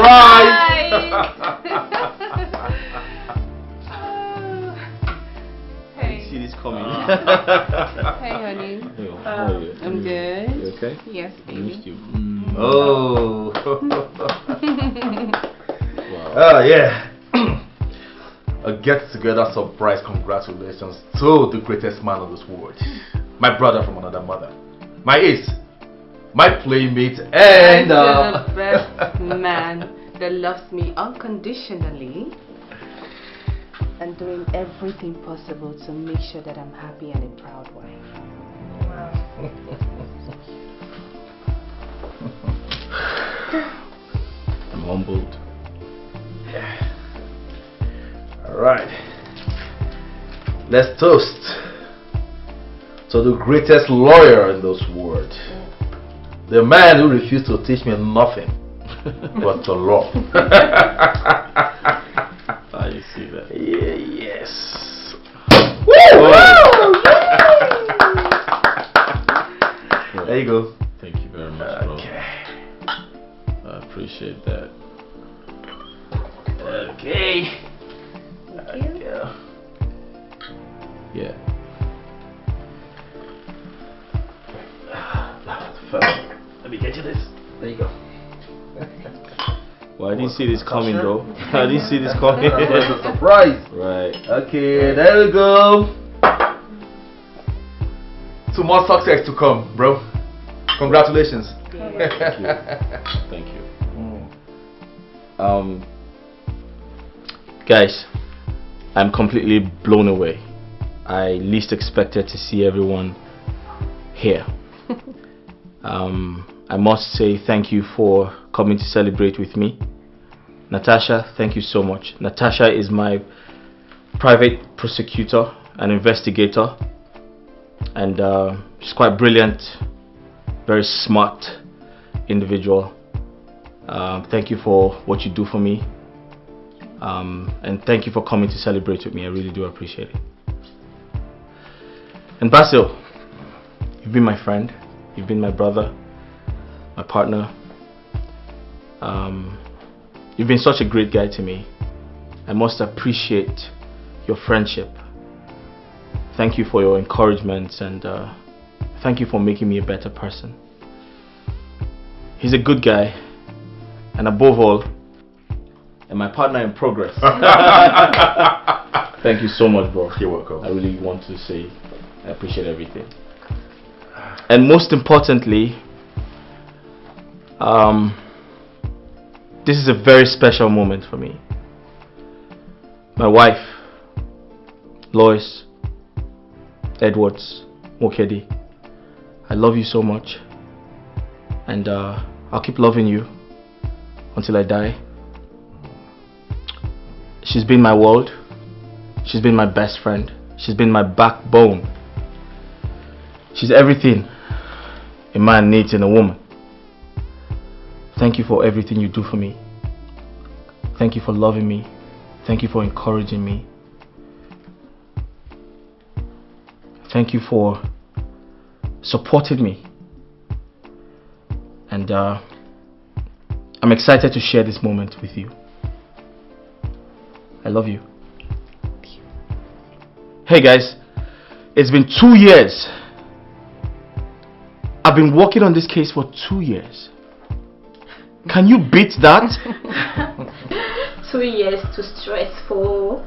Surprise! Hey. See this coming. Hey, honey. Hey, how are you? I'm good. You okay? Yes, baby. I missed you. Oh. Wow. Oh, yeah. A get-together surprise congratulations to the greatest man of this world. My brother from another mother. My ace. My playmate and the best man that loves me unconditionally and doing everything possible to make sure that I'm happy and a proud wife. Wow. I'm humbled. Yeah. Alright. Let's toast to the greatest lawyer in this world. The man who refused to teach me nothing but the law. I see that. Yeah, yes. Woo! Well, there you go. Thank you very much, bro. Okay. I appreciate that. Okay. Thank you. Yeah. Let me get you this. There you go. Well, I didn't see this coming, though. I didn't see this coming. It was a surprise. Right. Okay, there we go. 2 more success to come, bro. Congratulations. Thank you. Thank you. Guys, I'm completely blown away. I least expected to see everyone here. I must say thank you for coming to celebrate with me. Natasha, thank you so much. Natasha is my private prosecutor and investigator, and she's quite brilliant, very smart individual. Thank you for what you do for me, and thank you for coming to celebrate with me. I really do appreciate it. And Basil, you've been my friend, you've been my brother, my partner. You've been such a great guy to me. I must appreciate your friendship. Thank you for your encouragement, and thank you for making me a better person. He's a good guy, and above all, and my partner in progress. Thank you so much, bro. You're welcome. I really want to say I appreciate everything. And most importantly, this is a very special moment for me. My wife, Lois Edwards Mokedi, I love you so much, and I'll keep loving you until I die. She's been my world. She's been my best friend. She's been my backbone. She's everything a man needs in a woman. Thank you for everything you do for me. Thank you for loving me. Thank you for encouraging me. Thank you for supporting me. And I'm excited to share this moment with you. I love you. Hey guys, it's been 2 years. I've been working on this case for 2 years. Can you beat that? 2 years too stressful.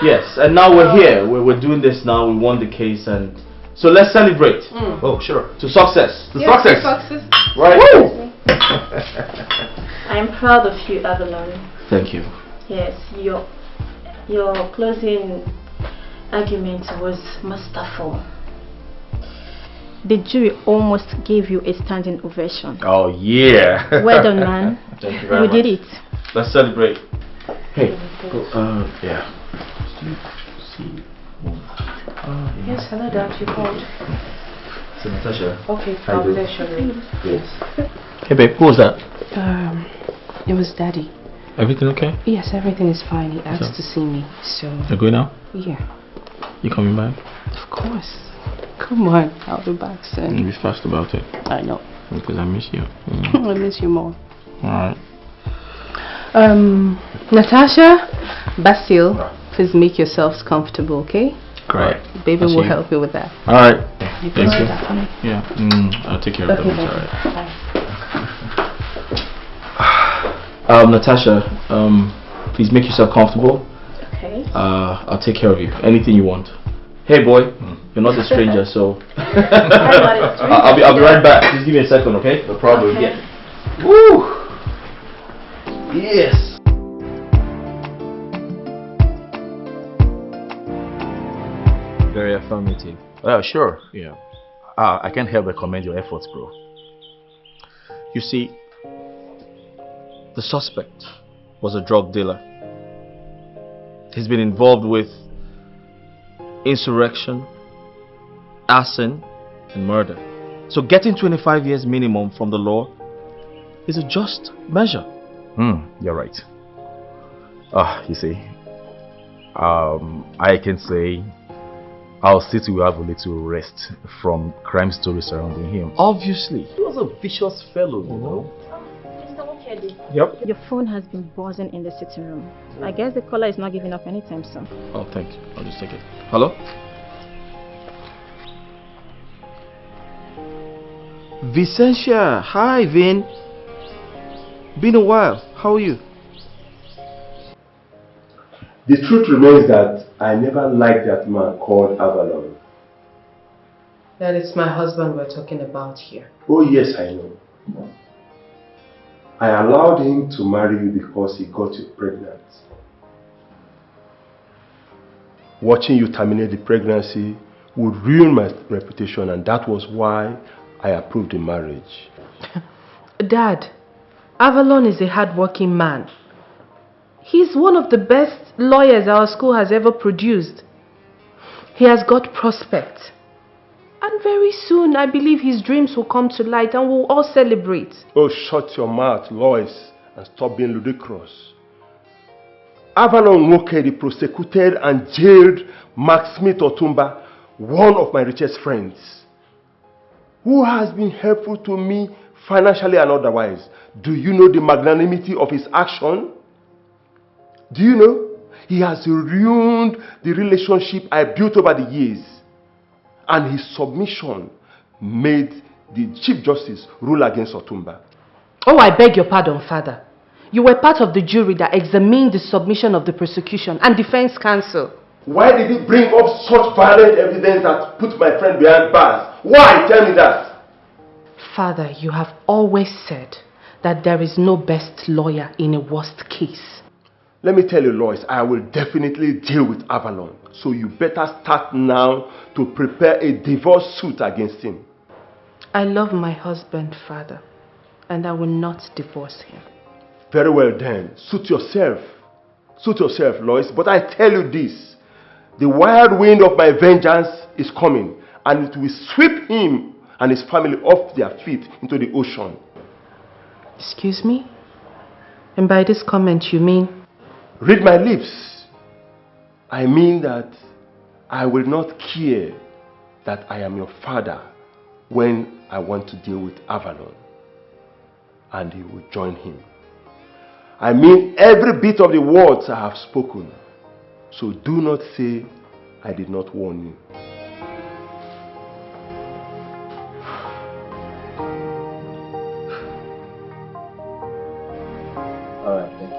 Yes, and now we're here. We're doing this now. We won the case, and so let's celebrate. Oh, sure. To success. To success. Success. Right. Woo! I'm proud of you, Avalon. Thank you. Yes, your closing argument was masterful. The jury almost gave you a standing ovation. Oh, yeah. Well done, man. Thank you very much. You did it. Let's celebrate. Hey. Yeah. Yes, hello, Dad. You called. So, Natasha. Okay, How I'll you let doing? you know. Yes. Hey babe, who was that? It was Daddy. Everything okay? Yes, everything is fine. He asked to see me, so You're going now? yeah, You coming back? of course. Come on, I'll be back soon. Be fast about it. I know. Because I miss you. I miss you more. Alright. Natasha, Basil, please make yourselves comfortable, okay? Great. Baby will help you with that. Alright. You can do that for me. Yeah. I'll take care of them. Alright. Natasha, please make yourself comfortable. Okay. I'll take care of you. Anything you want. Hey boy, you're not a stranger, so I'll be right back. Just give me a second, okay? No problem. Okay. Yeah. Woo! Yes. Very affirmative. Well, sure. Yeah. I can't help but commend your efforts, bro. You see, the suspect was a drug dealer. He's been involved with insurrection, arson, and murder. So getting 25 years minimum from the law is a just measure. You're right. You see, I can say our city will have a little rest from crime stories surrounding him. Obviously. He was a vicious fellow, you know. Yep. Your phone has been buzzing in the sitting room. I guess the caller is not giving up anytime soon. Oh, thank you. I'll just take it. Hello? Vicentia. Hi, Vin. Been a while. How are you? The truth remains that I never liked that man called Avalon. That is my husband we're talking about here. Oh yes, I know. I allowed him to marry you because he got you pregnant. Watching you terminate the pregnancy would ruin my reputation, and that was why I approved the marriage. Dad, Avalon is a hard-working man. He's one of the best lawyers our school has ever produced. He has got prospects. And very soon, I believe his dreams will come to light and we'll all celebrate. Oh, shut your mouth, Lois, and stop being ludicrous. Avalon Nwokedi prosecuted and jailed Mark Smith Otumba, one of my richest friends, who has been helpful to me financially and otherwise. Do you know the magnanimity of his action? Do you know? He has ruined the relationship I built over the years. And his submission made the Chief Justice rule against Otumba. Oh, I beg your pardon, Father. You were part of the jury that examined the submission of the prosecution and defense counsel. Why did he bring up such violent evidence that put my friend behind bars? Why? Tell me that. Father, you have always said that there is no best lawyer in a worst case. Let me tell you, Lois, I will definitely deal with Avalon. So you better start now to prepare a divorce suit against him. I love my husband, Father, and I will not divorce him. Very well then. Suit yourself. Suit yourself, Lois. But I tell you this. The wild wind of my vengeance is coming, and it will sweep him and his family off their feet into the ocean. Excuse me? And by this comment you mean? Read my lips. I mean that I will not care that I am your father when I want to deal with Avalon, and you will join him. I mean every bit of the words I have spoken. So do not say I did not warn you. Alright, thank you.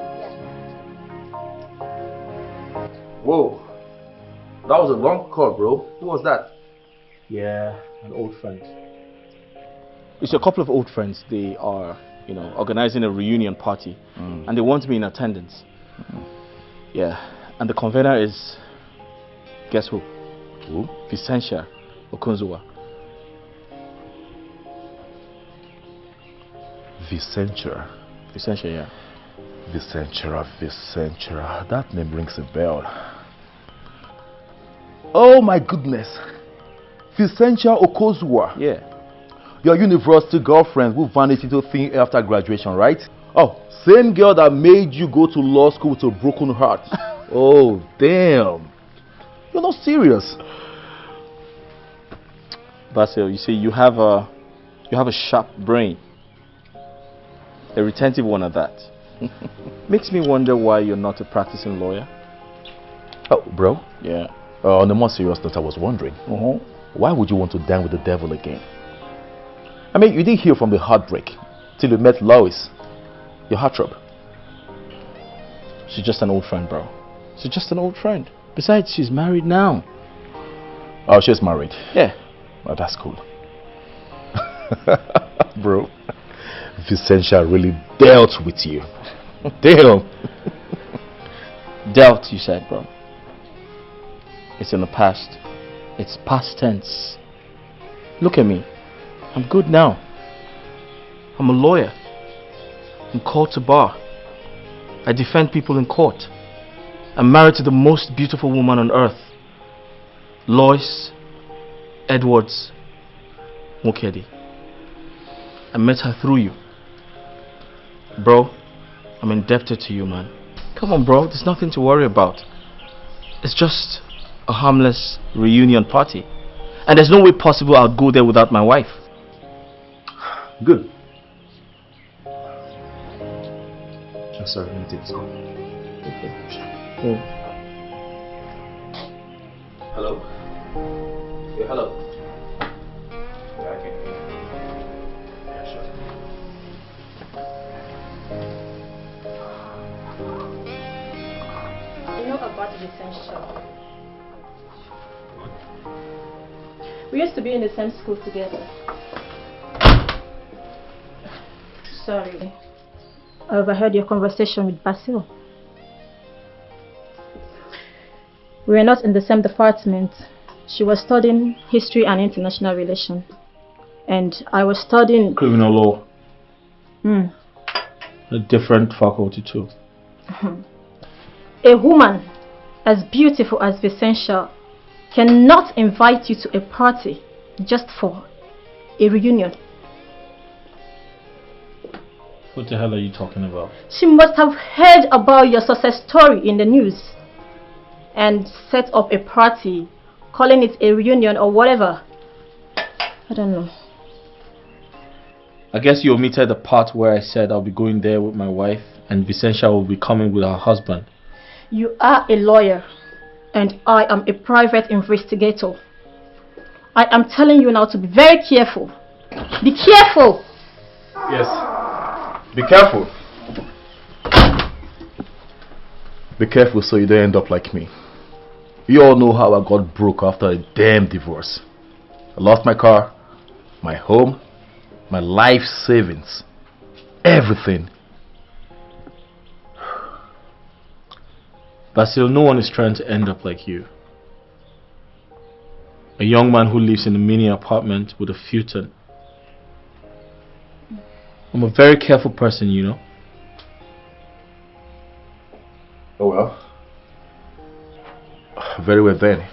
Whoa. That was a long call, bro. Who was that? Yeah, an old friend. It's a couple of old friends. They are, organizing a reunion party, and they want me in attendance. Yeah, and the convener is, guess who? Who? Vicentia Okunzuwa. Vicentia. Vicentia, yeah. Vicentia. That name rings a bell. Oh my goodness. Vicentia Okozua. Yeah. Your university girlfriend who vanished into thin air after graduation, right? Oh, same girl that made you go to law school with a broken heart. Oh, damn. You're not serious. Basil, you see, you have a sharp brain. A retentive one at that. Makes me wonder why you're not a practicing lawyer. Oh, bro. Yeah. On a more serious note, I was wondering, why would you want to dine with the devil again? I mean, you didn't heal from the heartbreak till you met Lois, your heartthrob. She's just an old friend, bro. She's just an old friend. Besides, she's married now. Oh, she's married? Yeah. Oh, that's cool. Bro, Vicentia really dealt with you. Damn. Dealt, you said, bro. It's in the past. It's past tense. Look at me. I'm good now. I'm a lawyer. I'm called to bar. I defend people in court. I'm married to the most beautiful woman on earth. Lois Edwards Mukedi. I met her through you. Bro, I'm indebted to you, man. Come on, bro. There's nothing to worry about. It's just a harmless reunion party. And there's no way possible I'll go there without my wife. Good. I'm sorry, let me take this call. Okay. Hello? Yeah, hello. Yeah, I can hear you. Yeah, sure. You know about the essential. We used to be in the same school together. Sorry. I overheard your conversation with Basil. We were not in the same department. She was studying history and international relations. And I was studying Criminal law. A different faculty too. A woman as beautiful as Vicentia cannot invite you to a party just for a reunion. What the hell are you talking about? She must have heard about your success story in the news and set up a party, calling it a reunion or whatever. I don't know. I guess you omitted the part where I said I'll be going there with my wife and Vicentia will be coming with her husband. You are a lawyer and I am a private investigator. I am telling you now to be very careful. Be careful! Yes. Be careful. Be careful so you don't end up like me. You all know how I got broke after a damn divorce. I lost my car, my home, my life savings, everything. Basil, no one is trying to end up like you. A young man who lives in a mini apartment with a futon. I'm a very careful person, you know. Oh well. Very well then.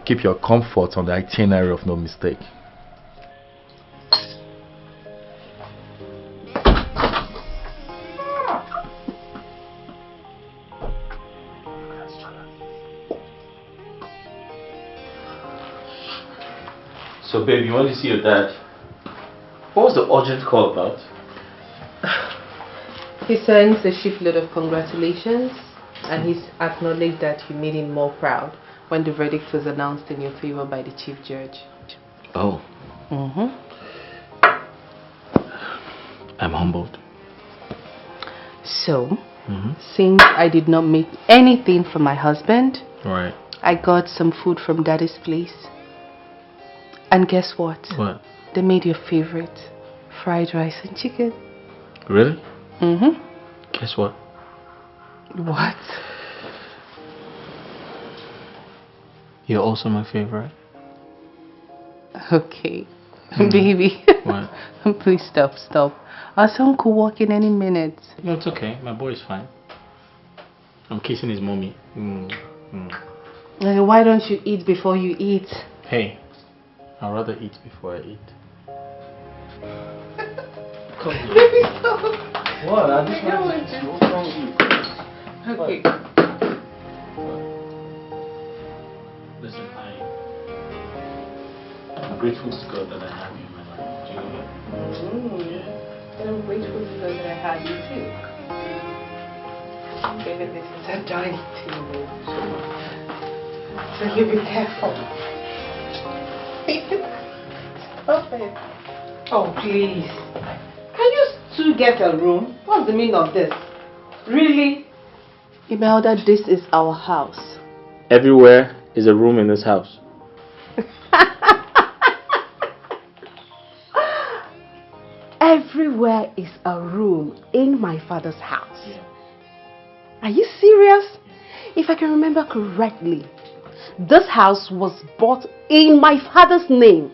Keep your comfort on the itinerary of no mistake. So babe, you want to see your dad? What was the urgent call about? He sends a shipload of congratulations and he's acknowledged that you made him more proud when the verdict was announced in your favor by the chief judge. Oh. I'm humbled. So, since I did not make anything for my husband, Right. I got some food from Daddy's place. And guess what? What? They made your favorite, fried rice and chicken. Really? Guess what? What? You're also my favorite. Okay. Baby. What? Please stop. Our son could walk in any minute. No, it's okay. My boy's fine. I'm kissing his mommy. Why don't you eat before you eat? Hey, I'd rather eat before I eat. Baby, stop. What? I just want to. What's wrong with you? Okay. Listen, I'm grateful to God that I have you in my life. Do you know that? And I'm grateful bag you took. Baby, this is a dining table. So you be careful. Stop it. Oh, please. Can you two get a room? What's the meaning of this? Really? Imelda, this is our house. Everywhere is a room in this house. Everywhere is a room in my father's house. Are you serious? If I can remember correctly, this house was bought in my father's name.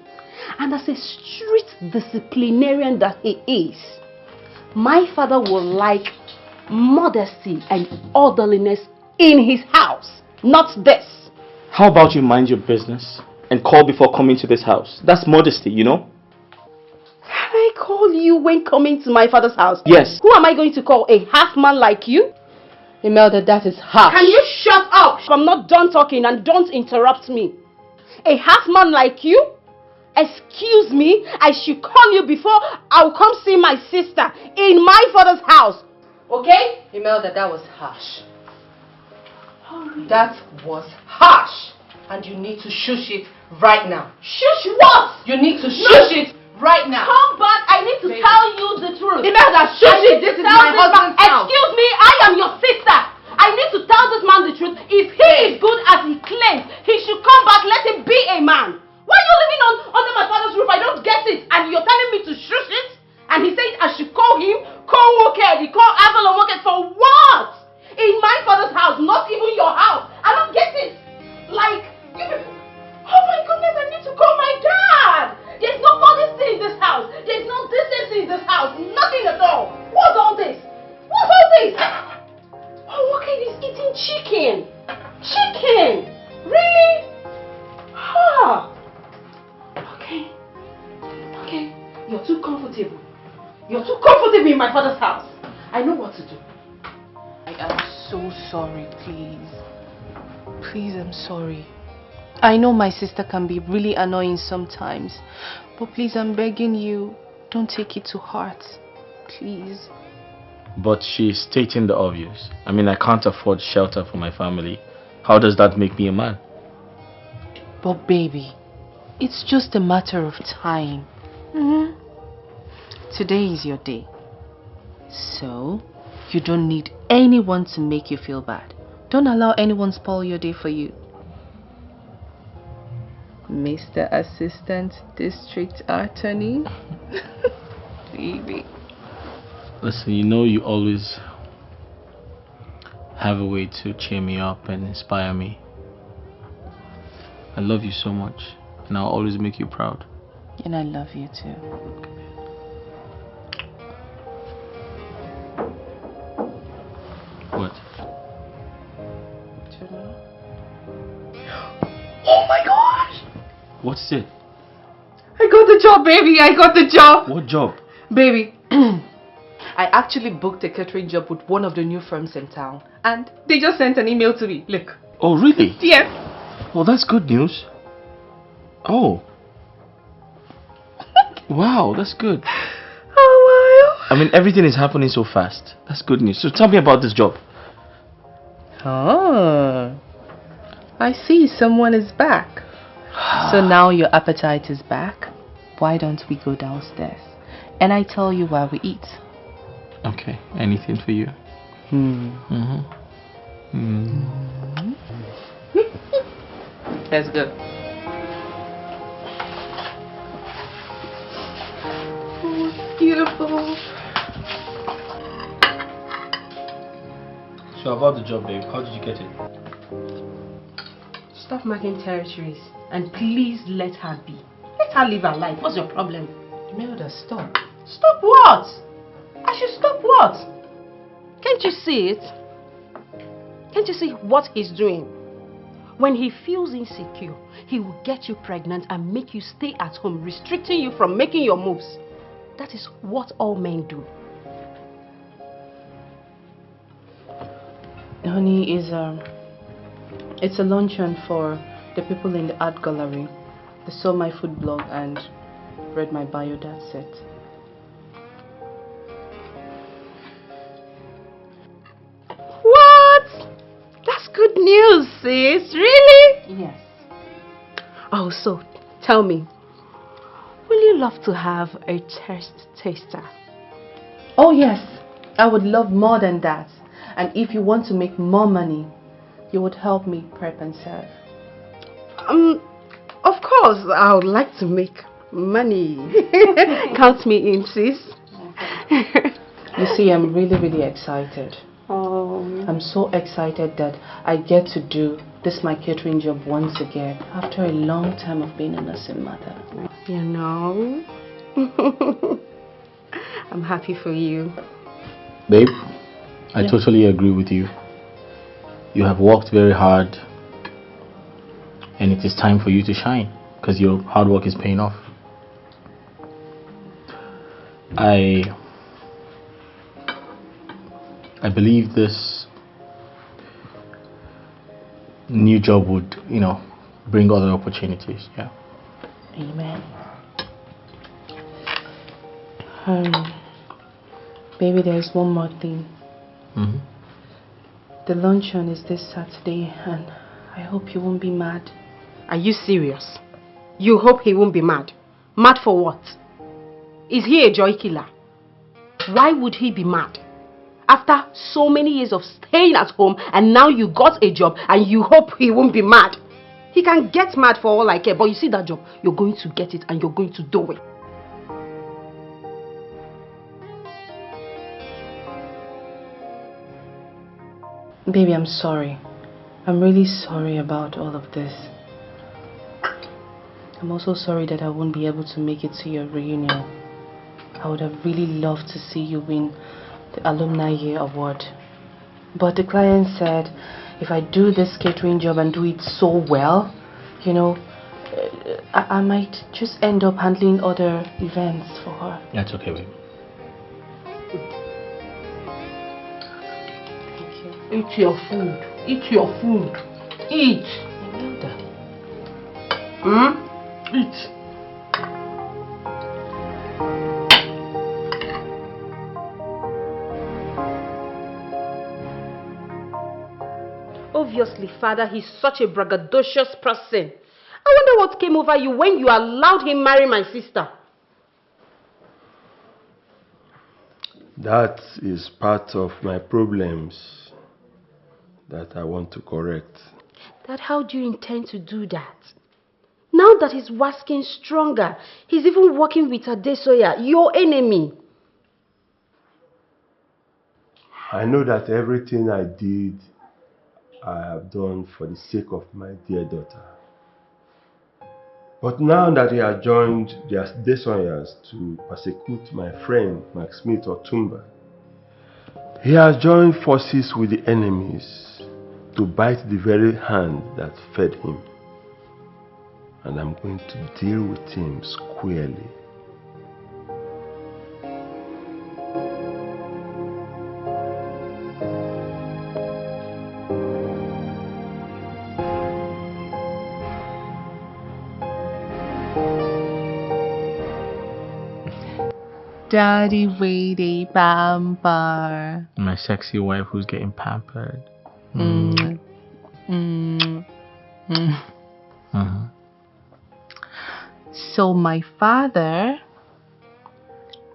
And as a strict disciplinarian that he is, my father would like modesty and orderliness in his house, not this. How about you mind your business and call before coming to this house? That's modesty, you know? Can I call you when coming to my father's house? Yes. Who am I going to call? A half man like you? Imelda, that is harsh. Can you shut up? I'm not done talking and don't interrupt me. A half man like you? Excuse me, I should call you before I'll come see my sister in my father's house. Okay? Imelda, that was harsh. That was harsh. And you need to shush it right now. Shush what? You need to shush it right now. Come back, I need to tell you the truth. Imelda, shush it. This is my husband's house. Excuse me, I am your sister. I need to tell this man the truth. If he is good as he claims, he should come back, let him be a man. Why are you living under my father's roof? I don't get it. And you're telling me to shush it? And he said I should call him, call Woked, call Avalon Woked for what? In my father's house, not even your house. I don't get it. Like, you people. Oh my goodness, I need to call my dad. There's no modesty in this house. There's no decency in this house. Nothing at all. What's all this? What's all this? Oh, Woked is eating chicken. Chicken? Really? Huh. Okay, you're too comfortable. You're too comfortable in my father's house. I know what to do. I am so sorry, please. Please, I'm sorry. I know my sister can be really annoying sometimes. But please, I'm begging you, don't take it to heart. Please. But she's stating the obvious. I mean, I can't afford shelter for my family. How does that make me a man? But baby, it's just a matter of time. Today is your day. So, you don't need anyone to make you feel bad. Don't allow anyone spoil your day for you. Mr. Assistant District Attorney. Baby. Listen, you know you always have a way to cheer me up and inspire me. I love you so much, and I'll always make you proud. And I love you too. What? Oh my gosh! What's it? I got the job, baby! I got the job! What job? Baby, I actually booked a catering job with one of the new firms in town. And they just sent an email to me. Look. Oh, really? Yes. Well, that's good news. Oh. Wow, that's good. Oh, wow. I mean, everything is happening so fast. That's good news. So tell me about this job. Oh. I see someone is back. So now your appetite is back. Why don't we go downstairs? And I tell you while we eat. Okay, anything for you. That's good. Oh, beautiful. So about the job, babe, how did you get it? Stop marking territories and please let her be. Let her live her life. What's your problem? Imelda, stop. Stop what? I should stop what? Can't you see it? Can't you see what he's doing? When he feels insecure, he will get you pregnant and make you stay at home, restricting you from making your moves. That is what all men do. Honey, it's a luncheon for the people in the art gallery. They saw my food blog and read my bio, that's it. news, sis. Really? Yes. Oh, so tell me, will you love to have a taste taster? Oh yes, I would love more than that. And if you want to make more money, you would help me prep and serve. Of course, I would like to make money. Count me in, sis. You see, I'm really excited. Oh. I'm so excited that I get to do this my catering job once again after a long time of being a nursing mother. You know, I'm happy for you. Babe, I totally agree with you. You have worked very hard and it is time for you to shine because your hard work is paying off. I believe this new job would, bring other opportunities. Yeah. Amen. Baby, there's one more thing. Mm-hmm. The luncheon is this Saturday and I hope you won't be mad. Are you serious? You hope he won't be mad? Mad for what? Is he a joy killer? Why would he be mad? After so many years of staying at home and now you got a job and you hope he won't be mad. He can get mad for all I care, but you see that job, you're going to get it and you're going to do it. Baby, I'm sorry. I'm really sorry about all of this. I'm also sorry that I won't be able to make it to your reunion. I would have really loved to see you win the Alumni Year Award. But the client said if I do this catering job and do it so well, I might just end up handling other events for her. That's okay, baby. Eat your food. Eat your food. Eat. Eat. Obviously, father, he's such a braggadocious person. I wonder what came over you when you allowed him marry my sister. That is part of my problems that I want to correct. Dad, how do you intend to do that? Now that he's waxing stronger, he's even working with Adesoya, your enemy. I know that everything I did, I have done for the sake of my dear daughter. But now that he has joined the Adesoyas to persecute my friend Max Smith Otumba, he has joined forces with the enemies to bite the very hand that fed him. And I'm going to deal with him squarely. Daddy Lady Pamper. My sexy wife who's getting pampered. So my father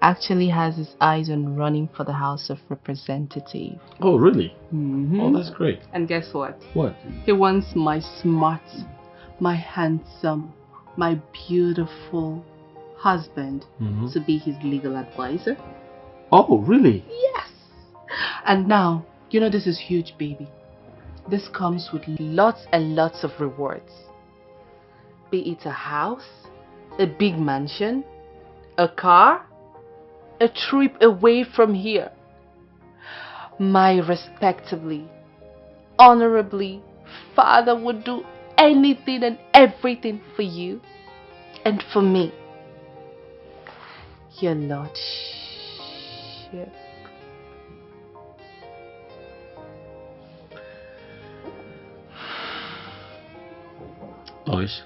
actually has his eyes on running for the House of Representatives. Oh, really? Oh, that's great. And guess what? What? He wants my smart, my handsome, my beautiful husband to be his legal advisor. Oh, really? Yes. And now, this is huge, baby. This comes with lots and lots of rewards. Be it a house, a big mansion, a car, a trip away from here. My respectably, honorably father would do anything and everything for you and for me. Your lordship. Lois,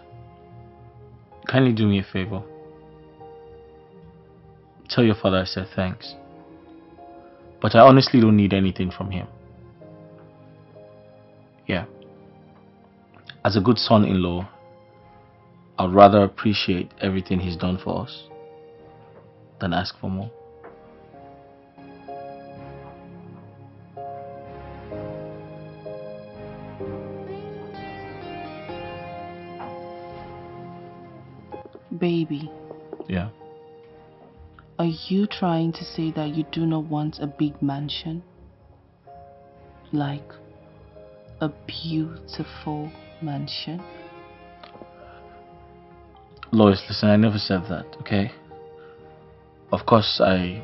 kindly do me a favor. Tell your father I said thanks. But I honestly don't need anything from him. Yeah, as a good son-in-law, I'd rather appreciate everything he's done for us than ask for more. Baby. Yeah. Are you trying to say that you do not want a big mansion? Like a beautiful mansion? Lois, listen, I never said that, okay? Of course, I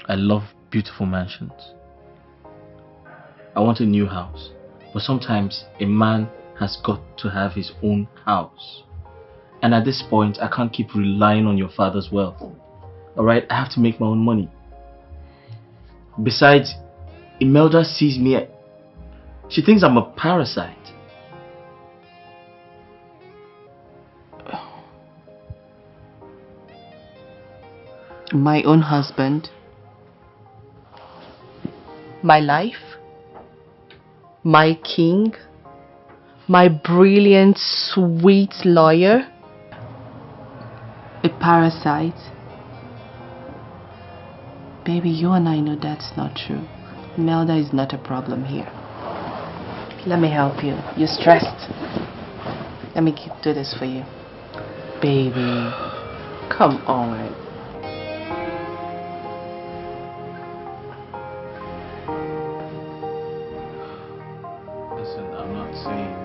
love beautiful mansions. I want a new house. But sometimes a man has got to have his own house. And at this point, I can't keep relying on your father's wealth. Alright, I have to make my own money. Besides, Imelda sees me, she thinks I'm a parasite. My own husband, my life, my king, my brilliant, sweet lawyer, a parasite. Baby, you and I know that's not true. Melda is not a problem here. Let me help you. You're stressed. Let me do this for you. Baby, come on. Listen, I'm not saying...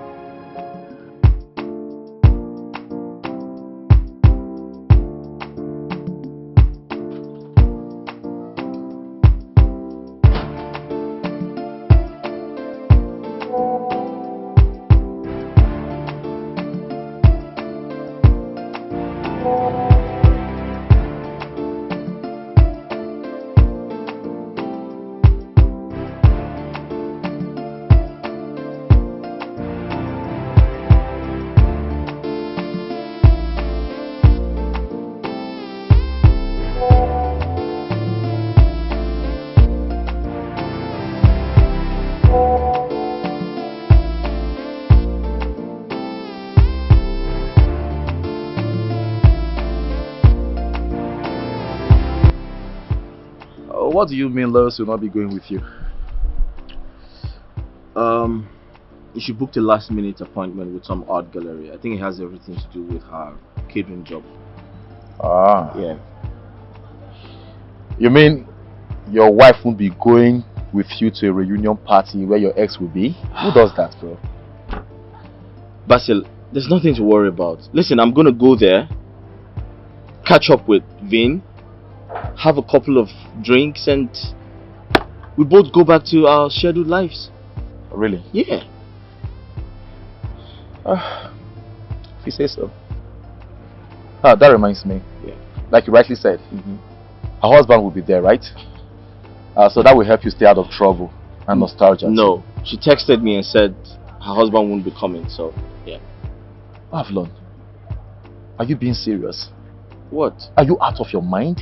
What do you mean Lois will not be going with you? She booked a last-minute appointment with some art gallery. I think it has everything to do with her catering job. Ah. Yeah. You mean your wife won't be going with you to a reunion party where your ex will be? Who does that, bro? Basil, there's nothing to worry about. Listen, I'm gonna go there, catch up with Vin, have a couple of drinks, and we both go back to our scheduled lives. Really? Yeah. If you say so. Ah, that reminds me. Yeah. Like you rightly said, her husband will be there, right? So that will help you stay out of trouble and nostalgia. No, she texted me and said her husband won't be coming, so yeah. Avlon, are you being serious? What? Are you out of your mind?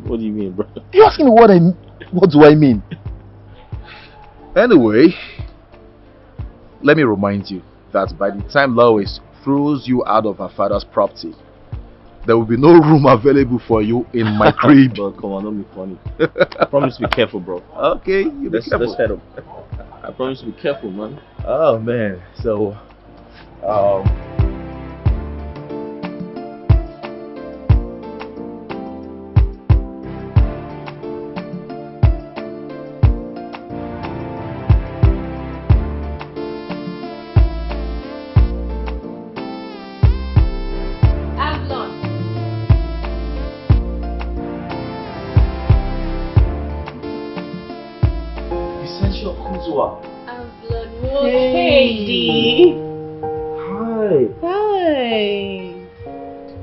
What do you mean, bro? You're asking me what do I mean? Anyway, let me remind you that by the time Lois throws you out of her father's property, there will be no room available for you in my crib. Bro, come on, don't be funny. I promise to be careful, bro. Okay, you be careful. Let's head up. I promise to be careful, man. Oh man, so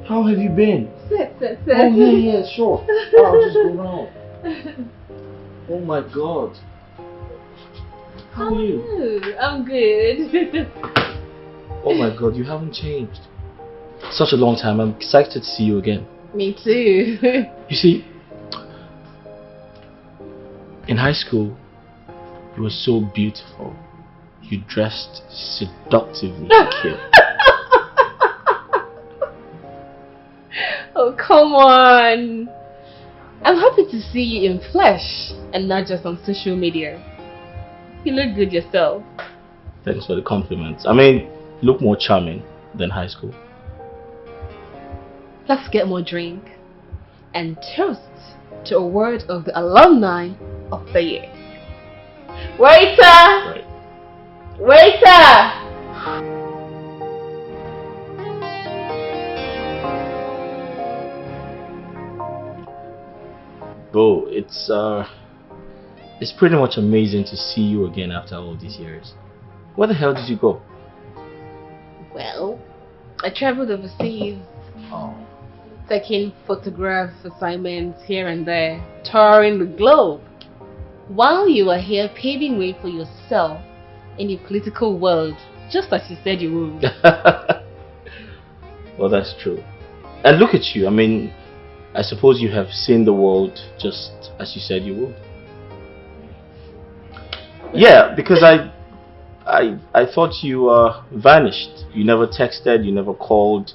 How have you been? Sit. Oh yeah, sure. I'll just go round. Oh my god. How are you? I'm good. Oh my god, you haven't changed. Such a long time. I'm excited to see you again. Me too. You see, in high school, you were so beautiful. You dressed seductively, kid. Oh, come on. I'm happy to see you in flesh and not just on social media. You look good yourself. Thanks for the compliments. I mean, you look more charming than high school. Let's get more drink and toast to a word of the alumni of the year. Waiter! Right. Waiter! Bro, it's pretty much amazing to see you again after all these years. Where the hell did you go? Well, I traveled overseas, Oh. taking photographs, assignments here and there, touring the globe. While you were here paving way for yourself in the political world, just as you said you would. Well, that's true. And look at you. I mean, I suppose you have seen the world just as you said you would. Yeah, because I thought you vanished. You never texted, you never called.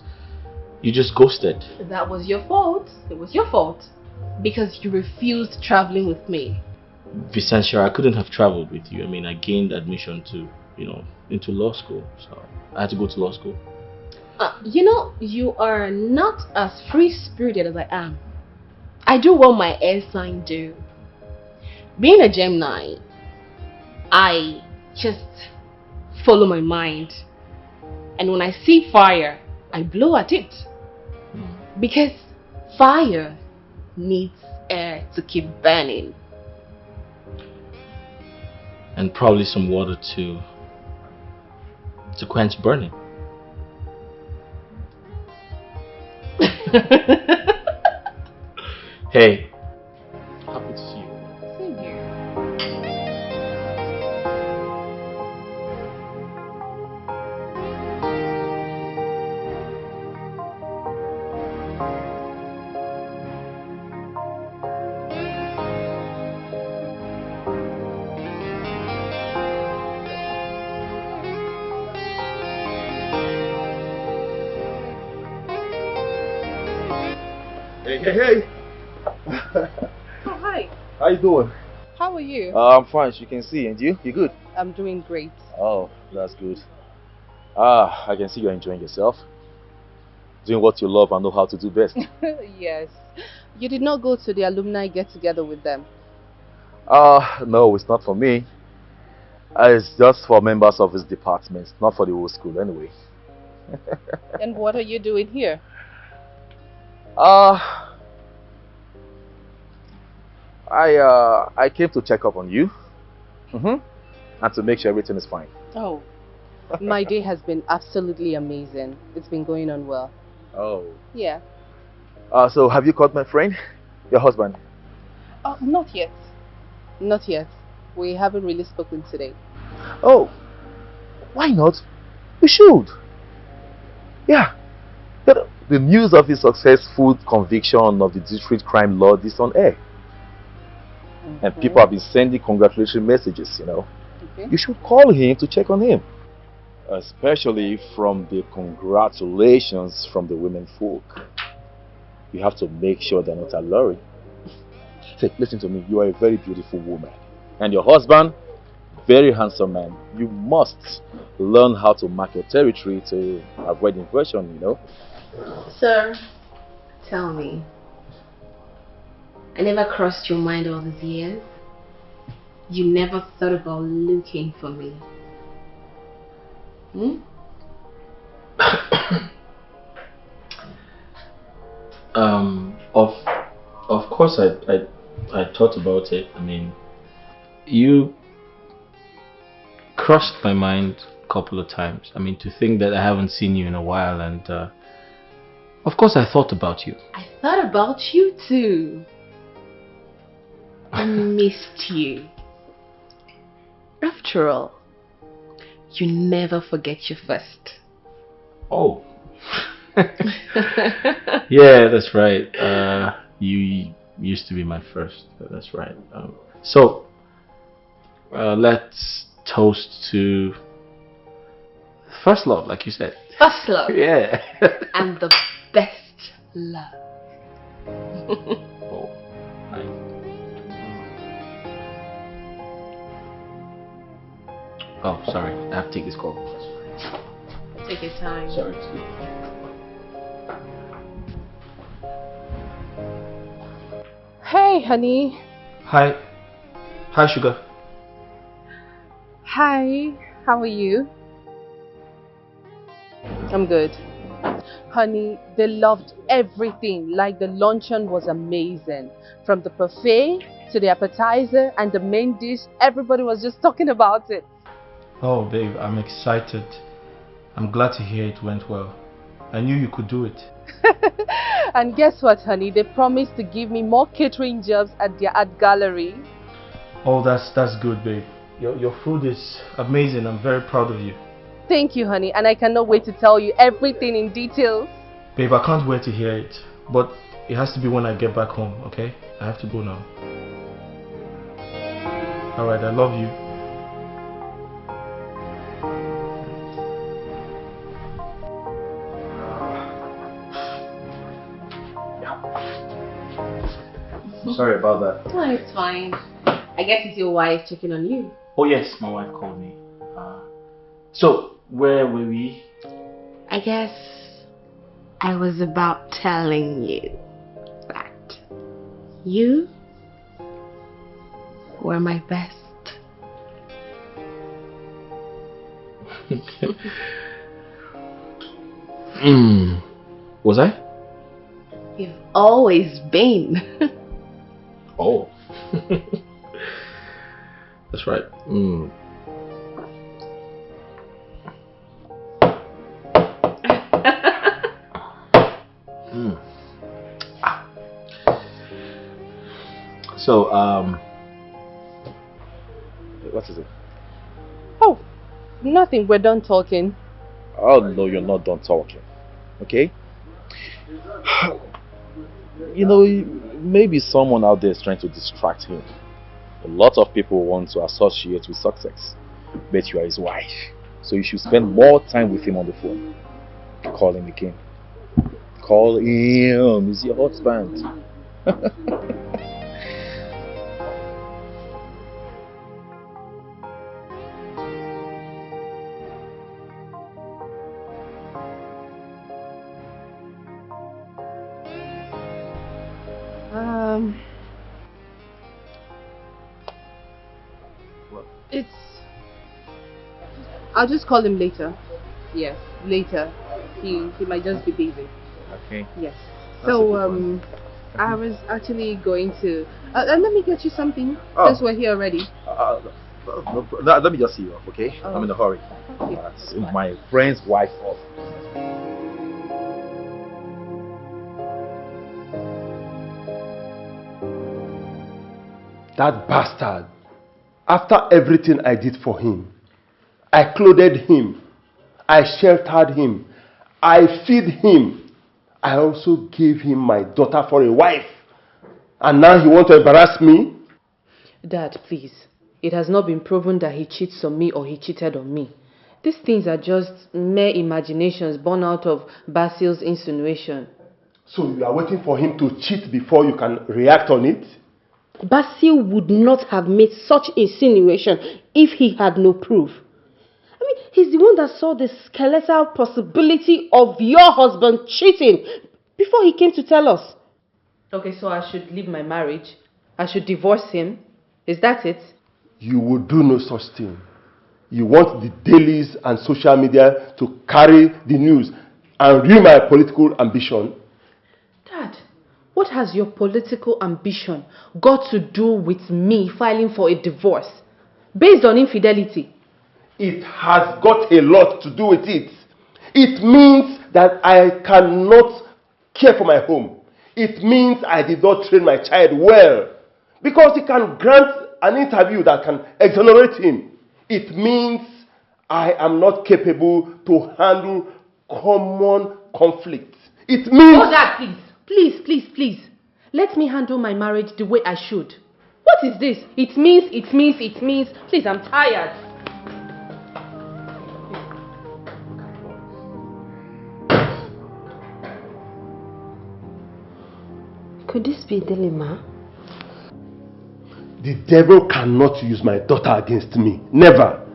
You just ghosted. That was your fault. It was your fault. Because you refused traveling with me. Vicentia, I couldn't have traveled with you. I mean, I gained admission to, into law school. So I had to go to law school. You are not as free-spirited as I am. I do what my air sign do. Being a Gemini, I just follow my mind. And when I see fire, I blow at it. Because fire needs air to keep burning. And probably some water to quench burning. Hey, happy to see you. Same here. Hey. Oh, hi. How you doing? How are you? I'm fine, as you can see. And you? You good? I'm doing great. Oh, that's good. I can see you're enjoying yourself. Doing what you love and know how to do best. Yes. You did not go to the alumni get-together with them. No, it's not for me. It's just for members of his department, not for the whole school anyway. And what are you doing here? I came to check up on you. And to make sure everything is fine. Oh, my day has been absolutely amazing. It's been going on well. Oh. Yeah. So have you called my friend? Your husband? Not yet. Not yet. We haven't really spoken today. Oh. Why not? We should. Yeah. The news of his successful conviction of the district crime lord is on air. And people have been sending congratulatory messages, Okay. You should call him to check on him. Especially from the congratulations from the women folk. You have to make sure they're not alluring. Take, listen to me. You are a very beautiful woman. And your husband, very handsome man. You must learn how to mark your territory to avoid inversion, Sir, tell me. I never crossed your mind all these years. You never thought about looking for me. Of course I thought about it. I mean, you crossed my mind a couple of times. I mean, to think that I haven't seen you in a while, and of course I thought about you. I thought about you too. I missed you. After all, you never forget your first. Oh. Yeah, that's right. You used to be my first. That's right. So let's toast to First love, like you said. First love. Yeah. And the best love. Oh, nice. Oh, sorry. I have to take this call. Take your time. Sorry. Hey, honey. Hi. Hi, sugar. Hi. How are you? I'm good. Honey, they loved everything. Like the luncheon was amazing. From the buffet to the appetizer and the main dish, everybody was just talking about it. Oh, babe, I'm excited. I'm glad to hear it went well. I knew you could do it. And guess what, honey? They promised to give me more catering jobs at their art gallery. Oh, that's good, babe. Your food is amazing. I'm very proud of you. Thank you, honey, and I cannot wait to tell you everything in details. Babe, I can't wait to hear it. But it has to be when I get back home, okay? I have to go now. Alright, I love you. Sorry about that. Oh, it's fine. I guess it's your wife checking on you. Oh yes, my wife called me. So, where were we? I guess I was about telling you that you were my best. Was I? You've always been. Oh. That's right. So, what is it? Oh, nothing. We're done talking. Oh no, you're not done talking. Okay? You know, maybe someone out there is trying to distract him. A lot of people want to associate with success, but you are his wife. So you should spend more time with him on the phone. Call him again. Call him. He's your husband. I'll just call him later. Yes, later. He might just be busy. Okay. Yes. So I was actually going to let me get you something since we're here already. Let me just see you off, okay? Oh. I'm in a hurry. Okay. It's my friend's wife off. That bastard. After everything I did for him, I clothed him, I sheltered him, I feed him, I also gave him my daughter for a wife. And now he wants to embarrass me? Dad, please. It has not been proven that he cheats on me or he cheated on me. These things are just mere imaginations born out of Basil's insinuation. So you are waiting for him to cheat before you can react on it? Basil would not have made such insinuation if he had no proof. I mean, he's the one that saw the skeletal possibility of your husband cheating before he came to tell us. Okay, so I should leave my marriage? I should divorce him? Is that it? You will do no such thing. You want the dailies and social media to carry the news and ruin my political ambition? Dad, what has your political ambition got to do with me filing for a divorce based on infidelity? It has got a lot to do with it. It means that I cannot care for my home. It means I did not train my child well. Because he can grant an interview that can exonerate him. It means I am not capable to handle common conflicts. It means... Oh, Dad, please. Please, please, please. Let me handle my marriage the way I should. What is this? It means. Please, I'm tired. Could this be Delima? The devil cannot use my daughter against me. Never.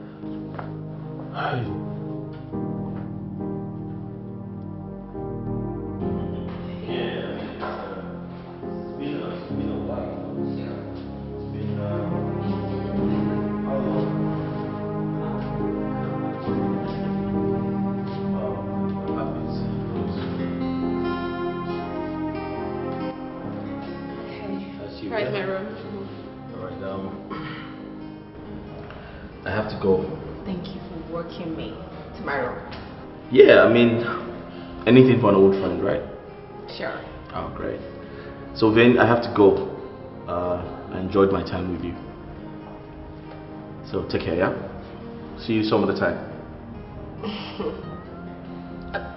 Right, my room. Alright, I have to go. Thank you for working me to my room. Yeah, I mean, anything for an old friend, right? Sure. Oh, great. So Vin, I have to go. I enjoyed my time with you. So take care, yeah? See you some other time.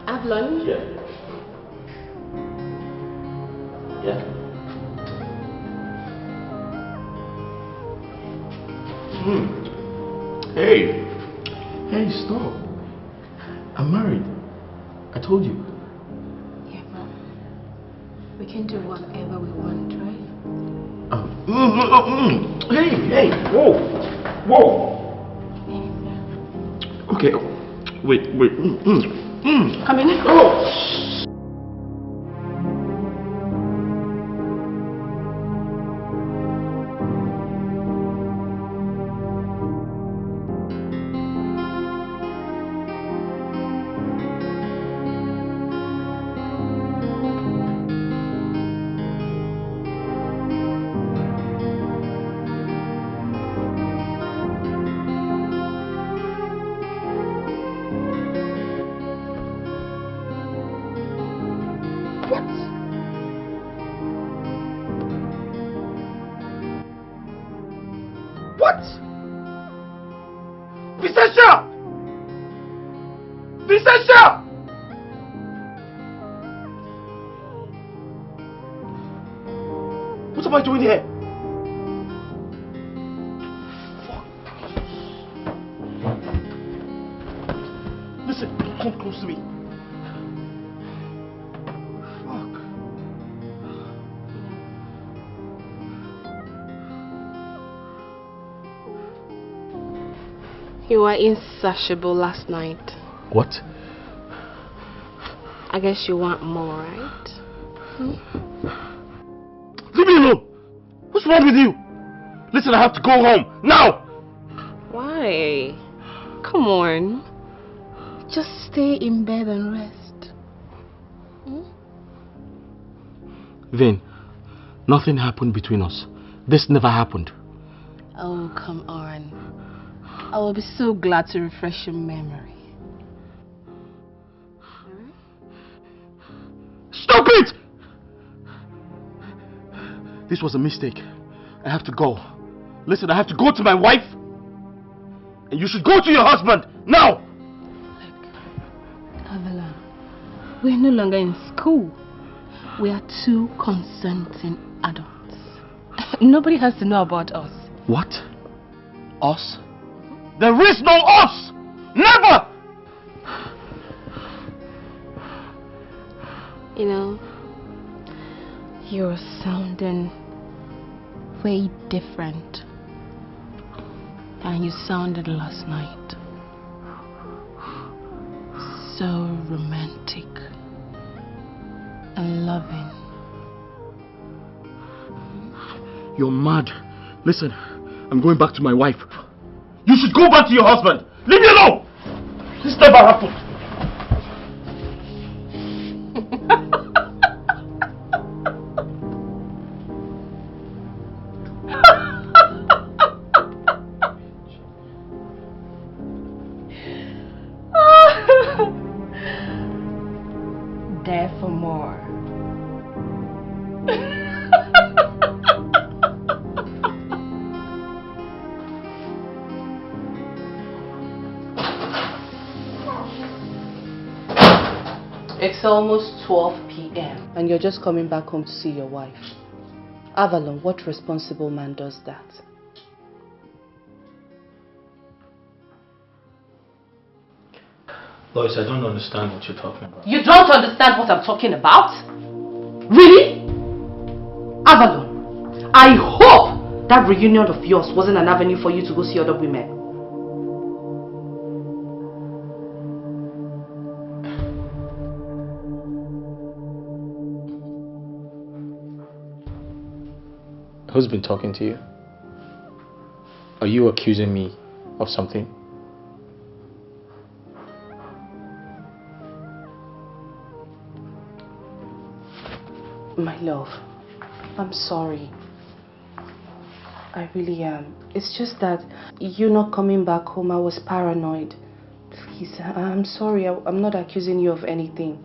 Have lunch? Yeah. Yeah. Hey. Hey, stop. I'm married. I told you. Yeah, but we can do whatever we want, right? Hey, whoa. Okay, wait. Come in. Oh. What? Visesha! What am I doing here? Fuck. Listen, come close to me. You were insatiable last night. What? I guess you want more, right? Leave me alone! What's wrong with you? Listen, I have to go home, now! Why? Come on. Just stay in bed and rest. Vin, nothing happened between us. This never happened. Oh, come on. I will be so glad to refresh your memory. Stop it! This was a mistake. I have to go. Listen, I have to go to my wife. And you should go to your husband, now! Look, Avalon, we're no longer in school. We are two consenting adults. Nobody has to know about us. What? Us? There is no us! Never! You know, you're sounding way different than you sounded last night. So romantic and loving. You're mad. Listen, I'm going back to my wife. You should go back to your husband. Leave me alone! This never happened. There for more. It's almost 12 p.m. and you're just coming back home to see your wife. Avalon, what responsible man does that? Lois, I don't understand what you're talking about. You don't understand what I'm talking about? Really? Avalon, I hope that reunion of yours wasn't an avenue for you to go see other women. Who's been talking to you? Are you accusing me of something? My love, I'm sorry. I really am. It's just that you not coming back home, I was paranoid. Please, I'm sorry. I'm not accusing you of anything.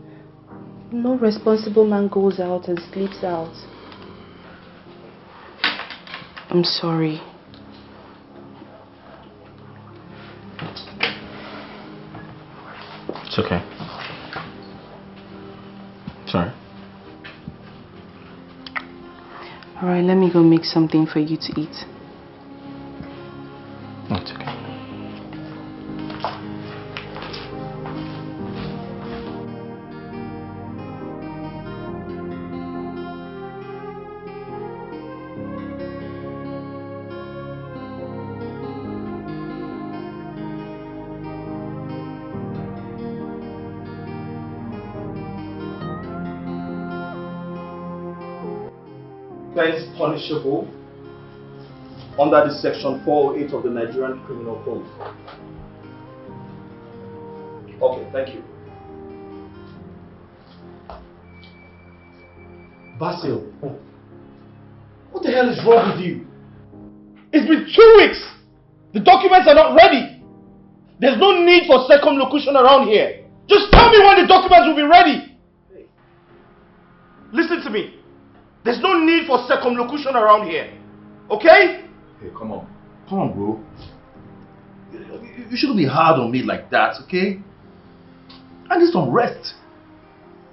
No responsible man goes out and sleeps out. I'm sorry. It's okay. Sorry. Alright, let me go make something for you to eat. It's okay. Offense punishable under the section 408 of the Nigerian Criminal Code. Okay, thank you. Basil, what the hell is wrong with you? It's been 2 weeks. The documents are not ready. There's no need for circumlocution around here. Just tell me when the documents will be ready. Hey. Listen to me. There's no need for circumlocution around here. Okay? Hey, come on. Come on, bro. You shouldn't be hard on me like that, okay? I need some rest.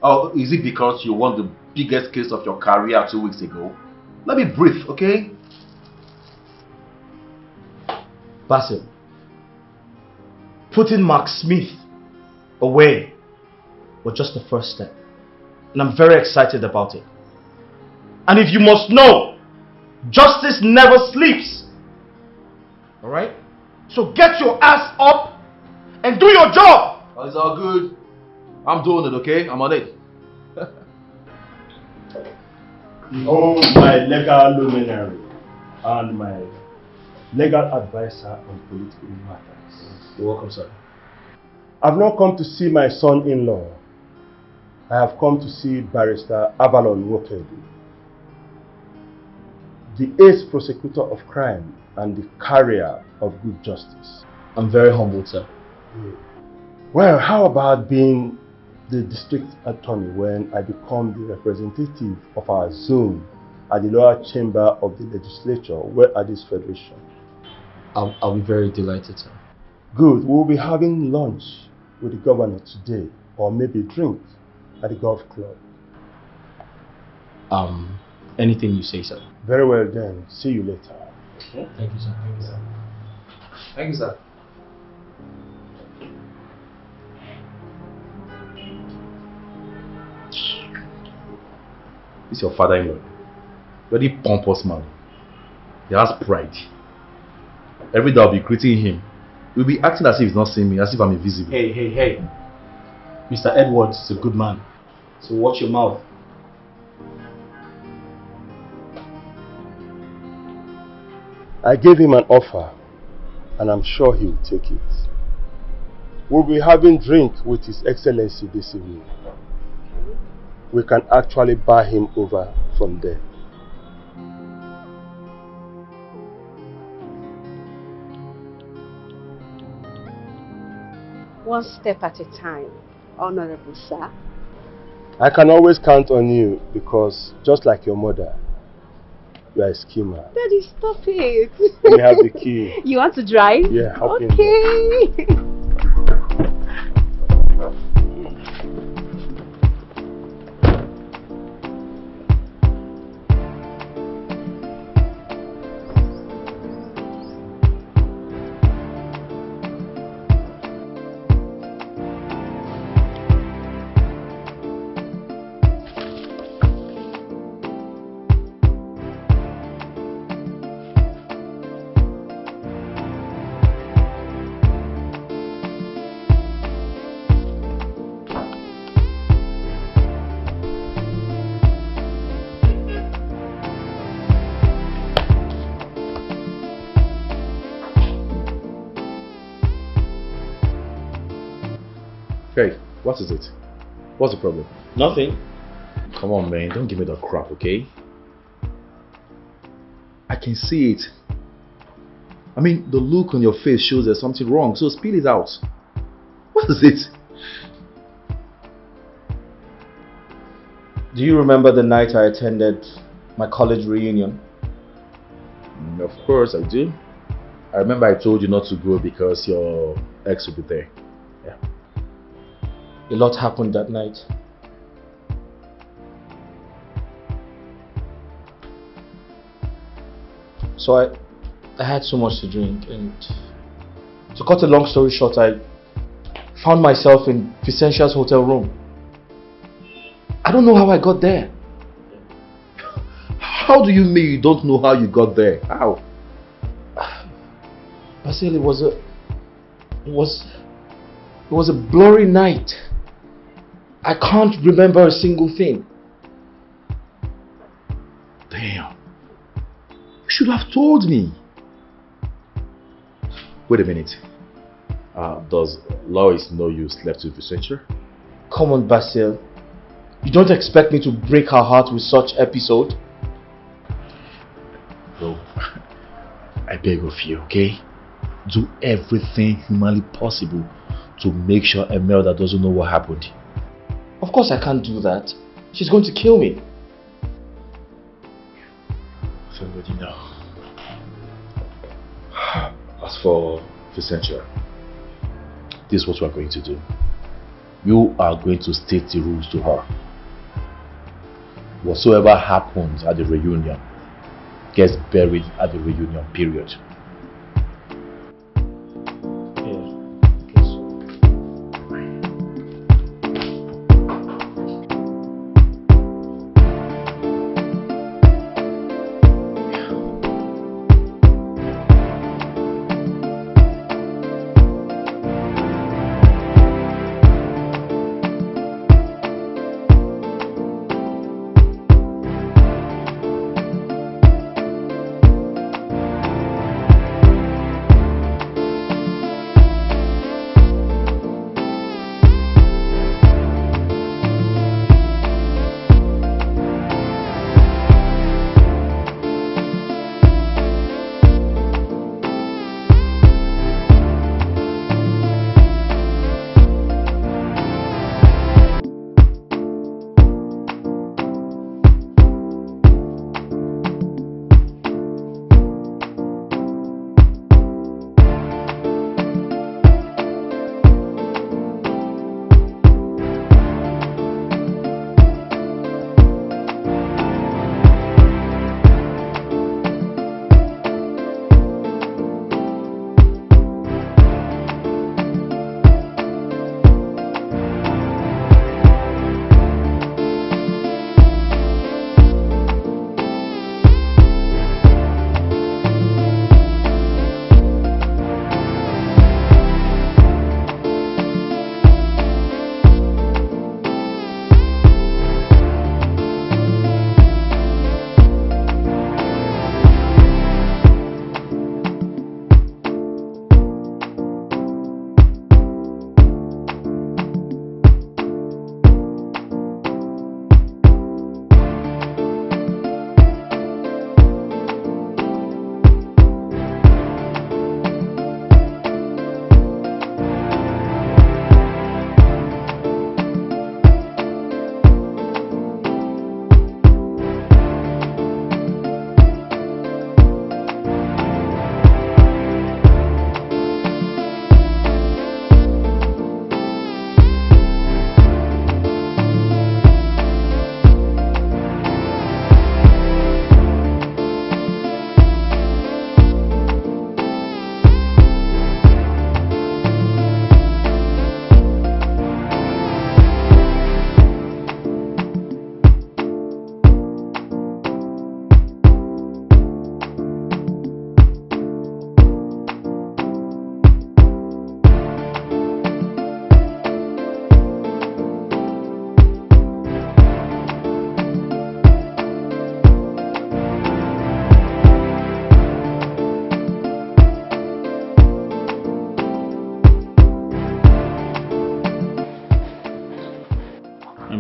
Oh, is it because you won the biggest case of your career 2 weeks ago? Let me breathe, okay? Basil, putting Mark Smith away was just the first step. And I'm very excited about it. And if you must know, justice never sleeps. Alright? So get your ass up and do your job. Oh, it's all good. I'm doing it, okay? I'm on it. Oh, my legal luminary and my legal advisor on political matters. You're welcome, sir. I've not come to see my son-in-law. I have come to see Barrister Avalon Nwokedi, the ace prosecutor of crime and the carrier of good justice. I'm very humbled, sir. Well, how about being the district attorney when I become the representative of our zone at the lower chamber of the legislature at this federation? I'll be very delighted, sir. Good. We'll be having lunch with the governor today, or maybe drink at the golf club. Anything you say, sir. Very well then. See you later. Okay. Thank you, sir. Thank you, sir. Thank you, sir. This is your father-in-law. Very pompous man. He has pride. Every day I'll be greeting him. He'll be acting as if he's not seeing me, as if I'm invisible. Hey. Mr. Edwards is a good man. So watch your mouth. I gave him an offer, and I'm sure he'll take it. We'll be having drink with His Excellency this evening. We can actually buy him over from there. One step at a time, Honorable Sir. I can always count on you because, just like your mother, you are a schemer. Daddy, stop it. Let me have the key. You want to drive? Yeah, hop in. Okay. Hey, what is it? What's the problem? Nothing. Come on, man. Don't give me that crap, okay? I can see it. I mean, the look on your face shows there's something wrong, so spill it out. What is it? Do you remember the night I attended my college reunion? Of course I do. I remember I told you not to go because your ex would be there. Yeah. A lot happened that night. So I had so much to drink, and to cut a long story short, I found myself in Vicentia's hotel room. I don't know how I got there. How do you mean you don't know how you got there? How? Basil, it was a blurry night. I can't remember a single thing. Damn. You should have told me. Wait a minute. Does Lois know you slept with Vicentia? Come on, Basil. You don't expect me to break her heart with such episode? Bro, I beg of you, okay? Do everything humanly possible to make sure Imelda doesn't know what happened. Of course I can't do that. She's going to kill me. Somebody know. As for Vicentia, this is what we are going to do. You are going to state the rules to her. Whatsoever happens at the reunion gets buried at the reunion, period.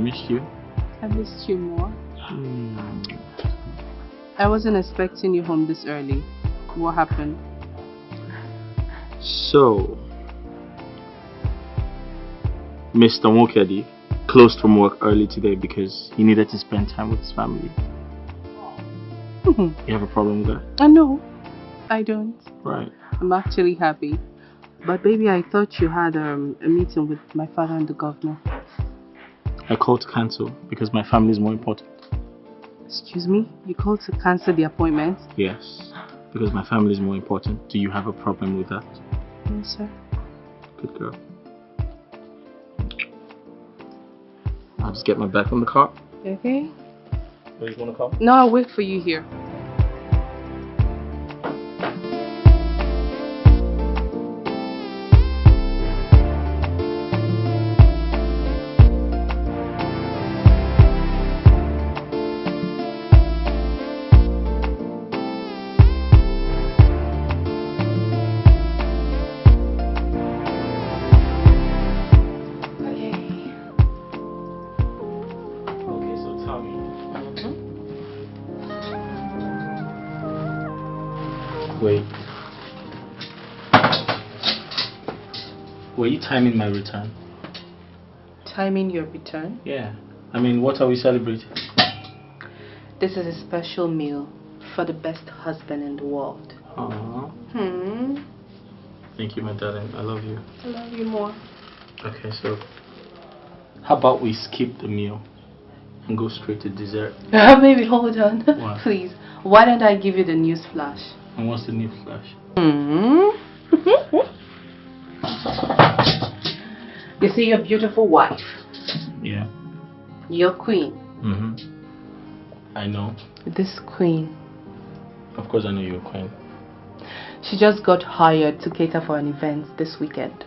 missed you. I missed you more. I wasn't expecting you home this early. What happened? So, Mr. Nwokedi closed from work early today because he needed to spend time with his family. You have a problem with that? No, I don't. Right. I'm actually happy. But baby, I thought you had a meeting with my father and the governor. I called to cancel because my family is more important. Excuse me? You called to cancel the appointment? Yes, because my family is more important. Do you have a problem with that? No, sir. Good girl. I'll just get my bag from the car. Okay. Where you want to come? No, I'll wait for you here. Were you timing my return? Timing your return? Yeah. I mean, what are we celebrating? This is a special meal for the best husband in the world. Aww. Thank you, my darling. I love you. I love you more. Okay, so how about we skip the meal and go straight to dessert? Baby, hold on. What? Please. Why don't I give you the news flash? And what's the news flash? You see your beautiful wife. Yeah. Your queen. I know. This queen. Of course I know you're a queen. She just got hired to cater for an event this weekend.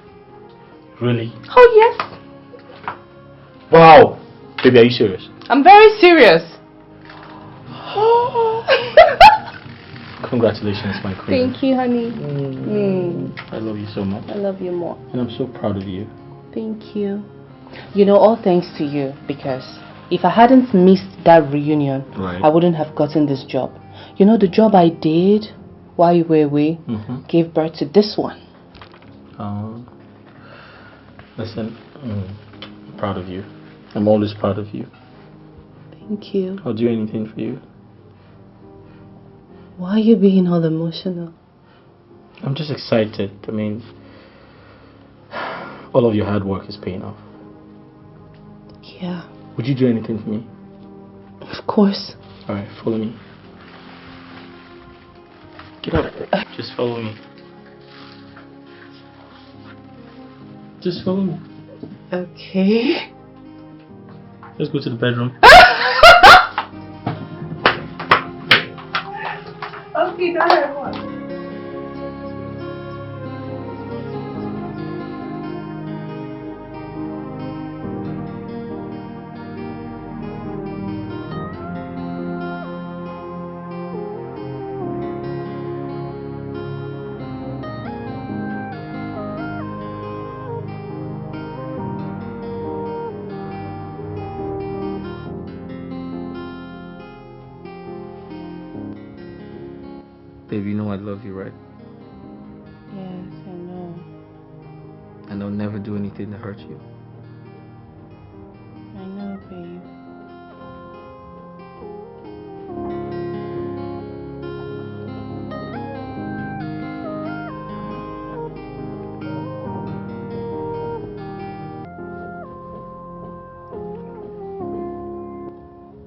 Really? Oh yes. Wow. Baby, are you serious? I'm very serious. Congratulations, my queen. Thank you, honey. I love you so much. I love you more. And I'm so proud of you. Thank you. You know, all thanks to you, because if I hadn't missed that reunion, I wouldn't have gotten this job. You know, the job I did while you were away gave birth to this one. Listen, I'm proud of you. I'm always proud of you. Thank you. I'll do anything for you. Why are you being all emotional? I'm just excited. I mean, all of your hard work is paying off. Yeah. Would you do anything for me? Of course. Alright, follow me. Get up. Just follow me. Just follow me. Okay. Let's go to the bedroom. Okay, that I want. Baby, you know I love you, right? Yes, I know. And I'll never do anything to hurt you. I know, babe.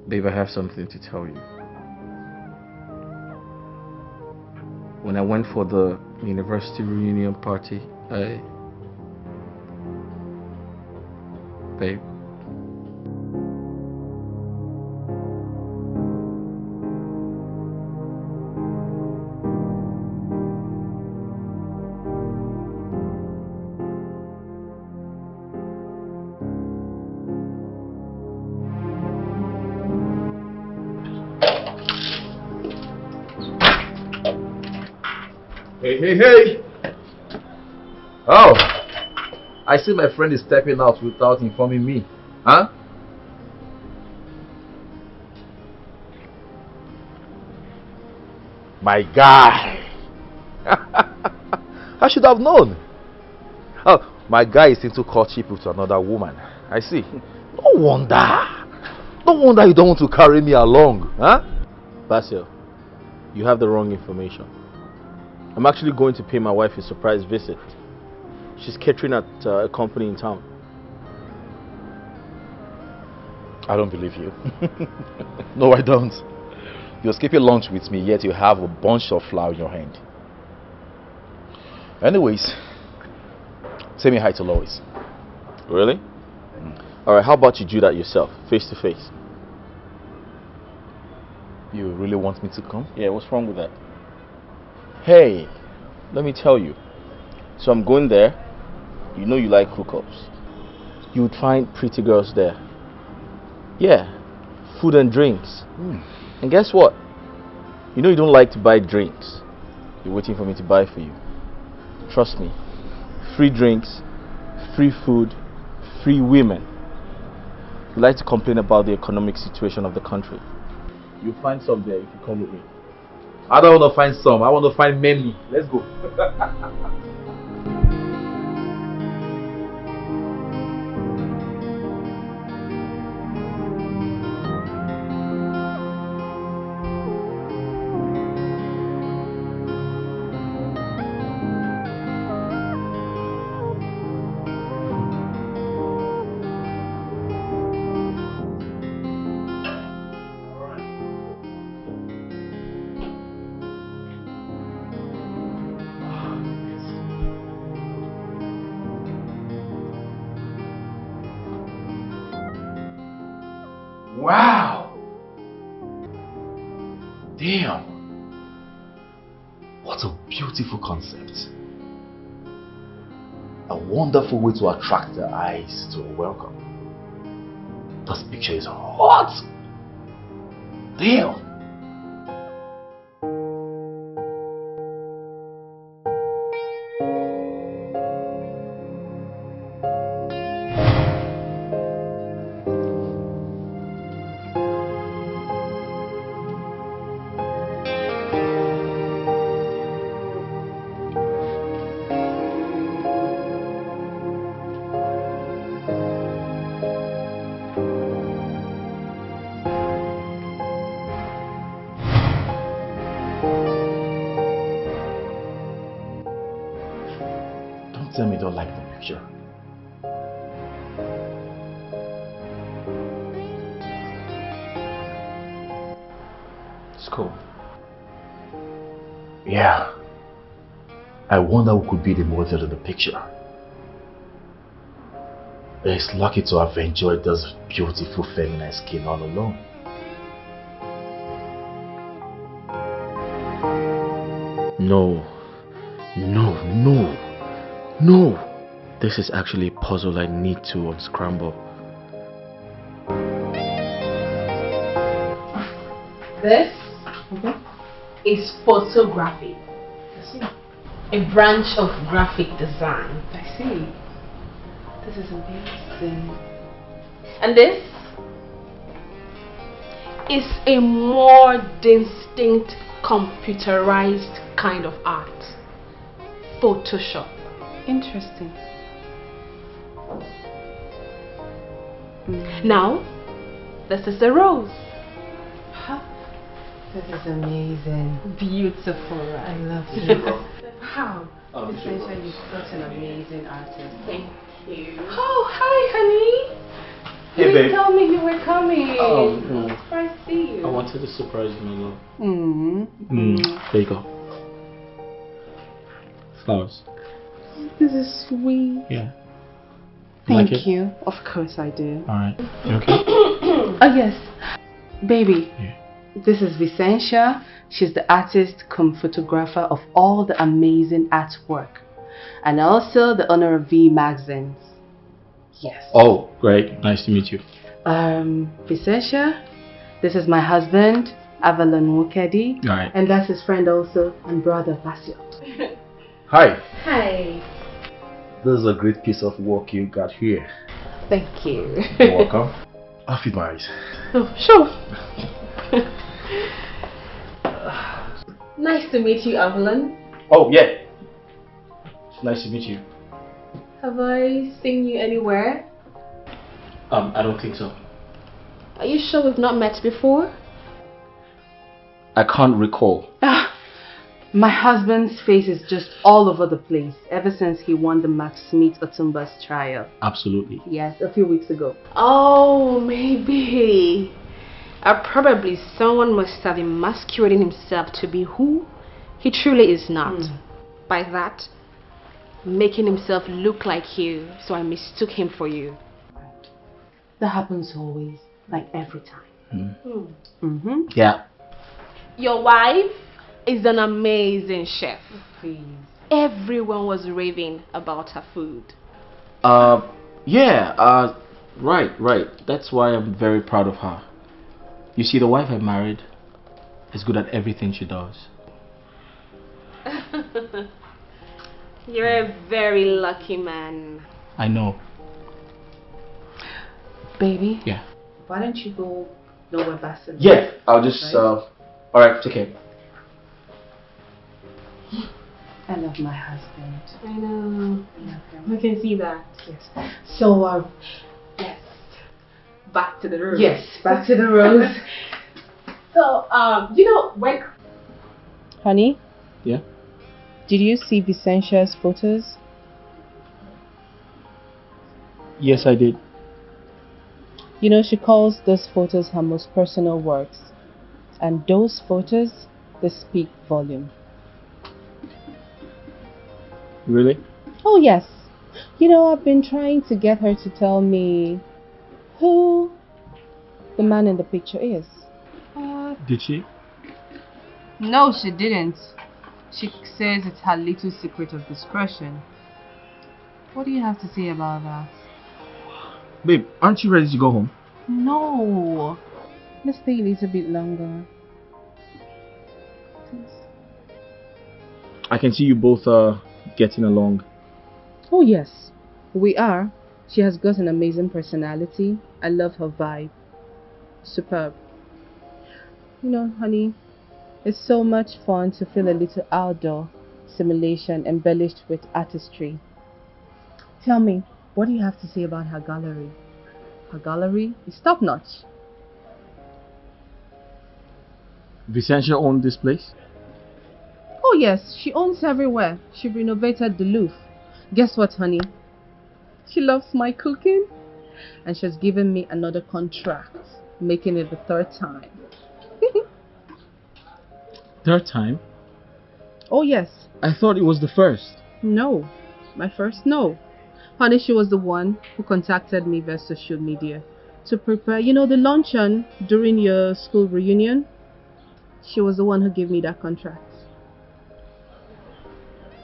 Babe, I have something to tell you. When I went for the university reunion party, Babe. Hey, hey, hey! Oh, I see my friend is stepping out without informing me. Huh? My guy. I should have known. Oh, my guy is into courtship with another woman. I see. No wonder. No wonder you don't want to carry me along, huh? Basil, you have the wrong information. I'm actually going to pay my wife a surprise visit. She's catering at a company in town. I don't believe you. No, I don't. You're skipping lunch with me, yet you have a bunch of flour in your hand. Anyways, say me hi to Lois. Really? Alright, how about you do that yourself, face to face? You really want me to come? Yeah, what's wrong with that? Hey, let me tell you. So I'm going there. You know you like hookups. You would find pretty girls there. Yeah, food and drinks. And guess what? You know you don't like to buy drinks. You're waiting for me to buy for you. Trust me. Free drinks, free food, free women. You like to complain about the economic situation of the country. You'll find some there if you come with me. I don't want to find some. I want to find many. Let's go. Wow! Damn! What a beautiful concept. A wonderful way to attract the eyes to a welcome. This picture is hot! Damn! Tell me you don't like the picture. It's cool. Yeah. I wonder who could be the model of the picture. It's lucky to have enjoyed this beautiful feminine skin all alone. No. No! This is actually a puzzle I need to unscramble. This is photography. I see. A branch of graphic design. I see. This is amazing. And this is a more distinct computerized kind of art. Photoshop. Interesting. Now, this is a rose. This is amazing. Beautiful, right? I love it. Wow. Oh, Essentially, you're such an amazing artist. Thank you. Oh, hi, honey. Hey, You babe. told me you were coming. Oh, no. Surprised to see you. I wanted to surprise you, my love. Mm-hmm. There you go. Flowers. This is sweet. Yeah. Thank Like it? you. Of course I do. Alright. You okay? Oh, yes. Baby. Yeah. This is Vicentia. She's the artist cum photographer of all the amazing artwork. And also the owner of V Magazines. Yes. Oh, great. Nice to meet you. Vicentia, this is my husband, Avalon Wokedi. Alright. And that's his friend also, and brother Basil. Hi. Hi. This is a great piece of work you got here. Thank you. You're welcome. I'll feed my eyes. Oh, sure. Nice to meet you, Evelyn. Oh, yeah. Nice to meet you. Have I seen you anywhere? I don't think so. Are you sure we've not met before? I can't recall. My husband's face is just all over the place ever since he won the Maxmeet Otumba's trial. Absolutely. Yes, a few weeks ago. Oh, maybe. Probably someone must have emasculated himself to be who he truly is not. By that, making himself look like you, so I mistook him for you. That happens always, like every time. Yeah. Your wife is an amazing chef. Please. Everyone was raving about her food. Yeah, right. That's why I'm very proud of her. You see, the wife I married is good at everything she does. You're a very lucky man. I know. Baby? Yeah. Why don't you go lower basin? Yeah, I'll just, alright, take care. I love my husband. I know. I can see that. Yes. So, yes. Back to the room. Yes, back to the rooms. So, you know, when... Honey? Yeah? Did you see Vicentia's photos? Yes, I did. You know, she calls those photos her most personal works. And those photos, they speak volume. Really? Oh, yes. You know, I've been trying to get her to tell me who the man in the picture is. Did she? No, she didn't. She says it's her little secret of discretion. What do you have to say about that? Babe, aren't you ready to go home? No. Let's stay a little bit longer. Please. I can see you both getting along. Oh, yes. We are. She has got an amazing personality. I love her vibe. Superb. You know, honey, it's so much fun to feel a little outdoor simulation embellished with artistry. Tell me, what do you have to say about her gallery? Her gallery is top-notch. Vicentia owned this place? Oh yes, she owns everywhere. She renovated the Louvre. Guess what, honey? She loves my cooking. And she's given me another contract, making it the third time. Third time? Oh yes. I thought it was the first. No. My first no. Honey, she was the one who contacted me via social media to prepare, you know, the luncheon during your school reunion. She was the one who gave me that contract.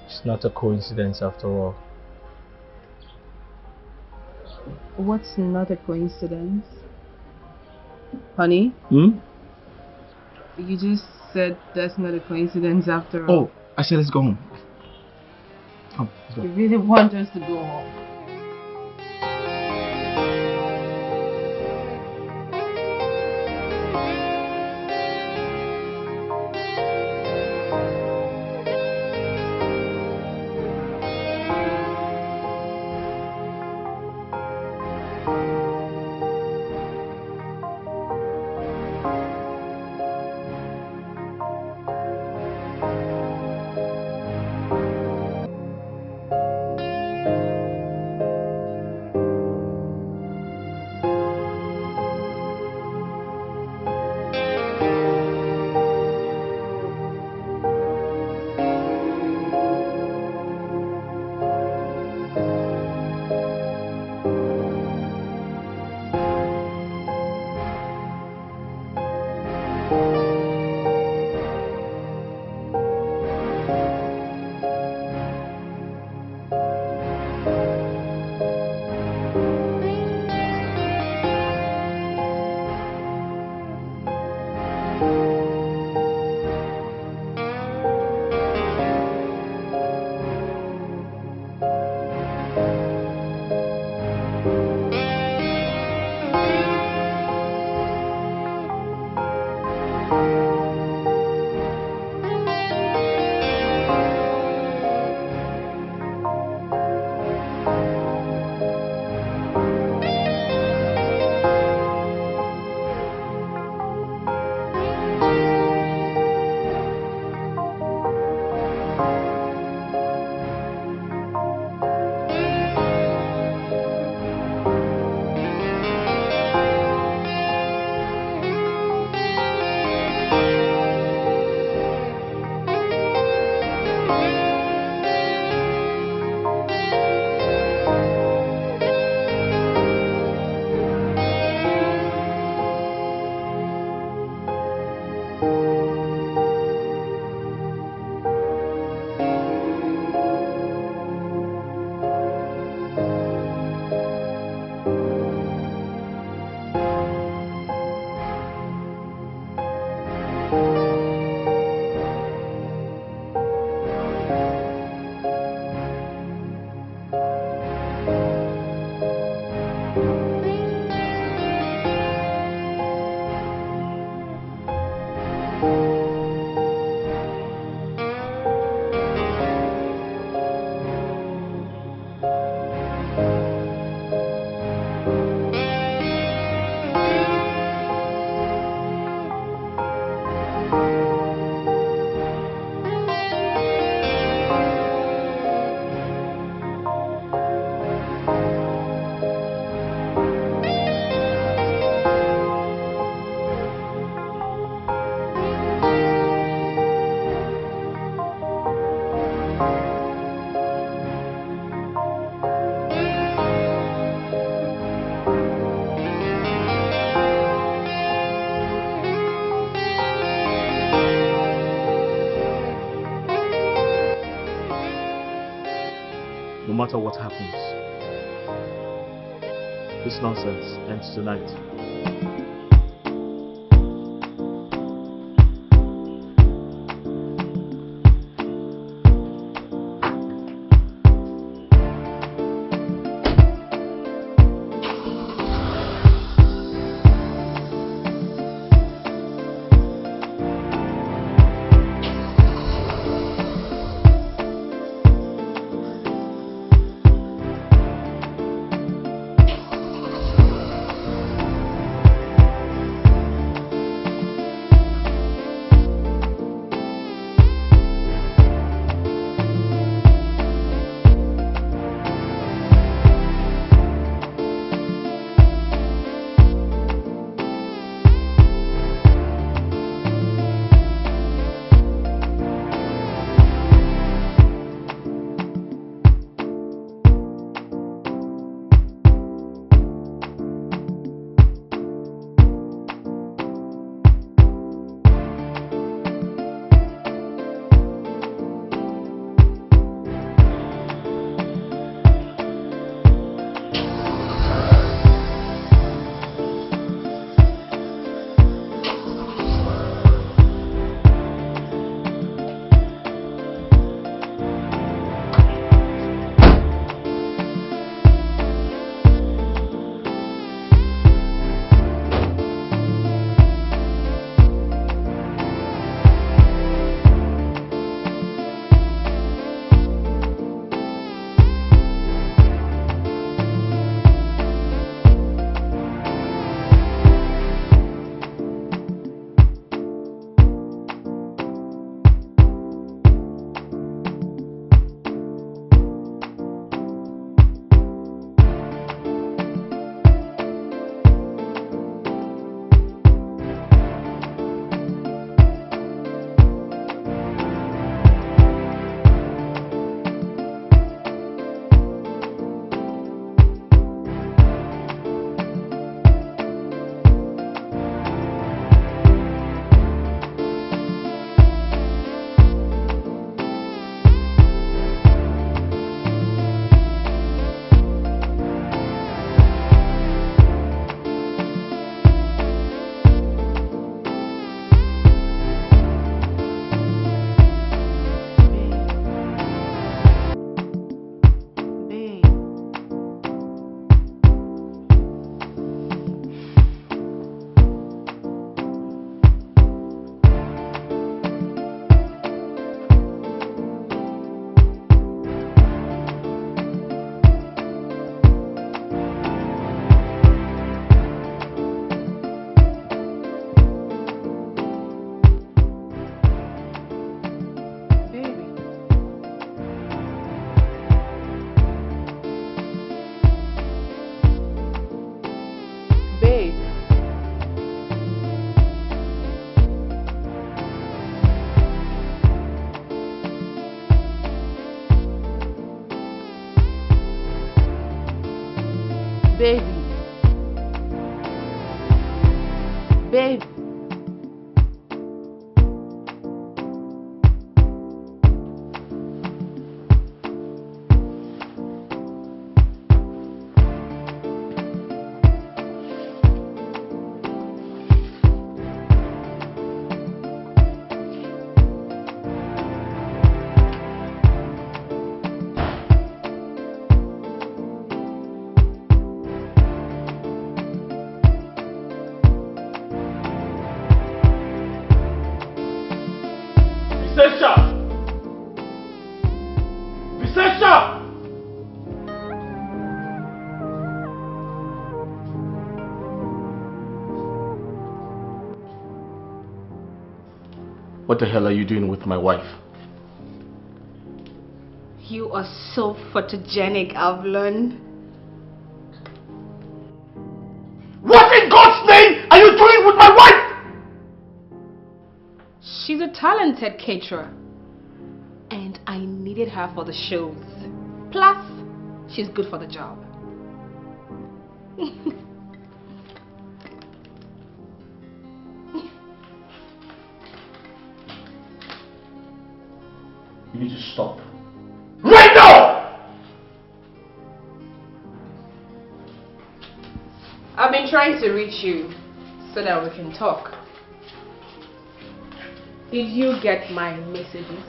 It's not a coincidence after all. What's not a coincidence? Honey? Hmm? You just said that's not a coincidence after all. Oh, I said let's go home. Come, let's go. You really want us to go home? No matter what happens, this nonsense ends tonight. Baby. Babe. What the hell are you doing with my wife? You are so photogenic, Avlon. What in God's name are you doing with my wife? She's a talented caterer. And I needed her for the shows. Plus, she's good for the job. You need to stop. Right now! I've been trying to reach you so that we can talk. Did you get my messages?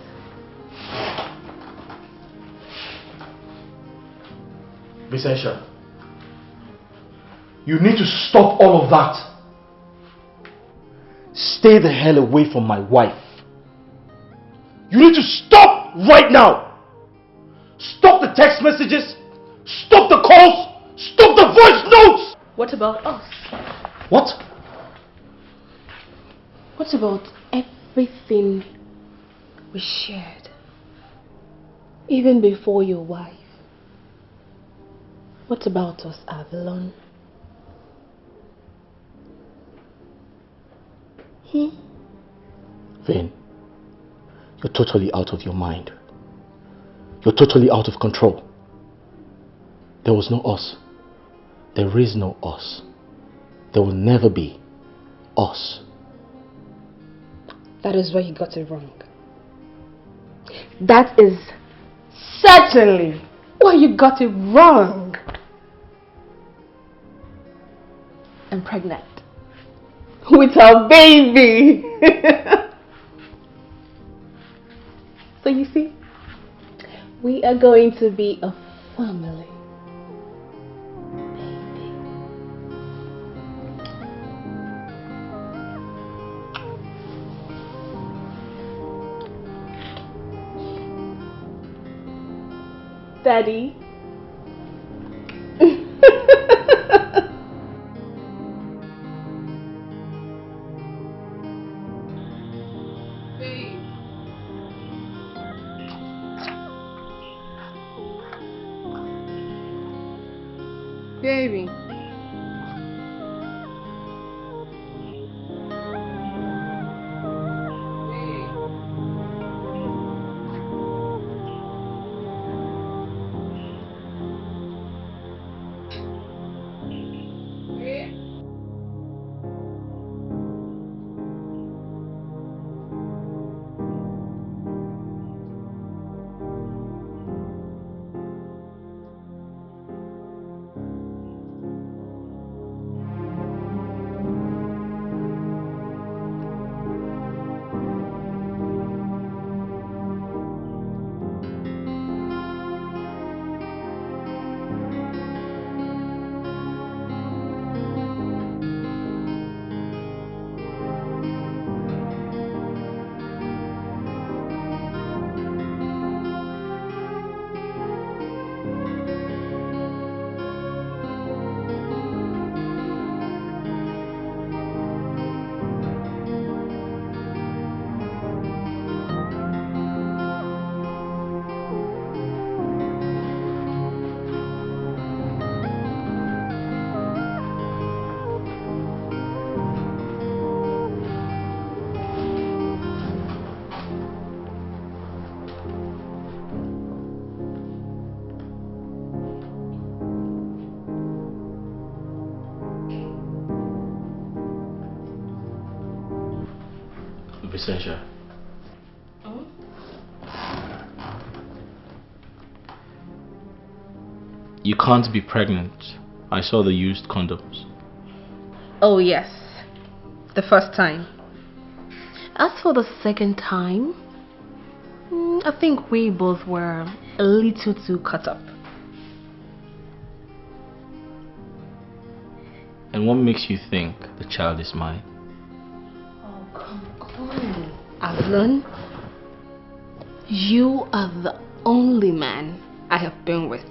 Visensha, you need to stop all of that. Stay the hell away from my wife. You need to stop right now. Stop the text messages. Stop the calls. Stop the voice notes. What about us? What? What about everything we shared? Even before your wife. What about us, Avalon? Vin, you're totally out of your mind. You're totally out of control. There was no us. There is no us. There will never be us. That is where you got it wrong. That is certainly where you got it wrong. I'm pregnant with our baby. So you see, we are going to be a family. Daddy. Baby. Essentia. You can't be pregnant. I saw the used condoms. Oh yes, the first time. As for the second time, I think we both were a little too cut up. And what makes you think the child is mine? Oh, come on, Avalon. You are the only man I have been with.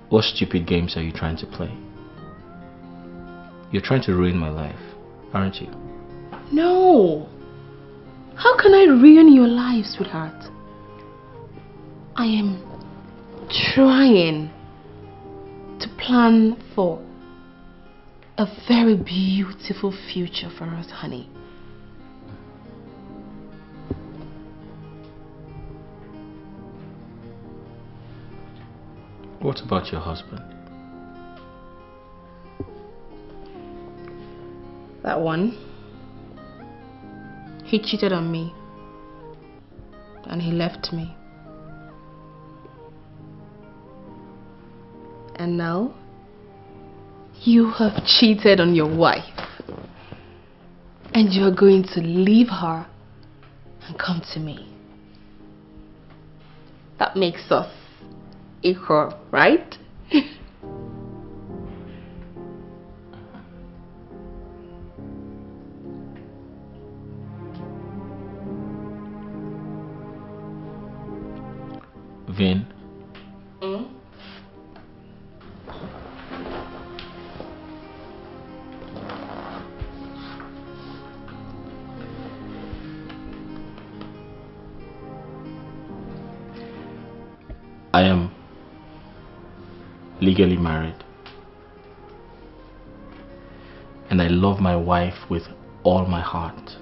What stupid games are you trying to play? You're trying to ruin my life, aren't you? No. How can I ruin your life, sweetheart? I am trying to plan for a very beautiful future for us, honey. What about your husband? That one, he cheated on me and he left me. And now you have cheated on your wife and you're going to leave her and come to me. That makes us equal, right? Vin? I am legally married and I love my wife with all my heart,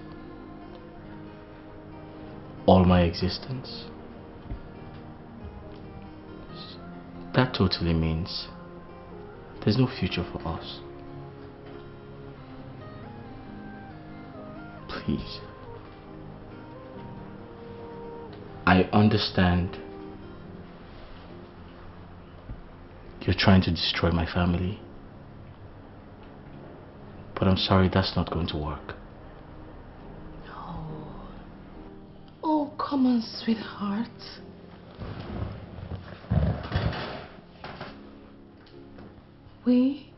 all my existence. That totally means there's no future for us. Please. I understand you're trying to destroy my family, but I'm sorry, that's not going to work. No. Oh, come on, sweetheart. We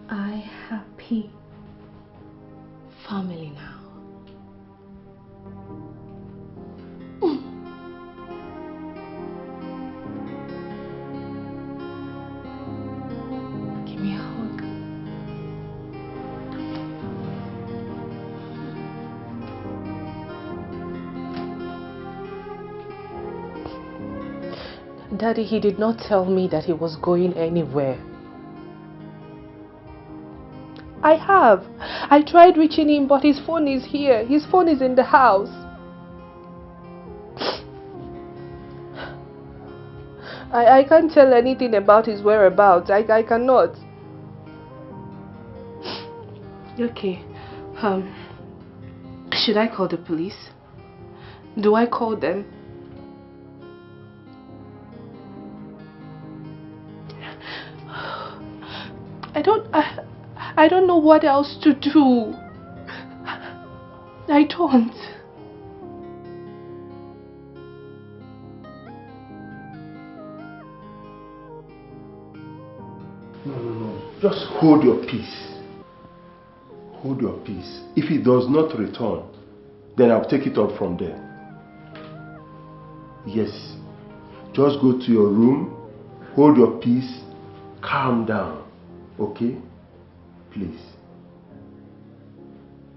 are a happy family now. Give me a hug. Daddy, he did not tell me that he was going anywhere. I have. I tried reaching him, but his phone is here. His phone is in the house. I can't tell anything about his whereabouts. I cannot. Okay. Should I call the police? Do I call them? I don't know what else to do. I don't. No. Just hold your peace. Hold your peace. If he does not return, then I'll take it up from there. Yes. Just go to your room, hold your peace, calm down. Okay? Please.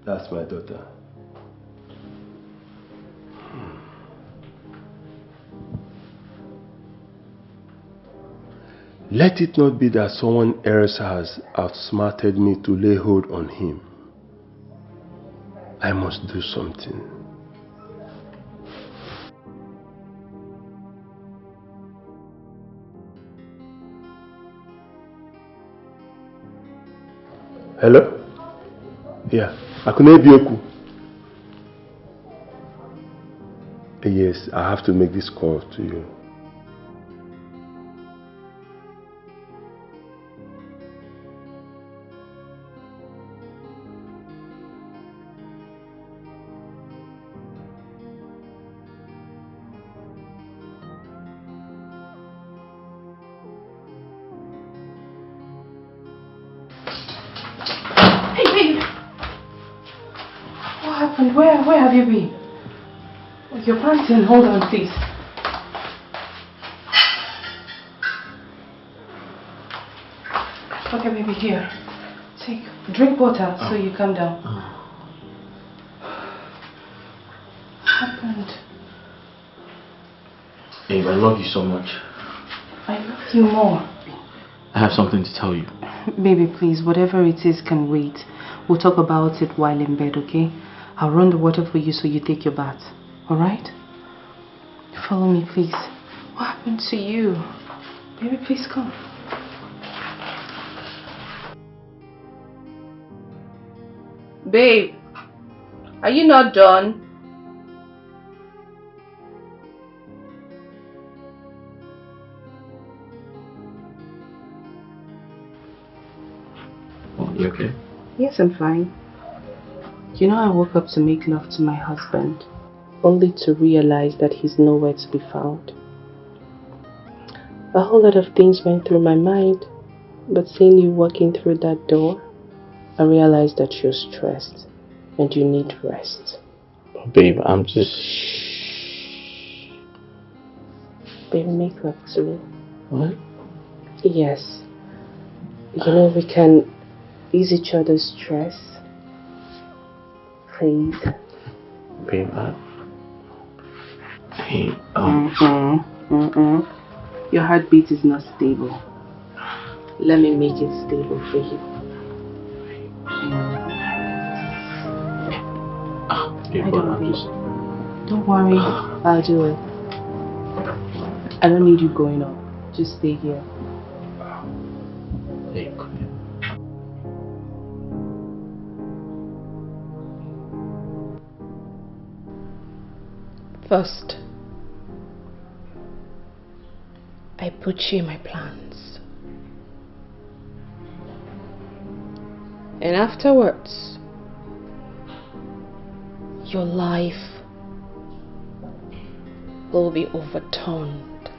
That's my daughter. Let it not be that someone else has outsmarted me to lay hold on him. I must do something. Hello? Yeah, Akunebioku. Yes, I have to make this call to you. Where have you been? You're panting. Hold on, please. Okay, baby, here. Drink water so you calm down. What happened? Babe, I love you so much. I love you more. I have something to tell you. Baby, please, whatever it is can wait. We'll talk about it while in bed, okay? I'll run the water for you so you take your bath. Alright? Follow me, please. What happened to you? Baby, please come. Babe, are you not done? Oh, you okay? Yes, I'm fine. You know, I woke up to make love to my husband, only to realize that he's nowhere to be found. A whole lot of things went through my mind, but seeing you walking through that door, I realized that you're stressed and you need rest. Babe, I'm just... Baby, make love to me. What? Yes. You know, we can ease each other's stress. Please. Babe, Hey, Your heartbeat is not stable. Let me make it stable for you. Babe, Don't worry, I'll do it. I don't need you going up. Just stay here. Babe, come here. First, I put you in my plans. And afterwards, your life will be overturned.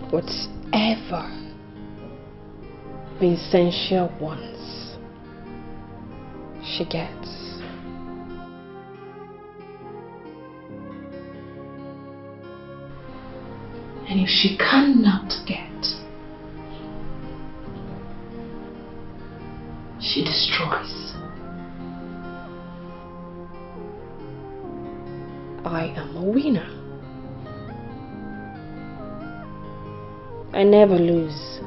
Whatever Vincentia wants, she gets. And if she cannot get, she destroys. I am a winner. I never lose.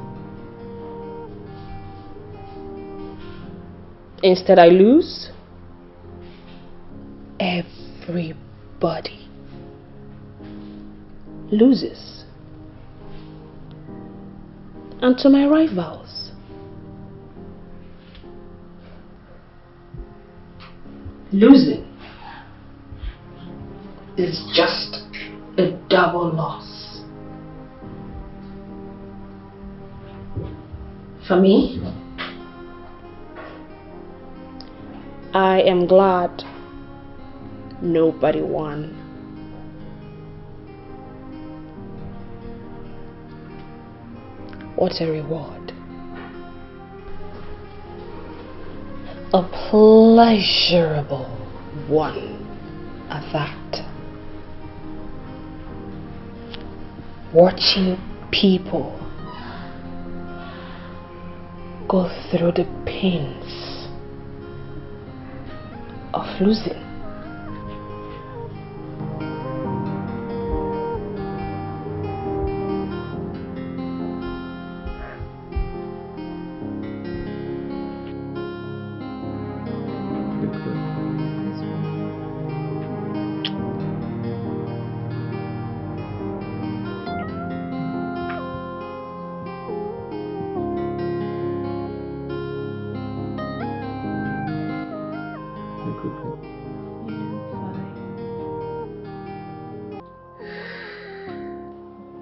Instead, I lose everybody loses. And to my rivals, losing is just a double loss. For me, I am glad nobody won. What a reward. A pleasurable one at that. Watching people go through the pains of losing.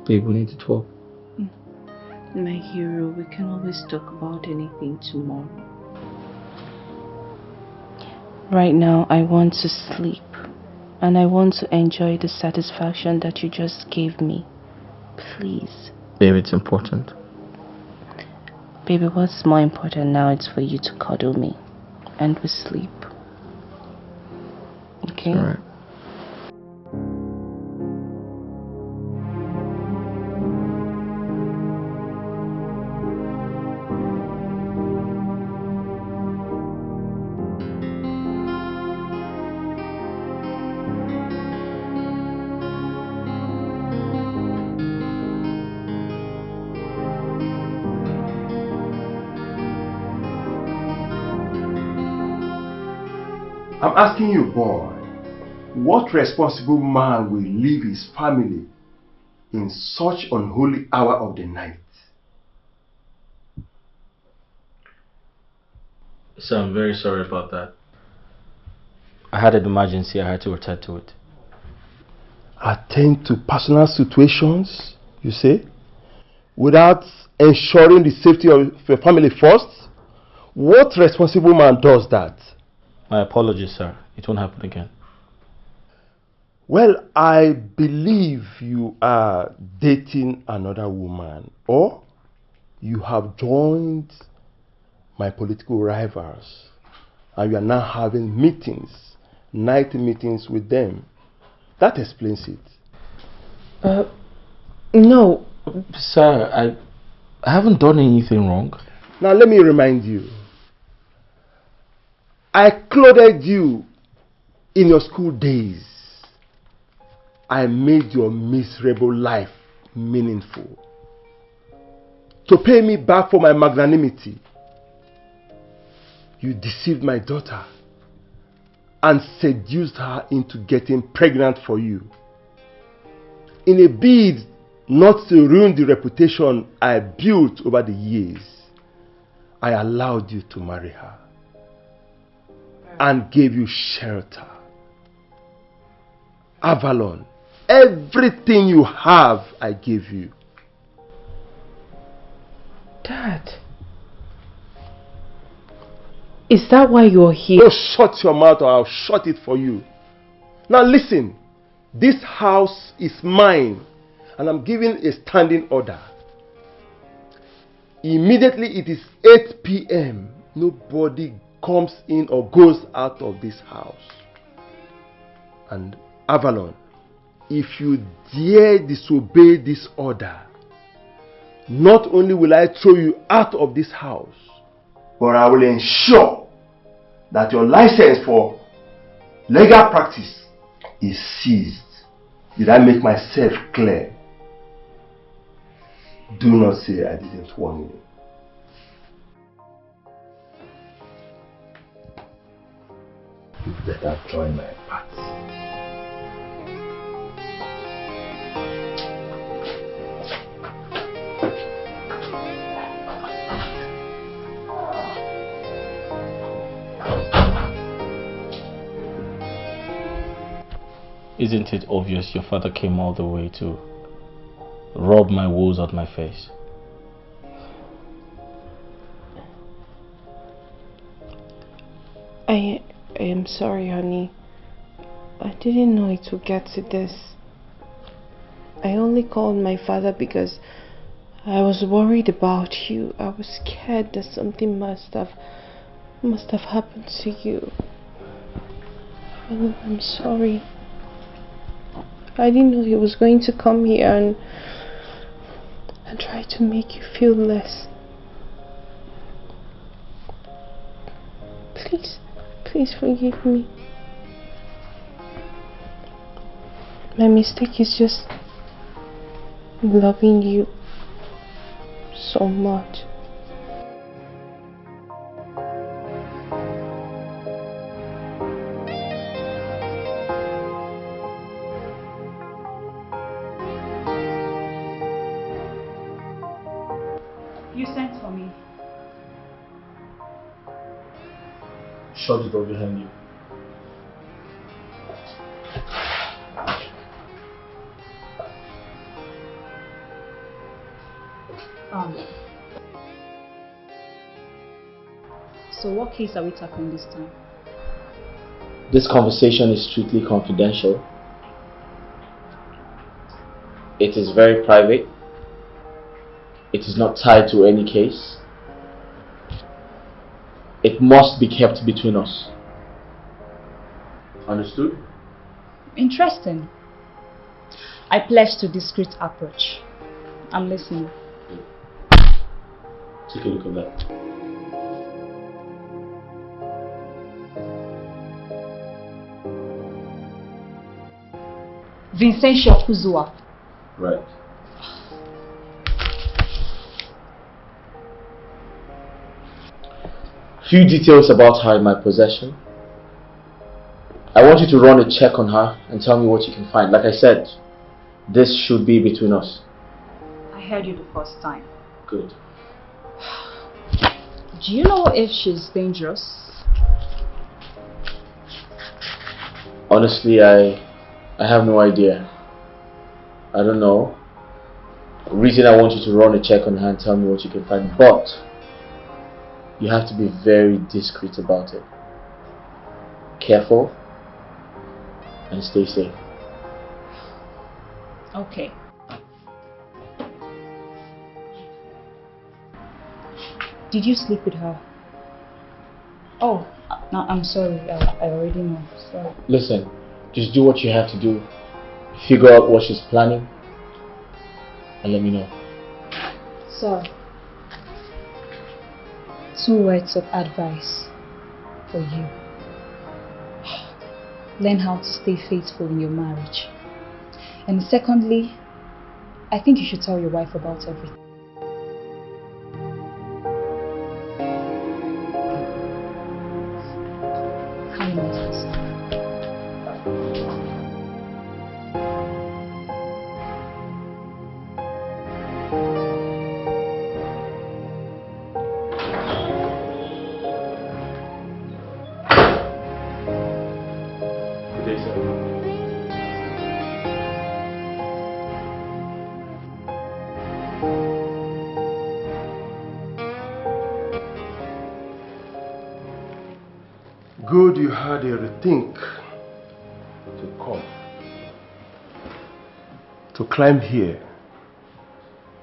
Babe, we need to talk. My hero, we can always talk about anything tomorrow. Right now, I want to sleep. And I want to enjoy the satisfaction that you just gave me. Please. Babe, it's important. Baby, what's more important now is for you to cuddle me. And we sleep. Okay? Alright. I'm asking you, boy, what responsible man will leave his family in such unholy hour of the night? So I'm very sorry about that. I had an emergency, I had to attend to it. Attend to personal situations, you say, without ensuring the safety of your family first? What responsible man does that? My apologies, sir. It won't happen again. Well, I believe you are dating another woman, or you have joined my political rivals and you are now having meetings, night meetings with them. That explains it. No, sir, I haven't done anything wrong. Now let me remind you. I clothed you in your school days. I made your miserable life meaningful. To pay me back for my magnanimity, you deceived my daughter and seduced her into getting pregnant for you. In a bid not to ruin the reputation I built over the years, I allowed you to marry her and gave you shelter. Avalon, everything you have, I gave you. Dad, is that why you're here? Oh, shut your mouth or I'll shut it for you. Now listen, this house is mine and I'm giving a standing order. Immediately it is 8 p.m. Nobody comes in or goes out of this house. And Avalon, if you dare disobey this order, not only will I throw you out of this house, but I will ensure that your license for legal practice is seized. Did I make myself clear? Do not say I didn't warn you. You better join my party. Isn't it obvious your father came all the way to rub my woes out my face? I am sorry, honey. I didn't know it would get to this. I only called my father because I was worried about you. I was scared that something must have happened to you. I'm sorry. I didn't know he was going to come here and try to make you feel less. Please forgive me. My mistake is just loving you so much. You sent for me. Shut the door behind you. So what case are we tackling this time? This conversation is strictly confidential. It is very private. It is not tied to any case. It must be kept between us. Understood? Interesting. I pledge to discreet approach. I'm listening. Take a look at that. Vincentio Kuzua. Right. Few details about her in my possession. I want you to run a check on her and tell me what you can find. Like I said, this should be between us. I heard you the first time. Good. Do you know if she's dangerous? Honestly, I have no idea. I don't know. The reason I want you to run a check on her and tell me what you can find, but you have to be very discreet about it. Careful and stay safe. Okay. Did you sleep with her? Oh, no, I'm sorry. I already know. Sorry. Listen, just do what you have to do. Figure out what she's planning and let me know. Sir, 2 words of advice for you. Learn how to stay faithful in your marriage. And secondly, I think you should tell your wife about everything. Good you had a rethink to come. To climb here,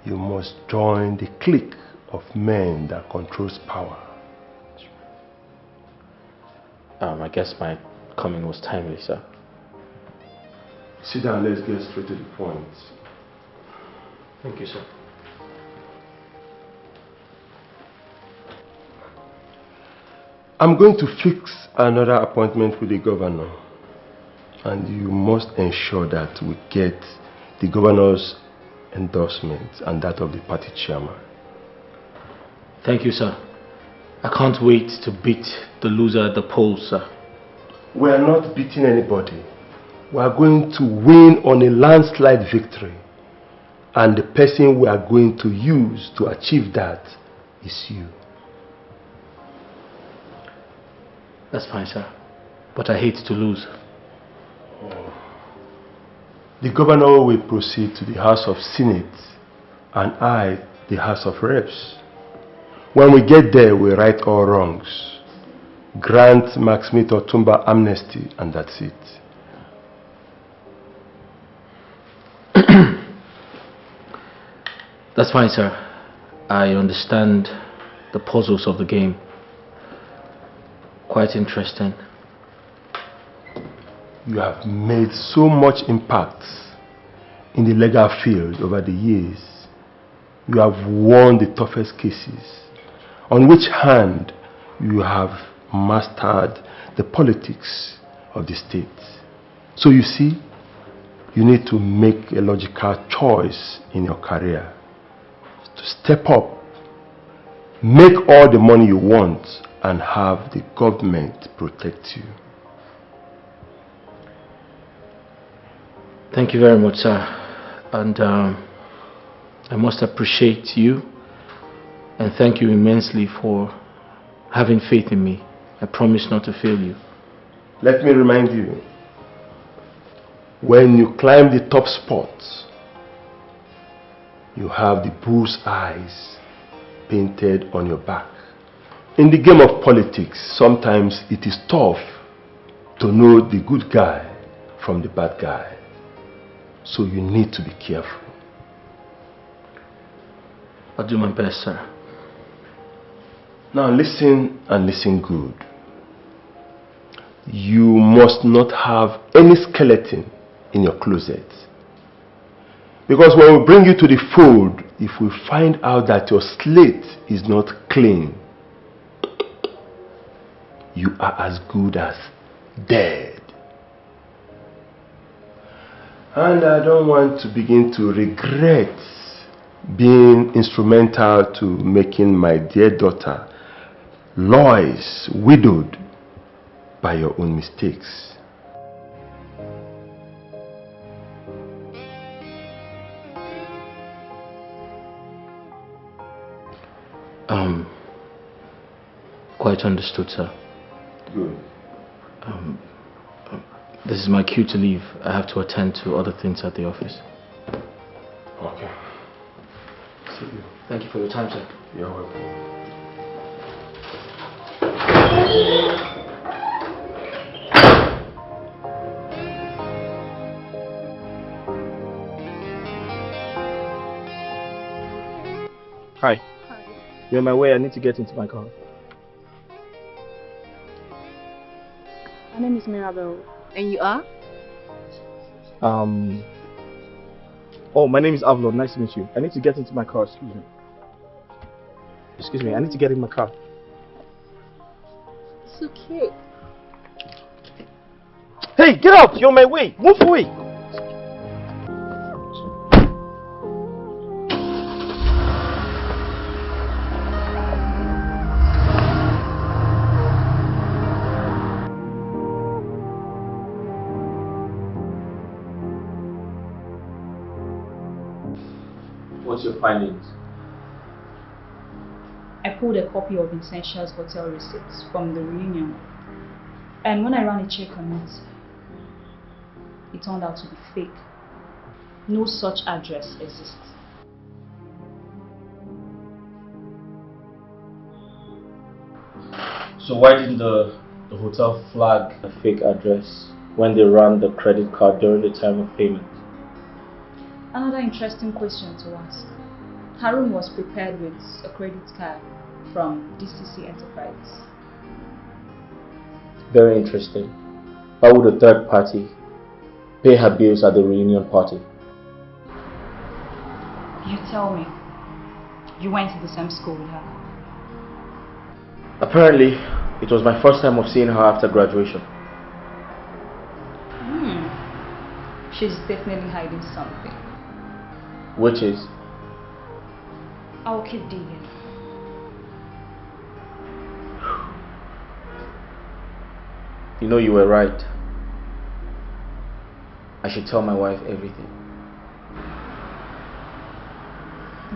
you must join the clique of men that controls power. I guess my coming was timely, sir. Sit down, let's get straight to the point. Thank you, sir. I'm going to fix another appointment with the governor, and you must ensure that we get the governor's endorsement and that of the party chairman. Thank you, sir. I can't wait to beat the loser at the polls, sir. We are not beating anybody. We are going to win on a landslide victory, and the person we are going to use to achieve that is you. That's fine, sir. But I hate to lose. The governor will proceed to the House of Senate and I, the House of Reps. When we get there, we right all wrongs. Grant Maximit Otumba amnesty, and that's it. That's fine, sir. I understand the puzzles of the game. Quite interesting. You have made so much impact in the legal field over the years. You have won the toughest cases, on which hand you have mastered the politics of the state. So you see, you need to make a logical choice in your career. To step up, make all the money you want, and have the government protect you. Thank you very much, sir. And I must appreciate you and thank you immensely for having faith in me. I promise not to fail you. Let me remind you, when you climb the top spot, you have the bull's eyes painted on your back. In the game of politics, sometimes it is tough to know the good guy from the bad guy. So you need to be careful. I'll do my best, sir. Now listen, and listen good. You must not have any skeleton in your closet. Because when we bring you to the fold, if we find out that your slate is not clean, you are as good as dead. And I don't want to begin to regret being instrumental to making my dear daughter Lois widowed by your own mistakes. Quite understood, sir. Good. This is my cue to leave. I have to attend to other things at the office. Okay. See you. Thank you for your time, sir. You're welcome. Hi. You're on my way. I need to get into my car. My name is Mirabel. And you are? Oh, my name is Avalon. Nice to meet you. I need to get into my car. Excuse me. Excuse me. I need to get in my car. So cute. Hey, get out! You're on my way. Move away. What's your findings? I pulled a copy of Vincentia's hotel receipts from the reunion, and when I ran a check on it turned out to be fake. No such address exists. So why didn't the hotel flag a fake address when they ran the credit card during the time of payment? Another interesting question to ask. Harun was prepared with a credit card from DCC Enterprises. Very interesting. Why would a third party pay her bills at the reunion party? You tell me. You went to the same school with her. Apparently, it was my first time of seeing her after graduation. She's definitely hiding something. Which is? I'll keep digging. You know, you were right. I should tell my wife everything.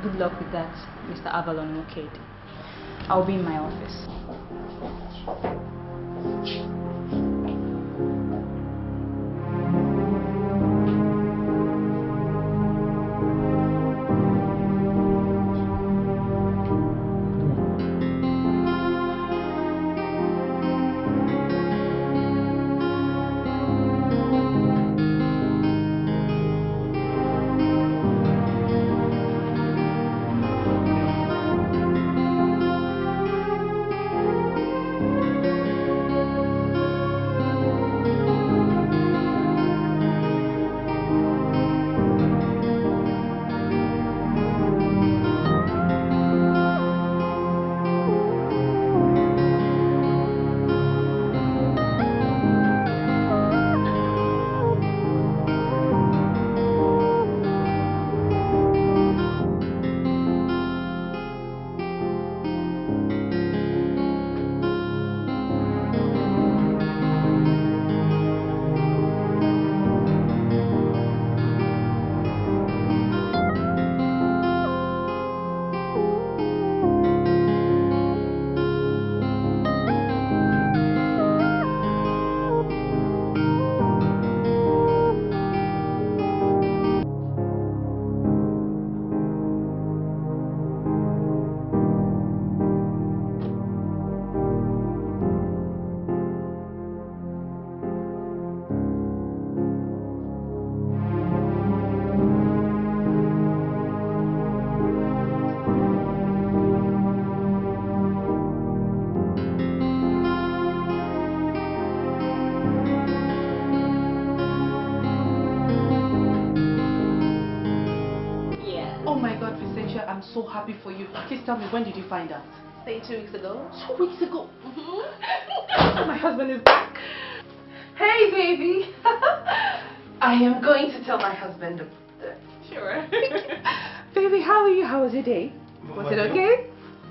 Good luck with that, Mr. Avalon Mokade. I'll be in my office. so happy for you. Please tell me, when did you find out? Say 2 weeks ago. 2 weeks ago? My husband is back. Hey, baby. I am going to tell my husband. Sure. Baby, how are you? How was your day? Was it okay?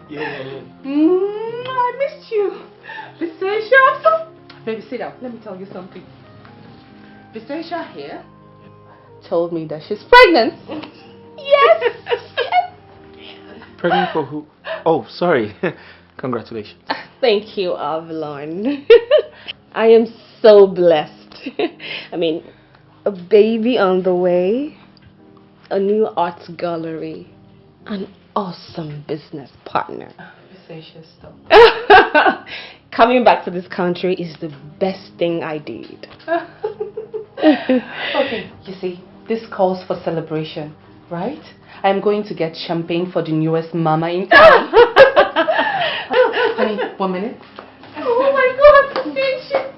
Yeah. I missed you. Viseisha. Baby, sit down. Let me tell you something. Viseisha here told me that she's pregnant. Yes. Pregnant for who? Oh, sorry. Congratulations. Thank you, Avalon. I am so blessed. I mean, a baby on the way, a new art gallery, an awesome business partner. Viseisha, stop. Coming back to this country is the best thing I did. Okay, you see, this calls for celebration, right? I'm going to get champagne for the newest mama in town. Honey, 1 minute. Oh my God, Viseisha.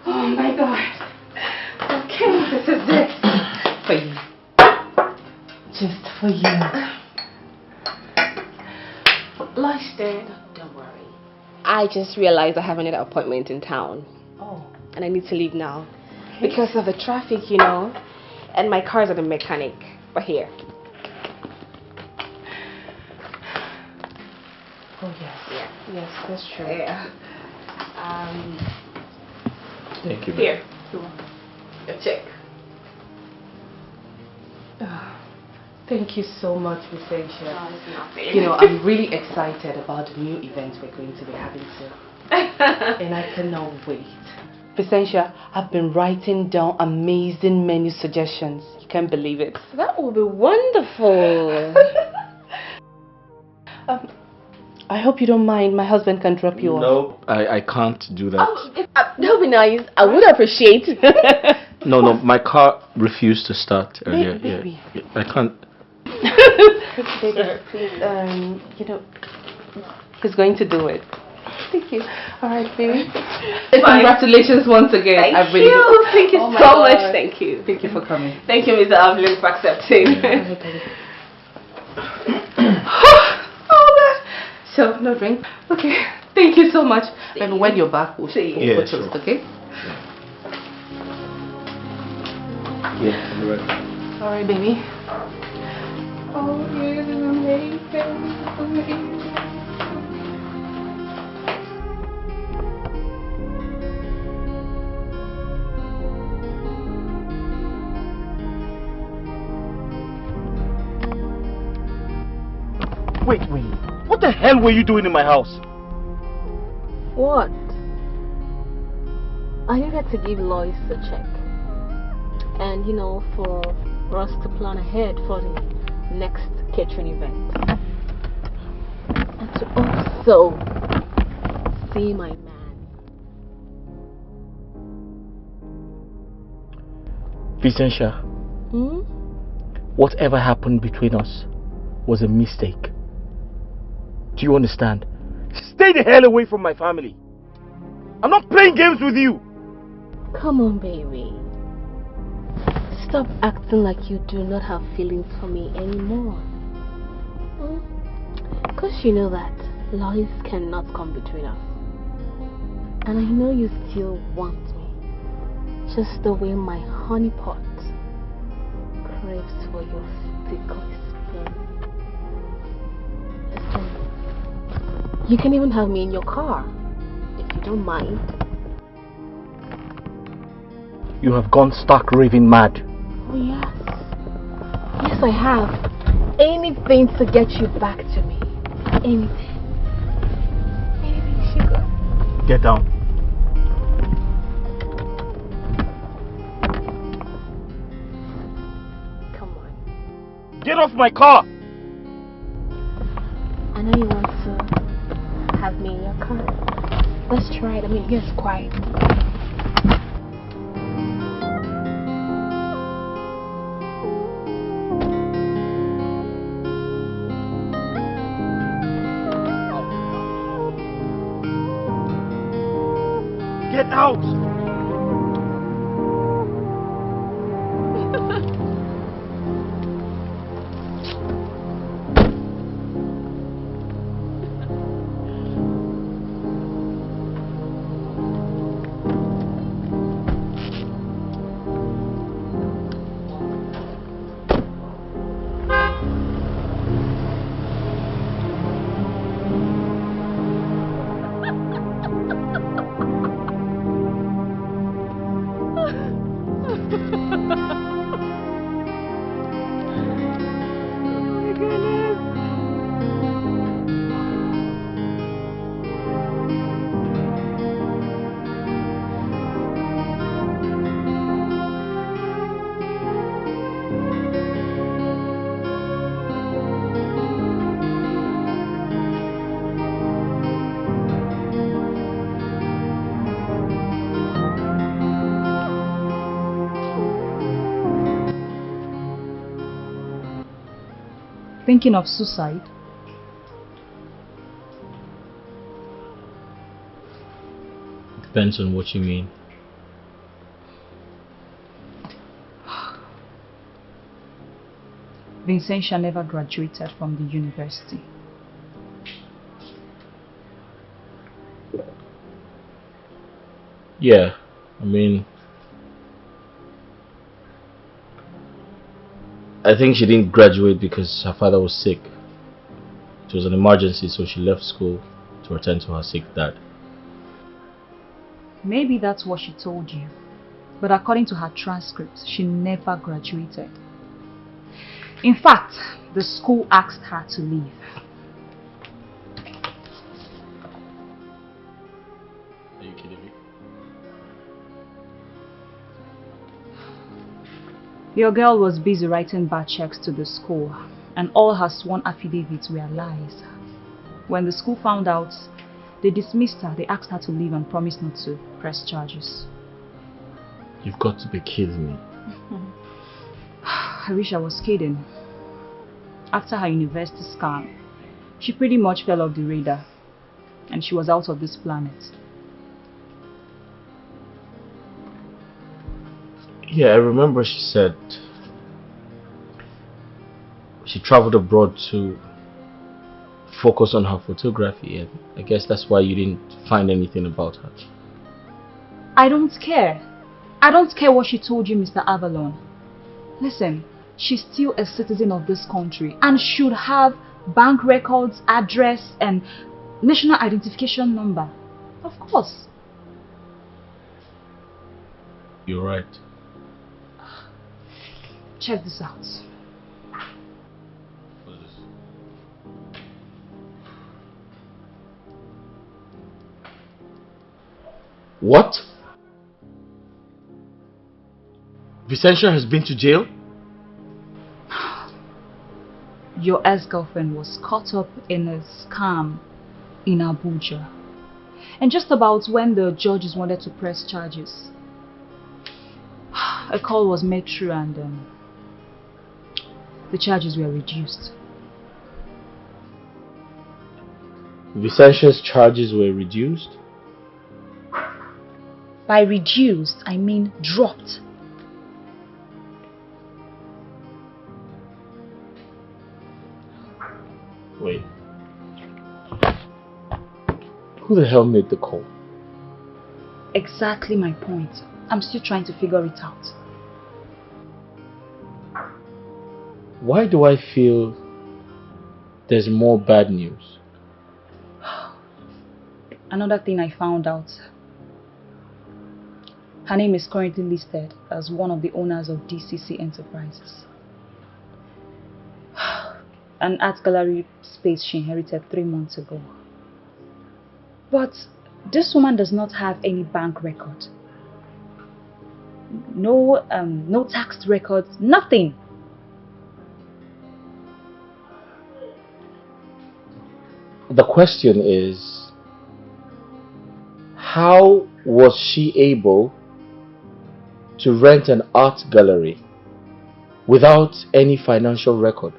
Oh my God. Okay, this is it. For you. Just for you. Lunch, Dad. Don't worry. I just realized I have another appointment in town. Oh. And I need to leave now. Okay. Because of the traffic, you know. And my car's at the mechanic. But here. Oh, yes. Yeah. Yes, that's true. Yeah. Thank you. Here. A check. Thank you so much, Viseisha. No, it's nothing. You know, I'm really excited about the new events we're going to be having soon. And I cannot wait. Viseisha, I've been writing down amazing menu suggestions. You can't believe it. That will be wonderful. I hope you don't mind. My husband can drop you off. No, I can't do that. Oh, that would be nice. I would appreciate. No, my car refused to start earlier. Baby. Yeah, I can't. Baby, please, you know, he's going to do it. Thank you. All right, baby. Congratulations once again. Thank you. Thank you so much. Thank you. Thank you for coming. Thank you, Mr. Avalon, for accepting. So, no drink? Okay. Thank you so much. And when you're back, we'll see you. Yeah, Toast, sure. okay? Yeah, you're right. All right, baby. Oh, this is amazing. Amazing. Wait. What the hell were you doing in my house? What? I needed to give Lois a check. And, you know, for us to plan ahead for the next catering event. And to also see my man. Viseisha, whatever happened between us was a mistake. Do you understand? Stay the hell away from my family. I'm not playing games with you. Come on, baby. Stop acting like you do not have feelings for me anymore. Because you know that lies cannot come between us. And I know you still want me. Just the way my honey pot craves for your sticky spoon. Listen, you can even have me in your car, if you don't mind. You have gone stark raving mad. Oh yes. Yes, I have. Anything to get you back to me. Anything. Anything, sugar. Get down. Come on. Get off my car. I know you want to have me in your car. Let's try it. I mean, yes, quiet. Get out! Thinking of suicide? Depends on what you mean. Vincentia never graduated from the university. Yeah, I mean, I think she didn't graduate because her father was sick. It was an emergency, so she left school to attend to her sick dad. Maybe that's what she told you. But according to her transcripts, she never graduated. In fact, the school asked her to leave. Are you kidding me? Your girl was busy writing bad checks to the school, and all her sworn affidavits were lies. When the school found out, they dismissed her. They asked her to leave and promised not to press charges. You've got to be kidding me. I wish I was kidding. After her university scam, she pretty much fell off the radar, and she was out of this planet. Yeah, I remember she said she traveled abroad to focus on her photography, and I guess that's why you didn't find anything about her. I don't care. I don't care what she told you, Mr. Avalon. Listen, she's still a citizen of this country and should have bank records, address, and national identification number. Of course. You're right. Check this out. What is this? What? Vicentia has been to jail? Your ex-girlfriend was caught up in a scam in Abuja. And just about when the judges wanted to press charges, a call was made through and the charges were reduced. Vicentia's charges were reduced? By reduced, I mean dropped. Wait. Who the hell made the call? Exactly my point. I'm still trying to figure it out. Why do I feel there's more bad news? Another thing I found out. Her name is currently listed as one of the owners of DCC Enterprises. An art gallery space she inherited 3 months ago. But this woman does not have any bank record. No tax records, nothing. The question is, how was she able to rent an art gallery without any financial record?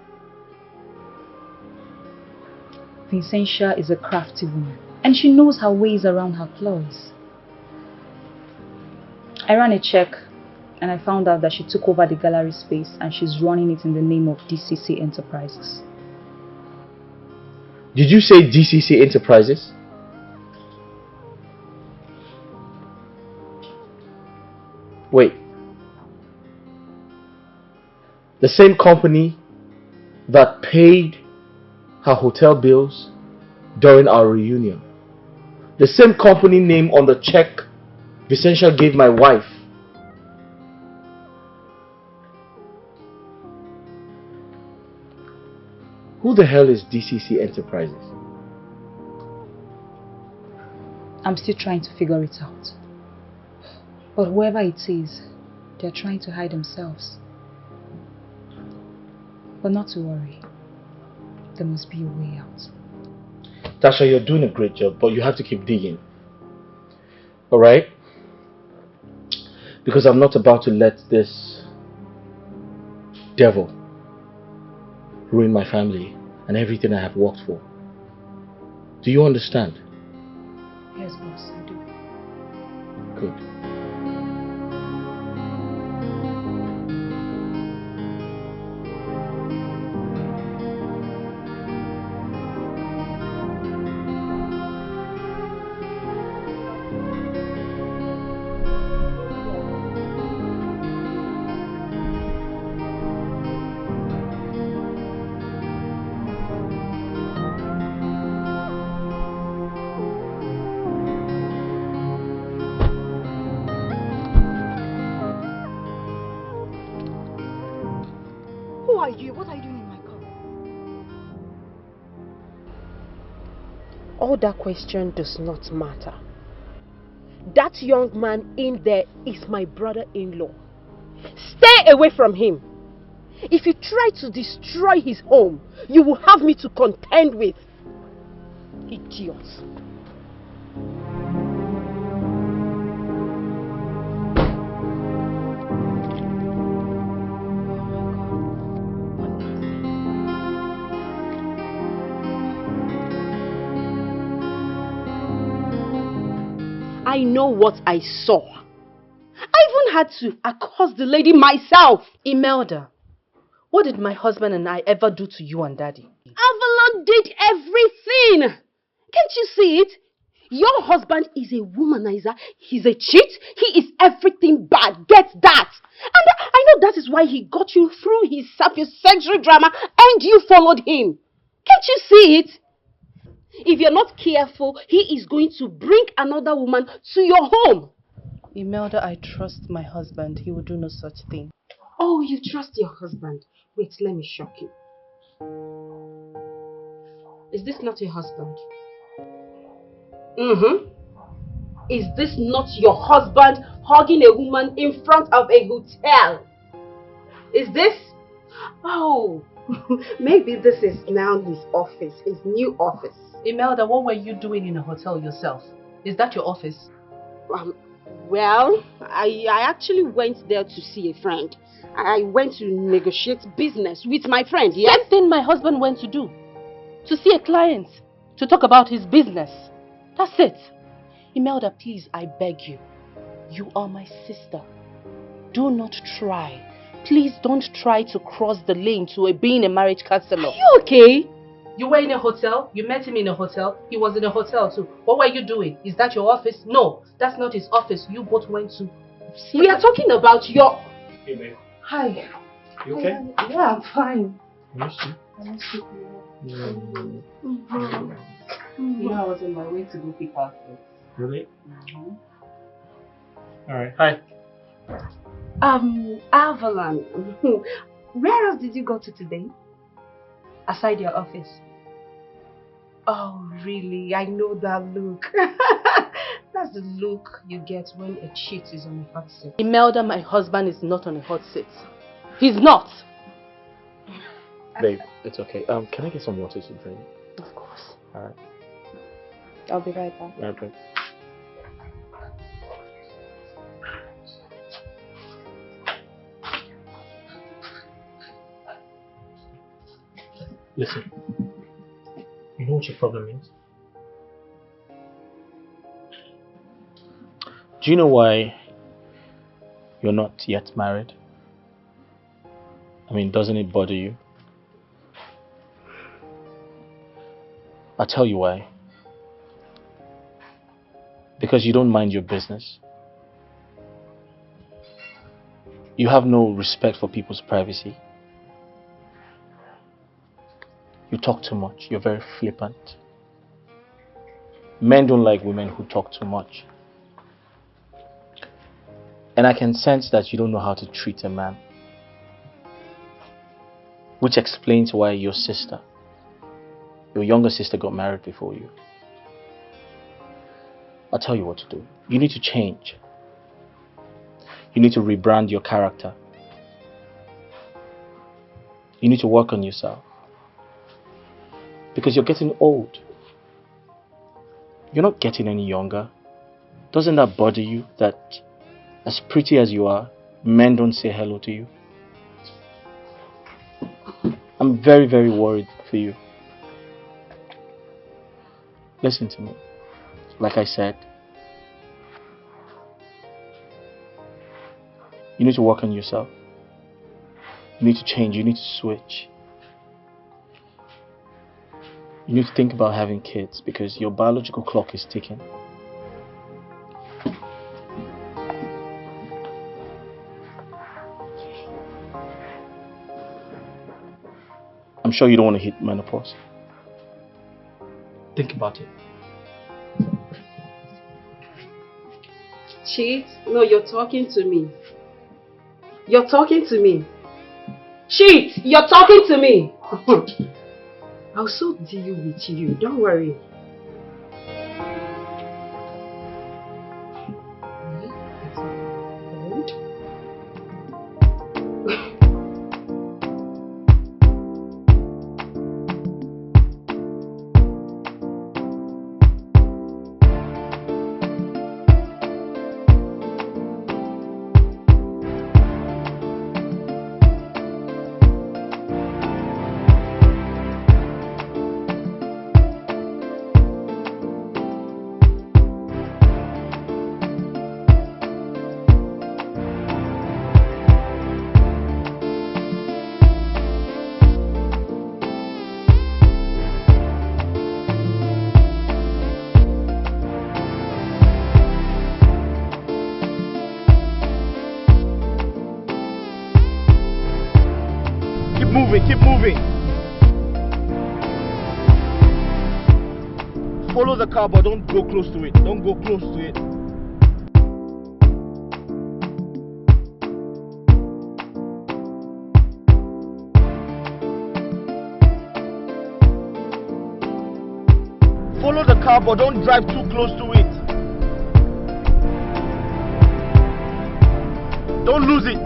Vincentia is a crafty woman, and she knows her ways around her ploys. I ran a check and I found out that she took over the gallery space and she's running it in the name of DCC Enterprises. Did you say DCC Enterprises? Wait. The same company that paid her hotel bills during our reunion. The same company name on the check Vicentia gave my wife. Who the hell is DCC Enterprises? I'm still trying to figure it out. But whoever it is, they're trying to hide themselves. But not to worry. There must be a way out. Tasha, you're doing a great job, but you have to keep digging. Alright? Because I'm not about to let this devil ruin my family and everything I have worked for. Do you understand? Yes, boss, I do. Good. All that question does not matter. That young man in there is my brother-in-law. Stay away from him. If you try to destroy his home, you will have me to contend with. Idiots. I know what I saw. I even had to accost the lady myself. Imelda, what did my husband and I ever do to you and Daddy? Avalon did everything. Can't you see it? Your husband is a womanizer. He's a cheat. He is everything bad. Get that? And I know that is why he got you through his sapiosexual drama and you followed him. Can't you see it? If you're not careful, he is going to bring another woman to your home. Imelda, I trust my husband. He will do no such thing. Oh, you trust your husband. Wait, let me shock you. Is this not your husband? Is this not your husband hugging a woman in front of a hotel? Is this? Oh, maybe this is now his office, his new office. Imelda, what were you doing in a hotel yourself? Is that your office? Well, I actually went there to see a friend. I went to negotiate business with my friend, yes? Same thing my husband went to do. To see a client. To talk about his business. That's it. Imelda, please, I beg you. You are my sister. Do not try. Please don't try to cross the lane to being a marriage counselor. Are you okay? You were in a hotel. You met him in a hotel. He was in a hotel too. What were you doing? Is that your office? No, that's not his office. You both went to see. We are talking about your... Hey, babe. Hi. You okay? Yeah, I'm fine. I miss you. I miss you. You know, I was on my way to go pick our food. Really? Alright. Hi. Avalon. Where else did you go to today? Aside your office. Oh, really? I know that look. That's the look you get when a cheat is on a hot seat. Imelda, my husband is not on a hot seat. He's not. Babe, it's okay. Can I get some water to drink? Of course. Alright. I'll be right back. Alright, babe. Listen. You know what your problem is? Do you know why you're not yet married? I mean, doesn't it bother you? I'll tell you why. Because you don't mind your business. You have no respect for people's privacy. You talk too much. You're very flippant. Men don't like women who talk too much. And I can sense that you don't know how to treat a man. Which explains why your younger sister got married before you. I'll tell you what to do. You need to change. You need to rebrand your character. You need to work on yourself. Because you're getting old. You're not getting any younger. Doesn't that bother you that as pretty as you are, men don't say hello to you? I'm very, very worried for you. Listen to me. Like I said, you need to work on yourself. You need to change. You need to switch. You need to think about having kids because your biological clock is ticking. I'm sure you don't want to hit menopause. Think about it. Cheat? No, you're talking to me. You're talking to me. Cheat! You're talking to me. I'll so deal with you. Don't worry. Keep moving. Follow the car, but don't go close to it. Don't go close to it. Follow the car, but don't drive too close to it. Don't lose it.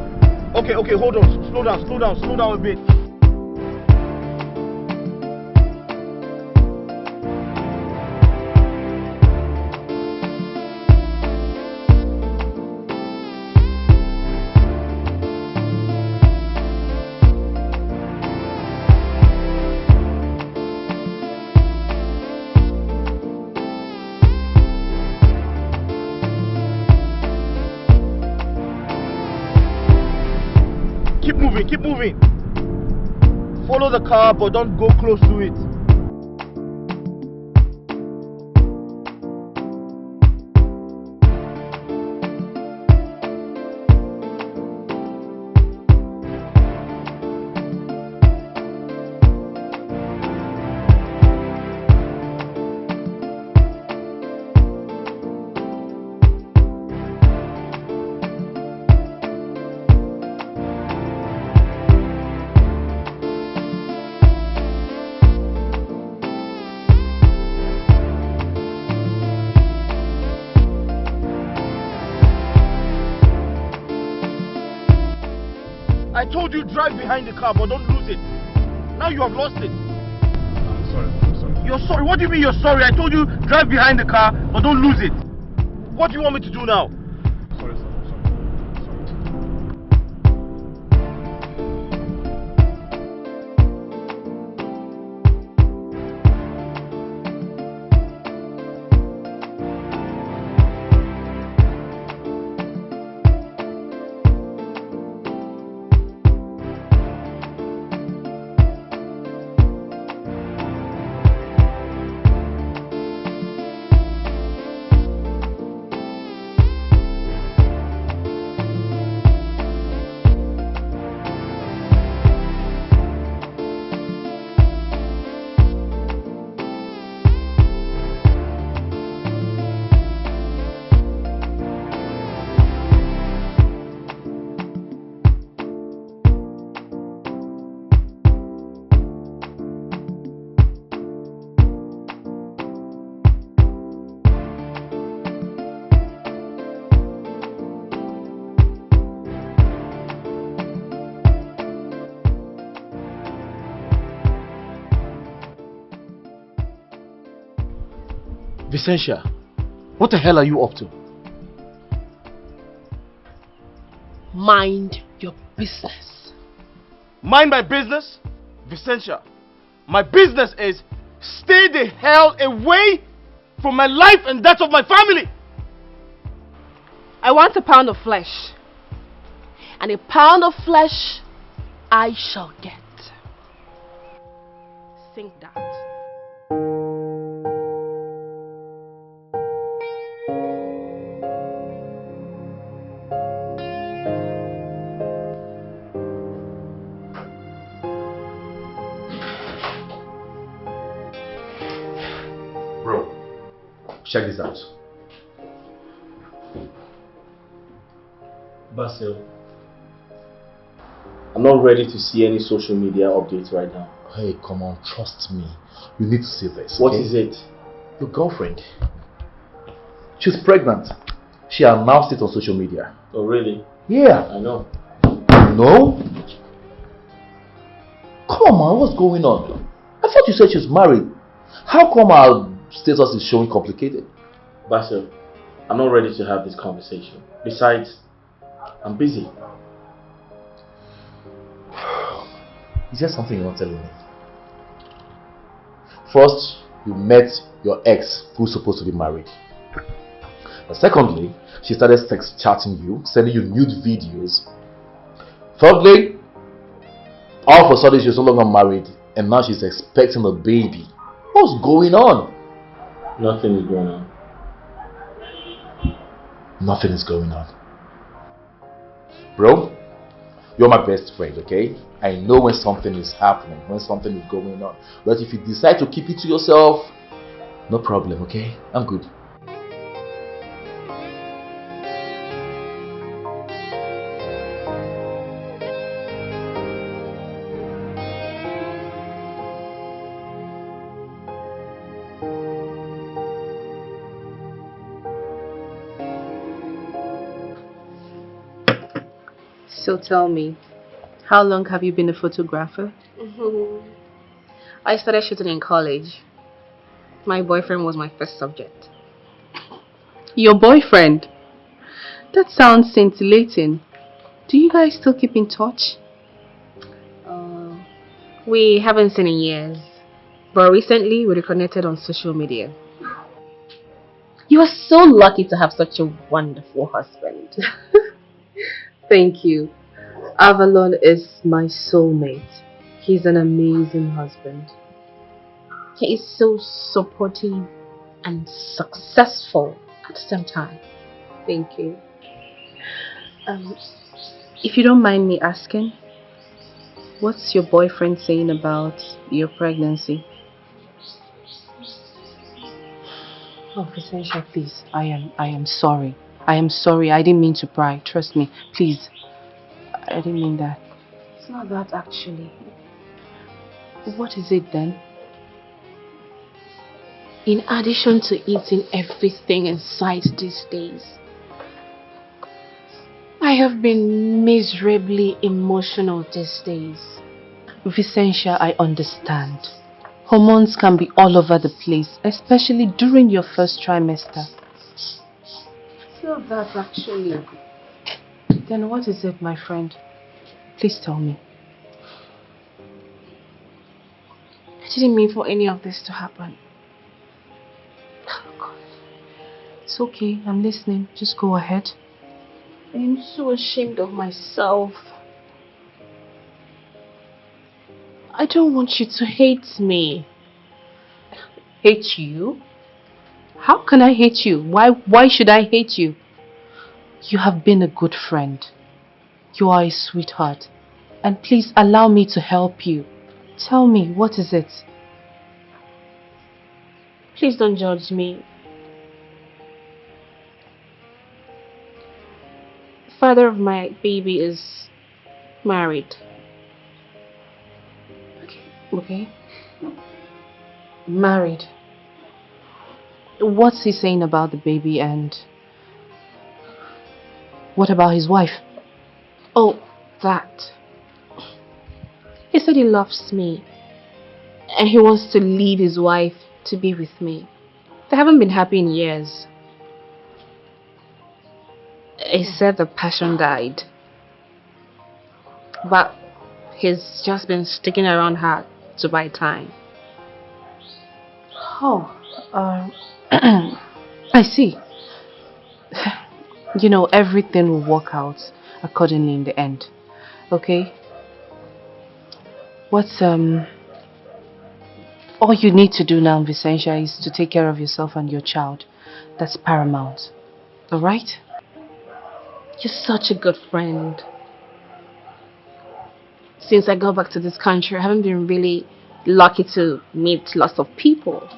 Okay, hold on. Slow down a bit. Keep moving. Follow the car, but don't go close to it. I told you drive behind the car, but don't lose it. Now you have lost it. I'm sorry. You're sorry? What do you mean you're sorry? I told you drive behind the car, but don't lose it. What do you want me to do now? Sorry, sir. Vicentia, what the hell are you up to? Mind your business. Mind my business? Vicentia, my business is stay the hell away from my life and that of my family. I want a pound of flesh. And a pound of flesh I shall get. Think that. Bro, check this out. Basil, I'm not ready to see any social media updates right now. Hey, come on, trust me. You need to see this. What okay? is it? Your girlfriend. She's pregnant. She announced it on social media. Oh, really? Yeah. I know. No? Come on, what's going on? I thought you said she was married. How come our status is showing complicated? Basil, I'm not ready to have this conversation. Besides, I'm busy. Is there something you're not telling me? First, you met your ex who's supposed to be married. And secondly, she started sex chatting you, sending you nude videos. Thirdly, all of a sudden she's no longer married and now she's expecting a baby. What's going on? Nothing is going on. Nothing is going on. Bro, you're my best friend, okay? I know when something is happening, when something is going on. But if you decide to keep it to yourself, no problem, okay? I'm good. So tell me, how long have you been a photographer? I started shooting in college. My boyfriend was my first subject. Your boyfriend? That sounds scintillating. Do you guys still keep in touch? We haven't seen in years, but recently we reconnected on social media. You are so lucky to have such a wonderful husband. Thank you. Avalon is my soulmate. He's an amazing husband. He is so supportive and successful at the same time. Thank you. If you don't mind me asking, what's your boyfriend saying about your pregnancy? Oh, Vicentia, please. I am sorry. I am sorry. I didn't mean to pry. Trust me. Please. I didn't mean that. It's not that actually. What is it then? In addition to eating everything in sight these days, I have been miserably emotional these days. Vicentia, I understand. Hormones can be all over the place, especially during your first trimester. It's not that actually. Then what is it, my friend? Please tell me. I didn't mean for any of this to happen. Oh God. It's okay, I'm listening. Just go ahead. I am so ashamed of myself. I don't want you to hate me. Hate you? How can I hate you? Why should I hate you? You have been a good friend. You are a sweetheart. And please allow me to help you. Tell me, what is it? Please don't judge me. The father of my baby is married. Okay. Married. What's he saying about the baby and what about his wife? Oh, that. He said he loves me and he wants to leave his wife to be with me. They haven't been happy in years. He said the passion died. But he's just been sticking around her to buy time. Oh, I see. You know, everything will work out accordingly in the end. Okay? All you need to do now, Vicentia, is to take care of yourself and your child. That's paramount. Alright? You're such a good friend. Since I got back to this country, I haven't been really lucky to meet lots of people.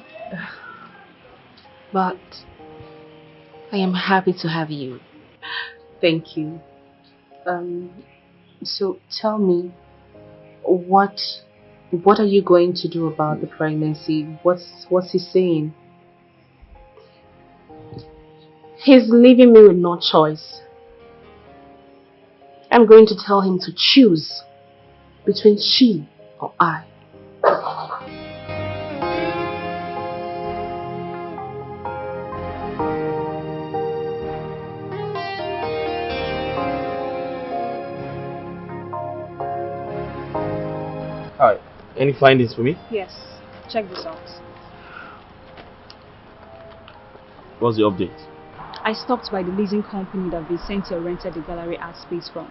But I am happy to have you. Thank you. So tell me, what are you going to do about the pregnancy? What's he saying? He's leaving me with no choice. I'm going to tell him to choose between she or I. Alright, any findings for me? Yes, check this out. What's the update? I stopped by the leasing company that Vicentia rented the gallery art space from.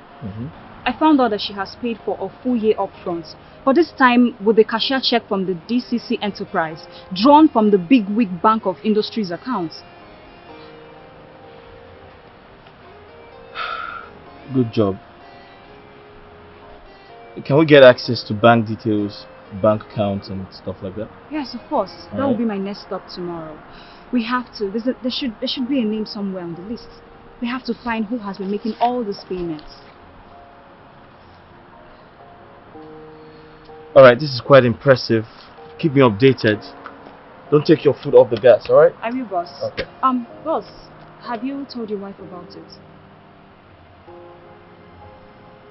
I found out that she has paid for a full year upfront, but this time with the cashier check from the DCC Enterprise, drawn from the Bigwig Bank of Industries account. Good job. Can we get access to bank details, bank accounts and stuff like that? Yes, of course. That will be my next stop tomorrow. We have to. There should be a name somewhere on the list. We have to find who has been making all these payments. Alright, this is quite impressive. Keep me updated. Don't take your foot off the gas, alright? I will, boss. Okay. Boss, have you told your wife about it?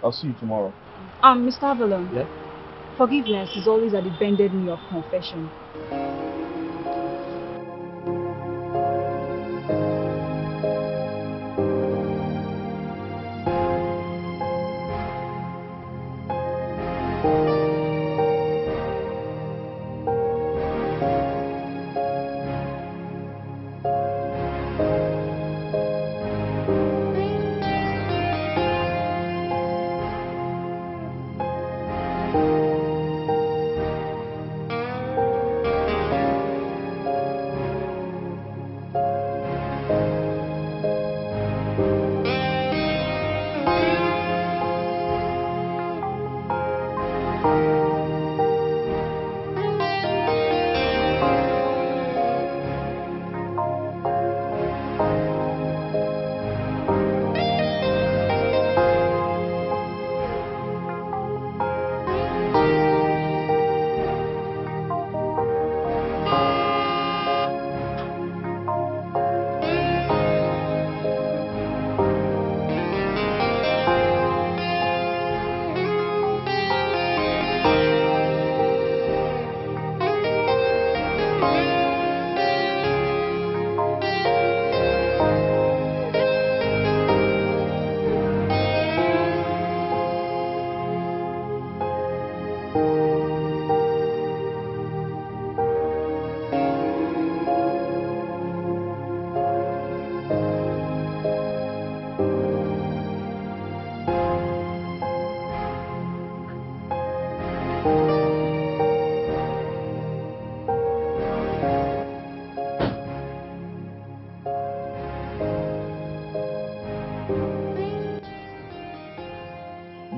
I'll see you tomorrow. Mr. Avalon. Yeah? Forgiveness is always at the bended knee of confession.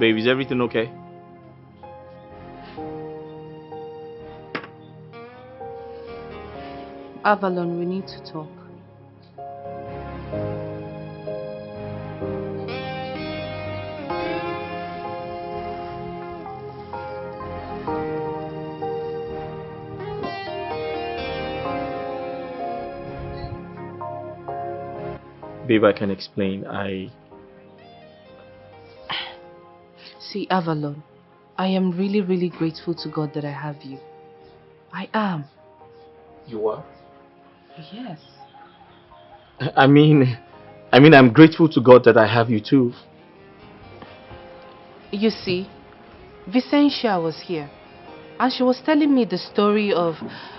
Babe, is everything okay? Avalon, we need to talk. Babe, I can explain. See, Avalon, I am really, really grateful to God that I have you. I am. You are? Yes. I mean, I'm grateful to God that I have you too. You see, Vicentia was here, and she was telling me the story of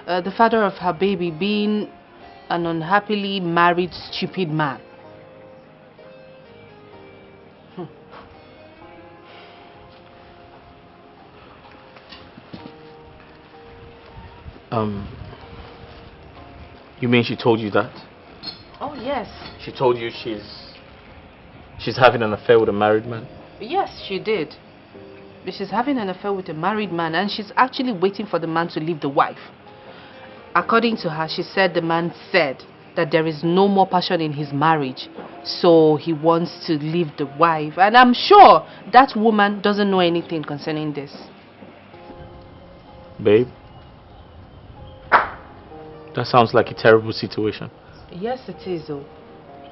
the father of her baby being an unhappily married stupid man. You mean she told you that? Oh yes. She told you she's having an affair with a married man? Yes, she did. She's having an affair with a married man, and she's actually waiting for the man to leave the wife. According to her, she said the man said that there is no more passion in his marriage, so he wants to leave the wife. And I'm sure that woman doesn't know anything concerning this. Babe, that sounds like a terrible situation. Yes, it is, though.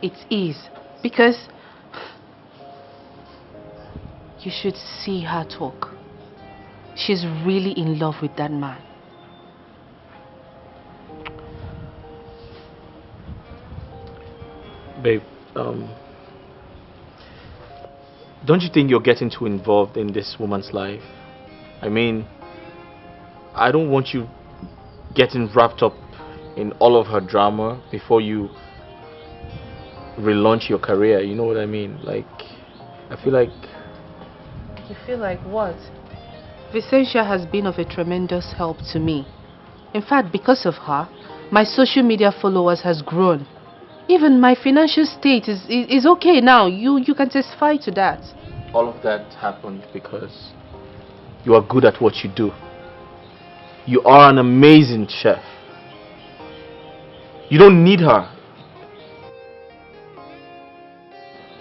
It is. Because you should see her talk. She's really in love with that man. Babe, don't you think you're getting too involved in this woman's life? I mean, I don't want you getting wrapped up in all of her drama before you relaunch your career, you know what I mean? Like, I feel like... You feel like what? Vicentia has been of a tremendous help to me. In fact, because of her, my social media followers has grown. Even my financial state is okay now. You can testify to that. All of that happened because you are good at what you do. You are an amazing chef. You don't need her.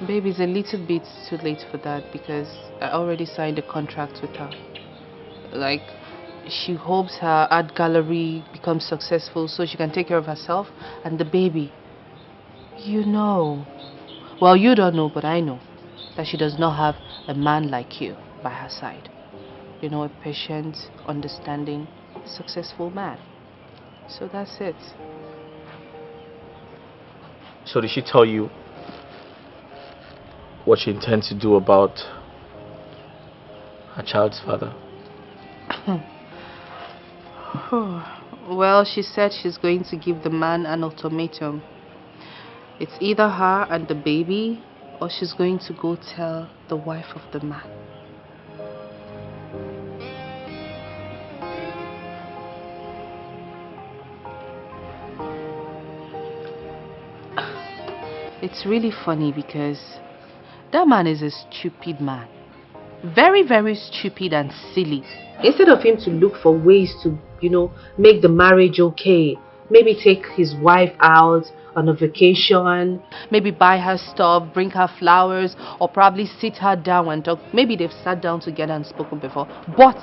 Baby, it's a little bit too late for that because I already signed a contract with her. Like, she hopes her art gallery becomes successful so she can take care of herself and the baby. You know, well, you don't know, but I know that she does not have a man like you by her side. You know, a patient, understanding, successful man. So that's it. So did she tell you what she intends to do about her child's father? Well, she said she's going to give the man an ultimatum. It's either her and the baby, or she's going to go tell the wife of the man. It's really funny because that man is a stupid man. Very, very stupid and silly. Instead of him to look for ways to, make the marriage okay, maybe take his wife out on a vacation, maybe buy her stuff, bring her flowers, or probably sit her down and talk. Maybe they've sat down together and spoken before, but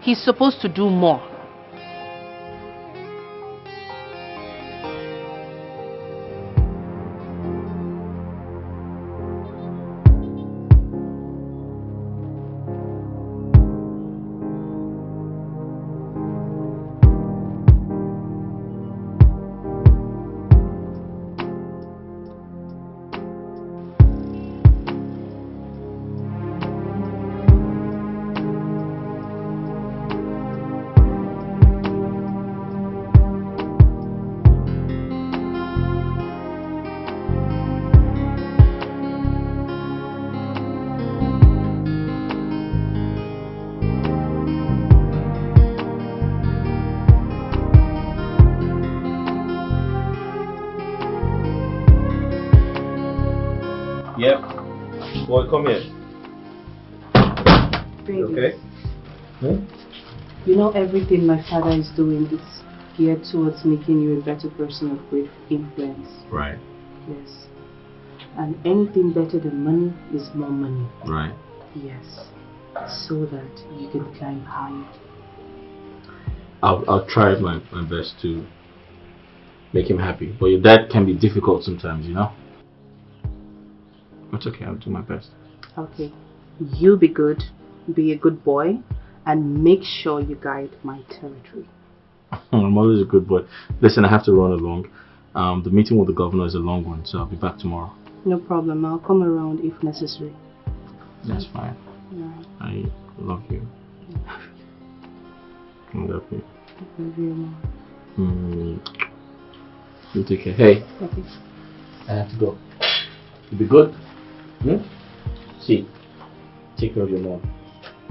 he's supposed to do more. Yep. Boy, come here. Baby. Okay? You know, everything my father is doing is geared towards making you a better person of great influence. Right. Yes. And anything better than money is more money. Right. Yes. So that you can climb higher. I'll try my best to make him happy. But your dad can be difficult sometimes, you know? It's okay, I'll do my best. Okay. You be good, be a good boy, and make sure you guide my territory. I'm always a good boy. Listen, I have to run along. The meeting with the governor is a long one, so I'll be back tomorrow. No problem. I'll come around if necessary. That's fine. Yeah. I love you. I love you. I love you more. You take care. Hey. Okay. I have to go. You be good? See, take care of your mom.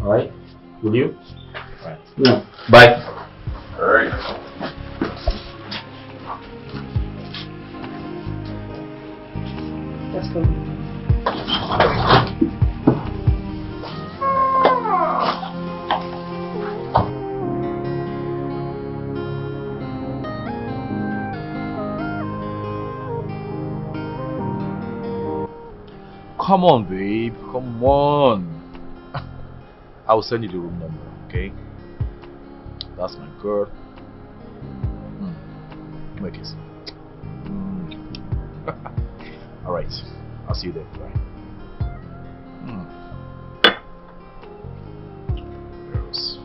Alright? Will you? Alright. No. Bye. Alright. Let's go. Come on, babe. Come on. I will send you the room number, okay? That's my girl. Give me a kiss. Alright. I'll see you there. Bye. Girls.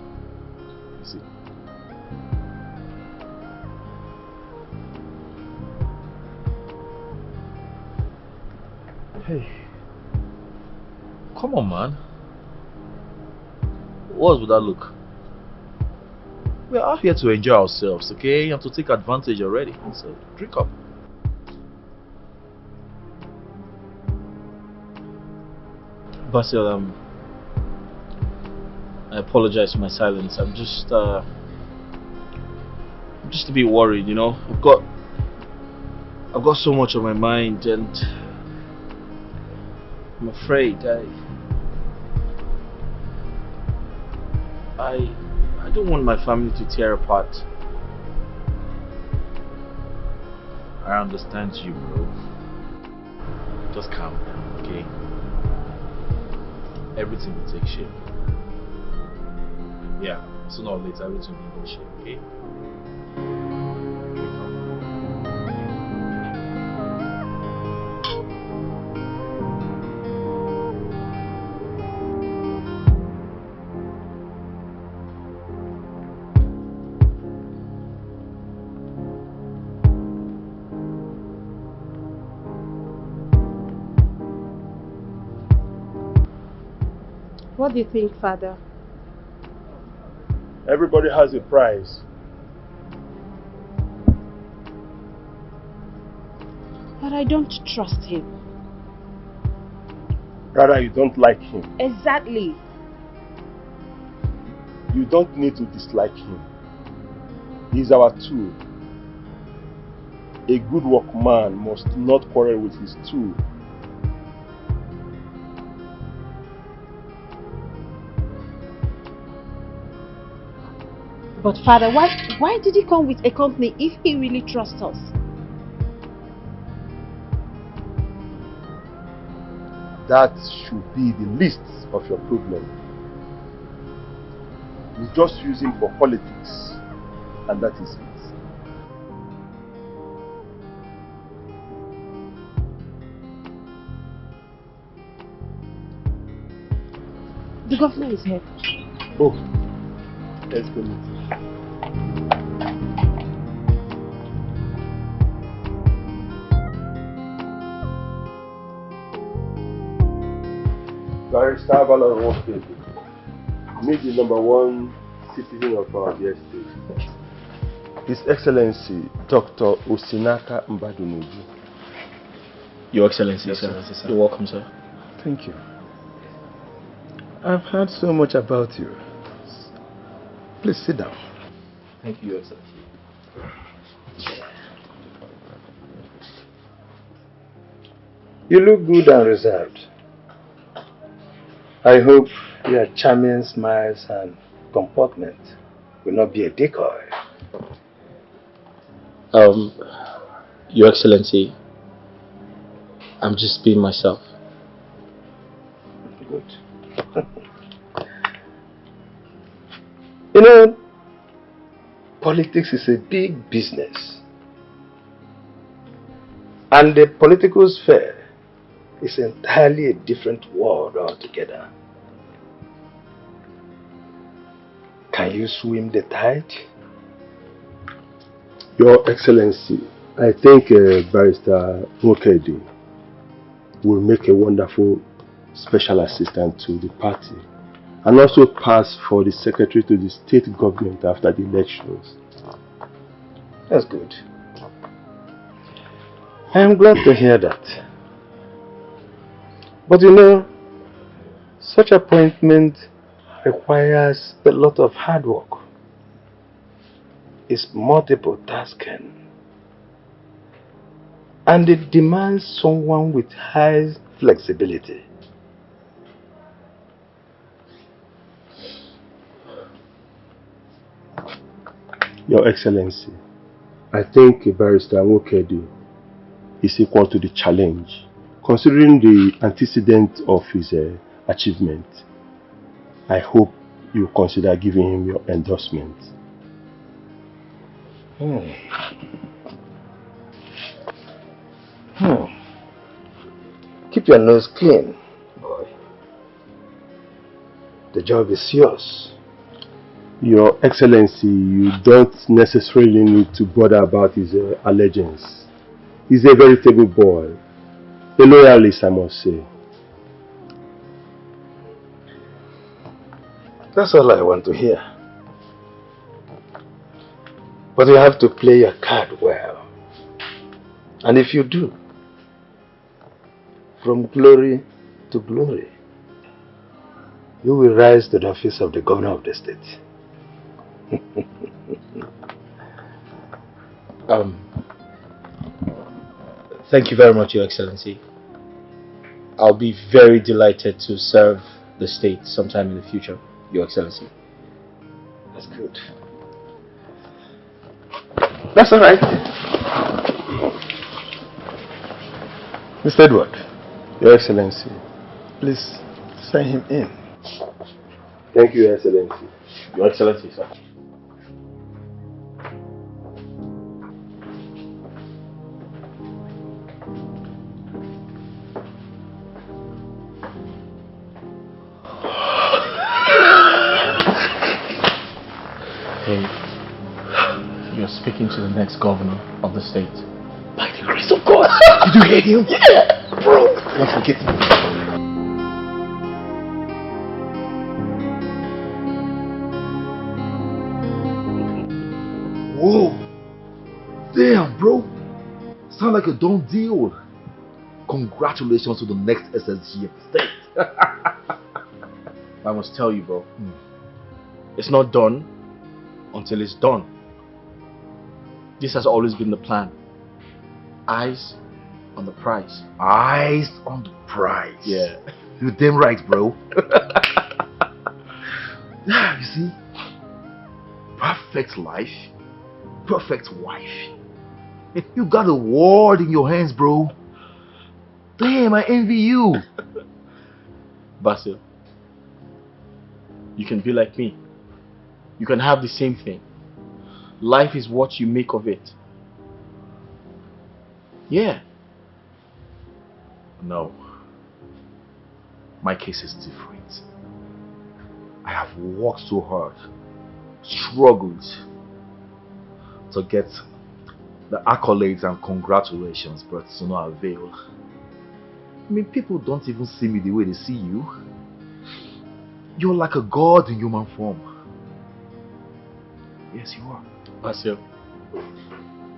Easy. Hey. Come on, man. What's with that look? We're out here to enjoy ourselves, okay? And to take advantage already. So, drink up. Basil, I apologize for my silence. I'm just a bit worried, you know. I've got so much on my mind, and I'm afraid I don't want my family to tear apart. I understand you, bro. Just calm down, okay? Everything will take shape. Yeah, sooner or later everything will take shape, okay? What do you think, Father? Everybody has a price. But I don't trust him. Rather, you don't like him. Exactly. You don't need to dislike him. He's our tool. A good workman must not quarrel with his tool. But Father, why did he come with a company if he really trusts us? That should be the least of your problem. You just use him for politics, and that is it. The governor is here. Oh, let's go meet him. Barrister Avalon Walker, meet the #1 citizen of our dear state, His Excellency Dr. Osinaka Mbadunuju. Your Excellency, Yes, sir. sir. You're welcome, sir. Thank you. I've heard so much about you. Please sit down. Thank you, Your Excellency. You look good and reserved. I hope your charming smiles and comportment will not be a decoy. Your Excellency, I'm just being myself. Good. You know, politics is a big business. And the political sphere is entirely a different world altogether. Can you swim the tide? Your Excellency, I think Barrister Mokedi will make a wonderful special assistant to the party and also pass for the secretary to the state government after the elections. That's good. I am glad to hear that. But you know, such appointment requires a lot of hard work. It's multiple tasking. And it demands someone with high flexibility. Your Excellency, I think Barrister Mokedi is equal to the challenge, considering the antecedent of his achievement. I hope you consider giving him your endorsement. Keep your nose clean, boy. The job is yours. Your Excellency, you don't necessarily need to bother about his allegiance. He's a veritable boy. A loyalist, I must say. That's all I want to hear. But you have to play your card well. And if you do, from glory to glory, you will rise to the office of the governor of the state. Thank you very much, Your Excellency. I'll be very delighted to serve the state sometime in the future, Your Excellency. That's good. That's all right. Mr. Edward, Your Excellency. please send him in. Thank you, Your Excellency. Your Excellency, sir. Hey, you're speaking to the next governor of the state. By the grace of God. Did you hear him? Yeah, bro. Don't forget. Whoa! Damn, bro! Sound like a done deal. Congratulations to the next SSG of the state. I must tell you, bro. It's not done until it's done. This has always been the plan. Eyes on the prize. Eyes on the prize. Yeah. You're damn right, bro. Yeah, you see? Perfect life. Perfect wife. You got a award in your hands, bro. Damn, I envy you. Basil, you can be like me. You can have the same thing. Life is what you make of it. Yeah. No. My case is different. I have worked so hard, struggled to get the accolades and congratulations, but to no avail. I mean, people don't even see me the way they see you. You're like a god in human form. Yes, you are. Basil,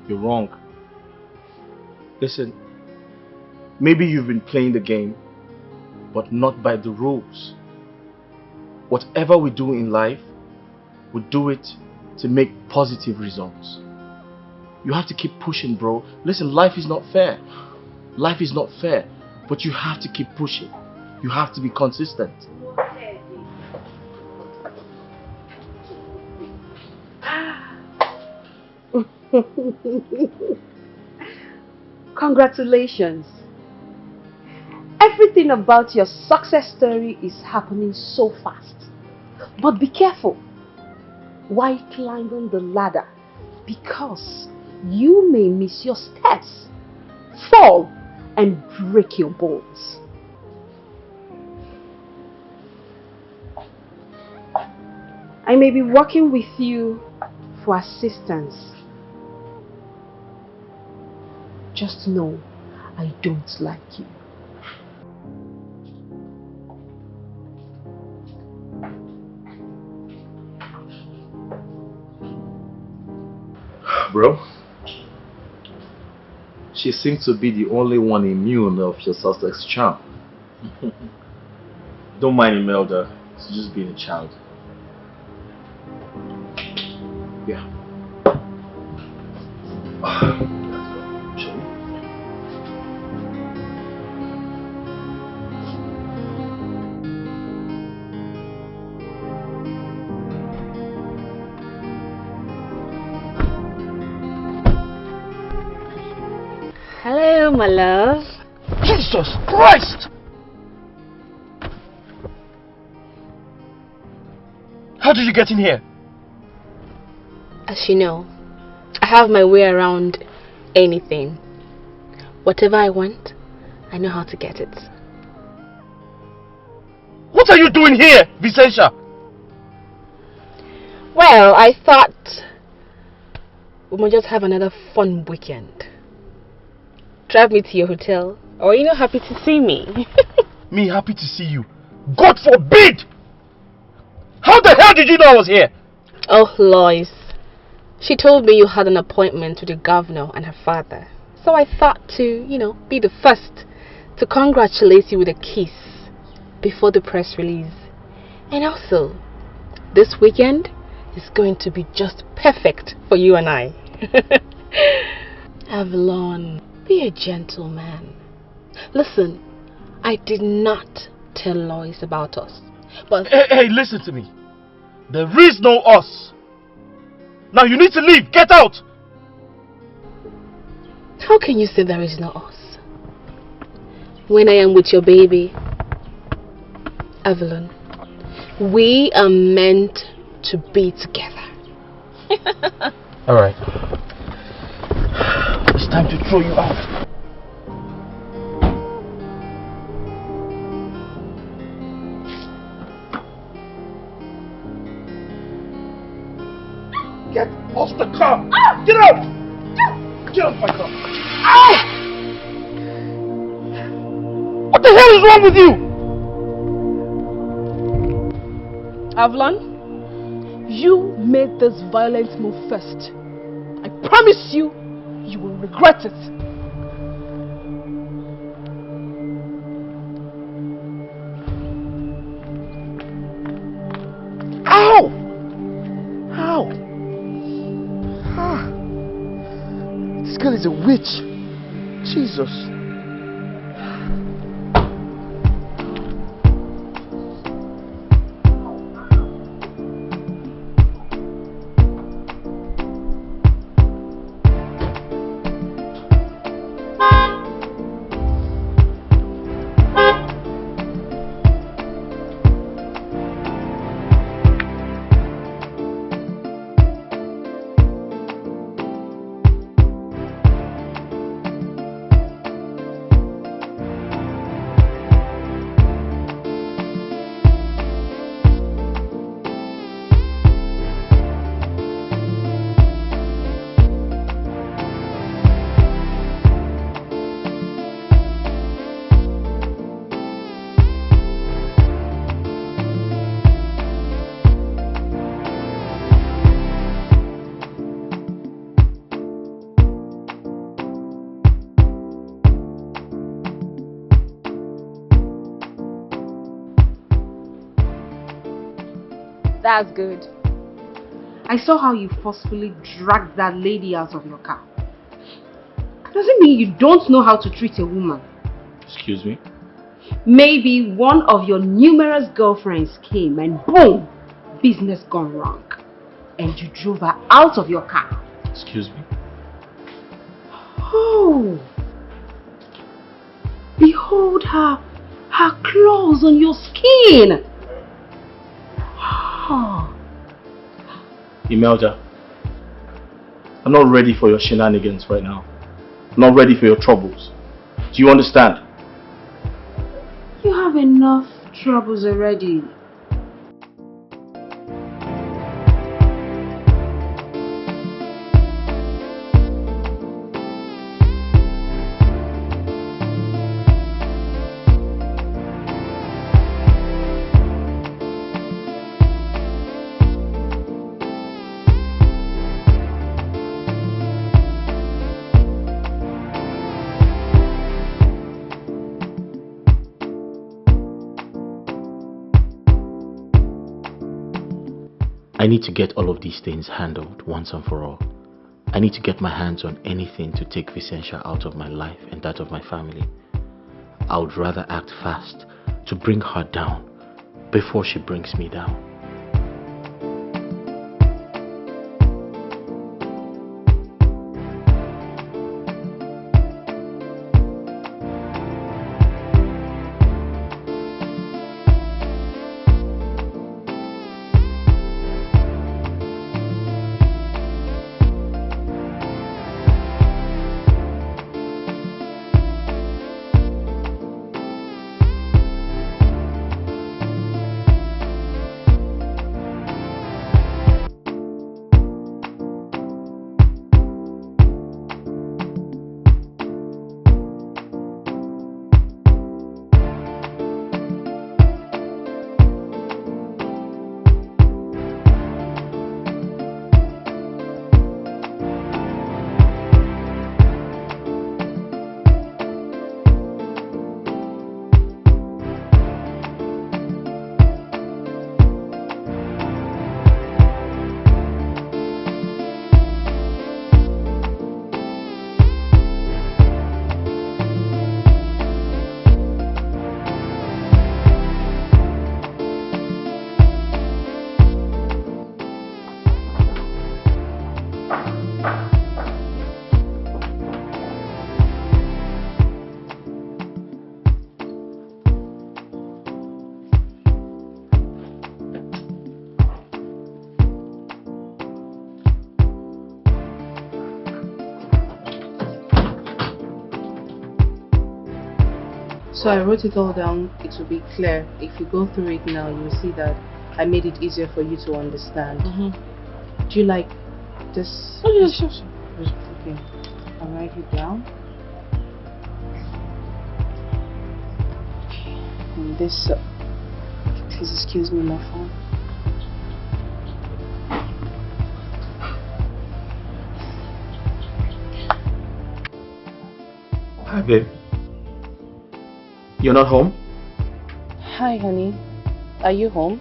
you're wrong. Listen, maybe you've been playing the game, but not by the rules. Whatever we do in life, we do it to make positive results. You have to keep pushing, bro. Listen, life is not fair. Life is not fair, but you have to keep pushing. You have to be consistent. Congratulations. Everything about your success story is happening so fast. But be careful while climbing the ladder, because you may miss your steps, fall, and break your bones. I may be working with you for assistance, just know I don't like you. Bro, she seems to be the only one immune of your suspect's charm. Don't mind Imelda, it's just being a child. Yeah. Shall we? Hello, my love. Jesus Christ! How did you get in here? As you know, I have my way around anything. Whatever I want, I know how to get it. What are you doing here, Vicentia? Well, I thought we might just have another fun weekend. Drive me to your hotel, or you're not happy to see me. Me happy to see you? God forbid! How the hell did you know I was here? Oh, Lois. She told me you had an appointment with the governor and her father. So I thought to, be the first to congratulate you with a kiss before the press release. And also, this weekend is going to be just perfect for you and I. Avalon, be a gentleman. Listen, I did not tell Lois about us. But hey, listen to me. There is no us. Now you need to leave. Get out. How can you say there is no us? When I am with your baby, Avalon, we are meant to be together. Alright. It's time to throw you out. Get off the car! Ah! Get out! Get off my car! Ah! What the hell is wrong with you? Avalon, you made this violent move first. I promise you, you will regret it. Ow! Ow! Ah. This girl is a witch. Jesus. That's good. I saw how you forcefully dragged that lady out of your car. Doesn't mean you don't know how to treat a woman. Excuse me? Maybe one of your numerous girlfriends came and boom, business gone wrong. And you drove her out of your car. Excuse me? Oh! Behold her claws on your skin. Oh. Imelda, I'm not ready for your shenanigans right now. I'm not ready for your troubles. Do you understand? You have enough troubles already. need to get all of these things handled once and for all. I need to get my hands on anything to take Vicentia out of my life and that of my family. I would rather act fast to bring her down before she brings me down. So I wrote it all down. It will be clear. If you go through it now, you will see that I made it easier for you to understand. Do you like this? Oh, yeah, sure. Okay. I'll write it down. Okay. And this, please excuse me, my phone. Hi, babe. You're not home? Hi, honey. Are you home?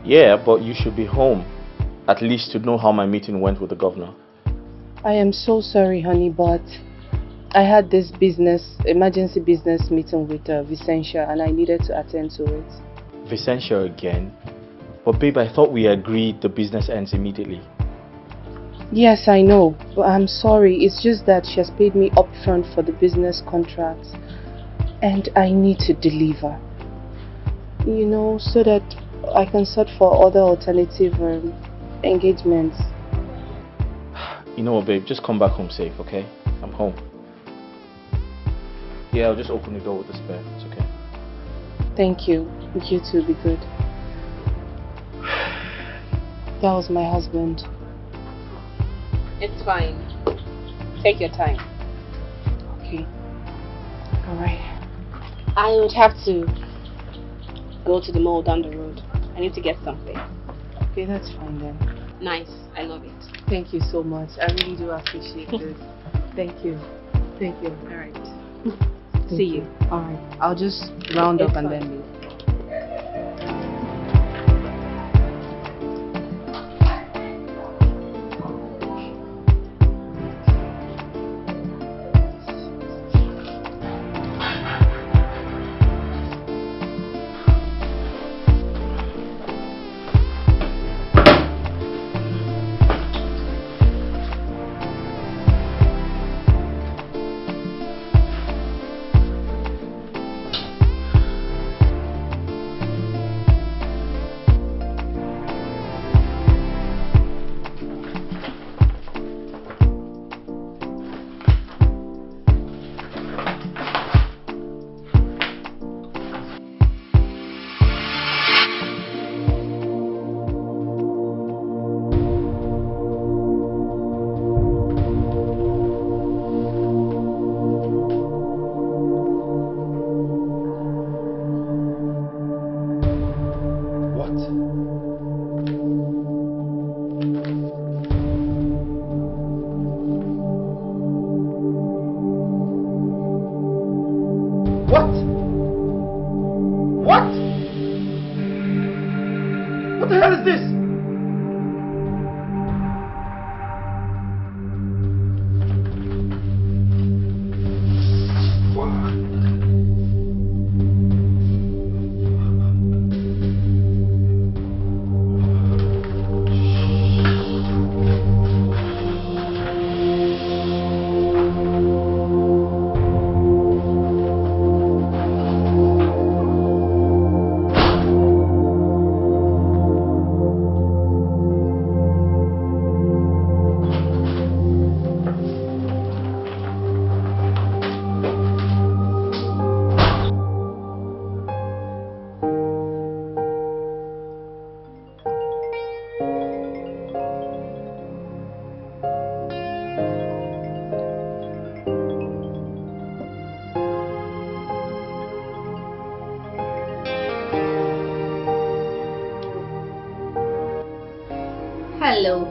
Yeah, but you should be home. At least to know how my meeting went with the governor. I am so sorry, honey, but I had this emergency business meeting with Vicentia, and I needed to attend to it. Vicentia again? But babe, I thought we agreed the business ends immediately. Yes, I know, but I'm sorry. It's just that she has paid me upfront for the business contracts, and I need to deliver. You know, so that I can search for other alternative engagements. You know what, babe? Just come back home safe, okay? I'm home. Yeah, I'll just open the door with the spare. It's okay. Thank you. You too, be good. That was my husband. It's fine. Take your time. Okay. Alright. I would have to go to the mall down the road. I need to get something. Okay, that's fine then. Nice. I love it. Thank you so much. I really do appreciate this. Thank you. Thank you. Alright. See you. Alright. I'll just round up and then leave.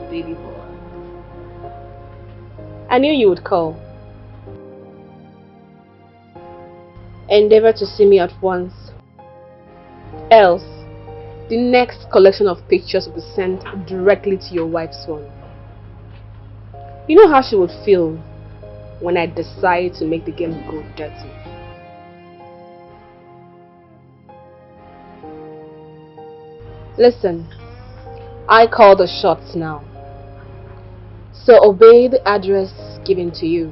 baby boy. I knew you would call. Endeavor to see me at once. Else, the next collection of pictures will be sent directly to your wife's phone. You know how she would feel when I decide to make the game go dirty. Listen, I call the shots now. So obey the address given to you.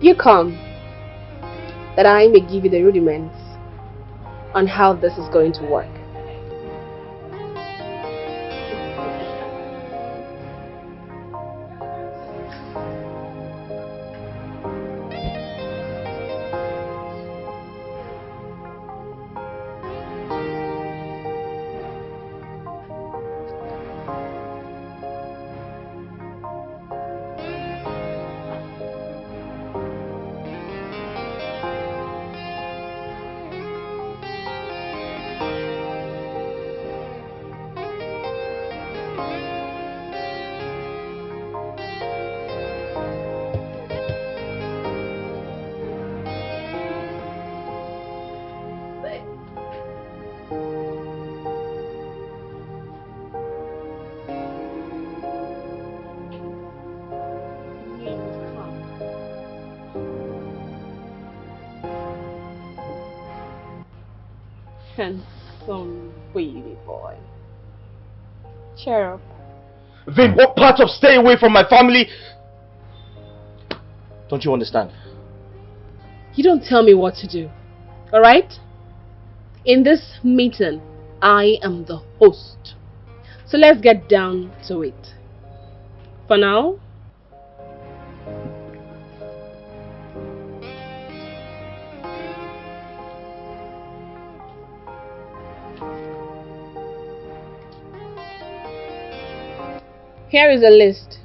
You come, that I may give you the rudiments on how this is going to work. Handsome baby boy. Cheer up. Vin, what part of stay away from my family? Don't you understand? You don't tell me what to do, alright? In this meeting, I am the host. So let's get down to it. For now, here is a list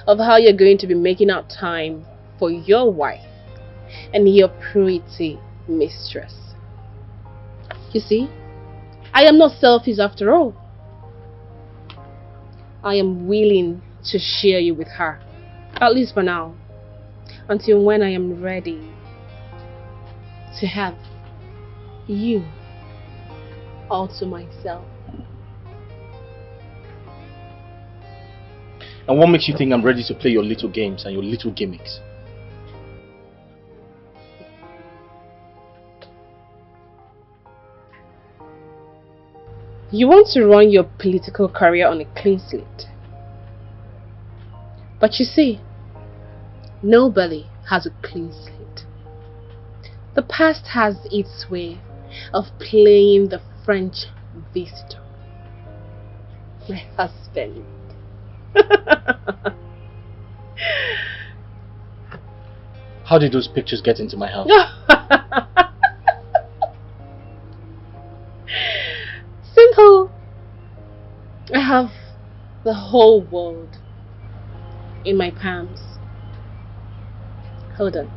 of how you're going to be making out time for your wife and your pretty mistress. You see, I am not selfish after all. I am willing to share you with her, at least for now, until when I am ready to have you all to myself. And what makes you think I'm ready to play your little games and your little gimmicks? You want to run your political career on a clean slate. But you see, nobody has a clean slate. The past has its way of playing the French visitor. My husband. How did those pictures get into my house? Simple. I have the whole world in my palms. Hold on.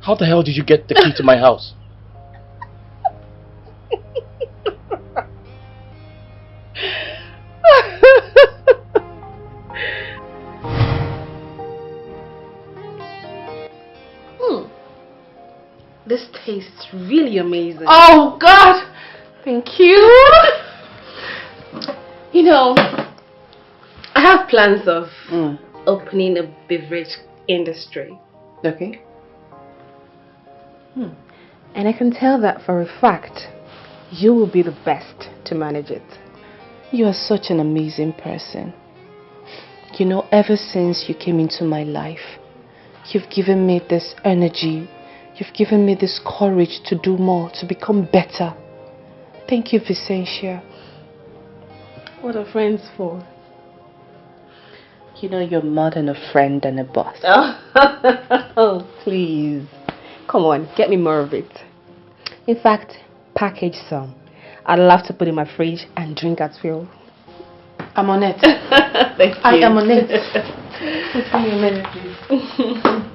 How the hell did you get the key to my house? This tastes really amazing. Oh God! Thank you. You know, I have plans of opening a beverage industry. Okay. And I can tell that for a fact, you will be the best to manage it. You are such an amazing person. You know, ever since you came into my life, you've given me this energy. You've given me this courage to do more, to become better. Thank you, Vicentia. What are friends for? You know, you're more than a friend and a boss. Oh, please. Come on, get me more of it. In fact, package some. I'd love to put in my fridge and drink at will. I'm on it. Thank you. I am on it. Just give me a minute, please.